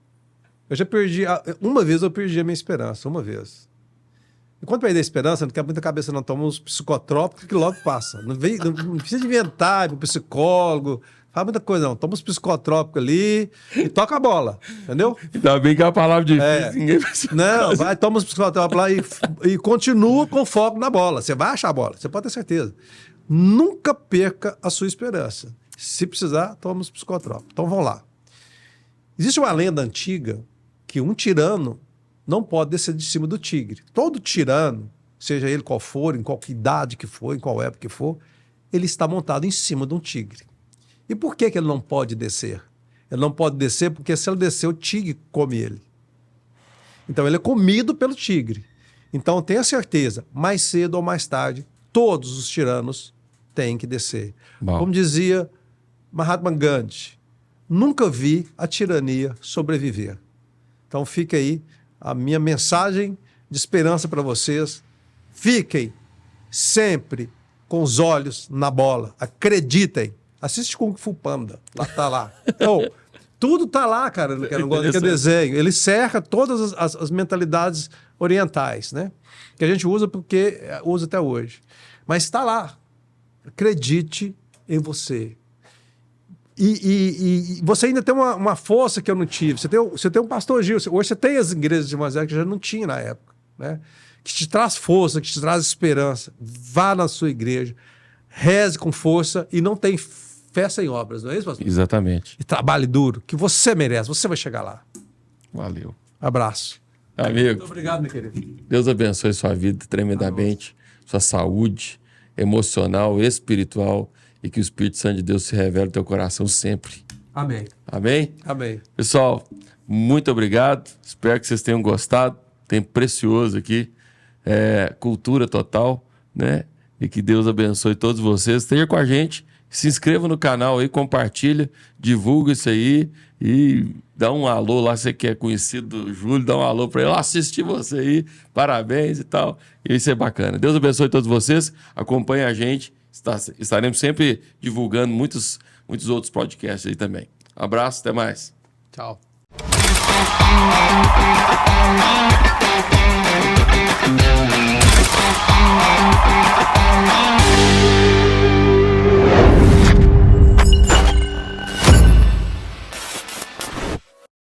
Eu já perdi... Uma vez eu perdi a minha esperança, uma vez. E quando perder a esperança, não quer muita cabeça, não. Toma uns psicotrópicos que logo passa. Não precisa inventar, ir pro psicólogo, faz muita coisa, não. Toma uns psicotrópicos ali e toca a bola, entendeu? Ainda bem que é uma palavra difícil, ninguém vai ser. Não, vai, toma os psicotrópicos lá e continua com foco na bola. Você vai achar a bola, você pode ter certeza. Nunca perca a sua esperança. Se precisar, toma os psicotrópicos. Então vamos lá. Existe uma lenda antiga que um tirano não pode descer de cima do tigre. Todo tirano, seja ele qual for, em qual idade que for, em qual época que for, ele está montado em cima de um tigre. E por que ele não pode descer? Ele não pode descer porque se ele descer, o tigre come ele. Então ele é comido pelo tigre. Então tenha certeza, mais cedo ou mais tarde, todos os tiranos têm que descer. Bom. Como dizia Mahatma Gandhi, nunca vi a tirania sobreviver. Então fica aí a minha mensagem de esperança para vocês. Fiquem sempre com os olhos na bola. Acreditem. Assiste Kung Fu Panda. Lá tá lá. Então, tudo tá lá, cara, no que é desenho. Ele cerca todas as mentalidades orientais, né? Que a gente usa porque usa até hoje. Mas está lá. Acredite em você. E você ainda tem uma força que eu não tive. Você tem um pastor Gil. Hoje você tem as igrejas de evangélicas que já não tinha na época, né? Que te traz força, que te traz esperança. Vá na sua igreja, reze com força e não tem fé sem obras, não é isso, pastor? Exatamente. E trabalhe duro, que você merece. Você vai chegar lá. Valeu. Abraço. Amigo. Muito obrigado, meu querido. Deus abençoe sua vida tremendamente, sua saúde emocional, espiritual, e que o Espírito Santo de Deus se revele no teu coração sempre. Amém. Amém? Amém. Pessoal, muito obrigado. Espero que vocês tenham gostado. Tem precioso aqui. Cultura total, né? E que Deus abençoe todos vocês. Esteja com a gente. Se inscreva no canal aí, compartilha, divulga isso aí e dá um alô lá, você que é conhecido do Júlio, dá um alô para ele, assistir você aí, parabéns e tal. E isso é bacana. Deus abençoe todos vocês, acompanhe a gente, estaremos sempre divulgando muitos outros podcasts aí também. Abraço, até mais. Tchau.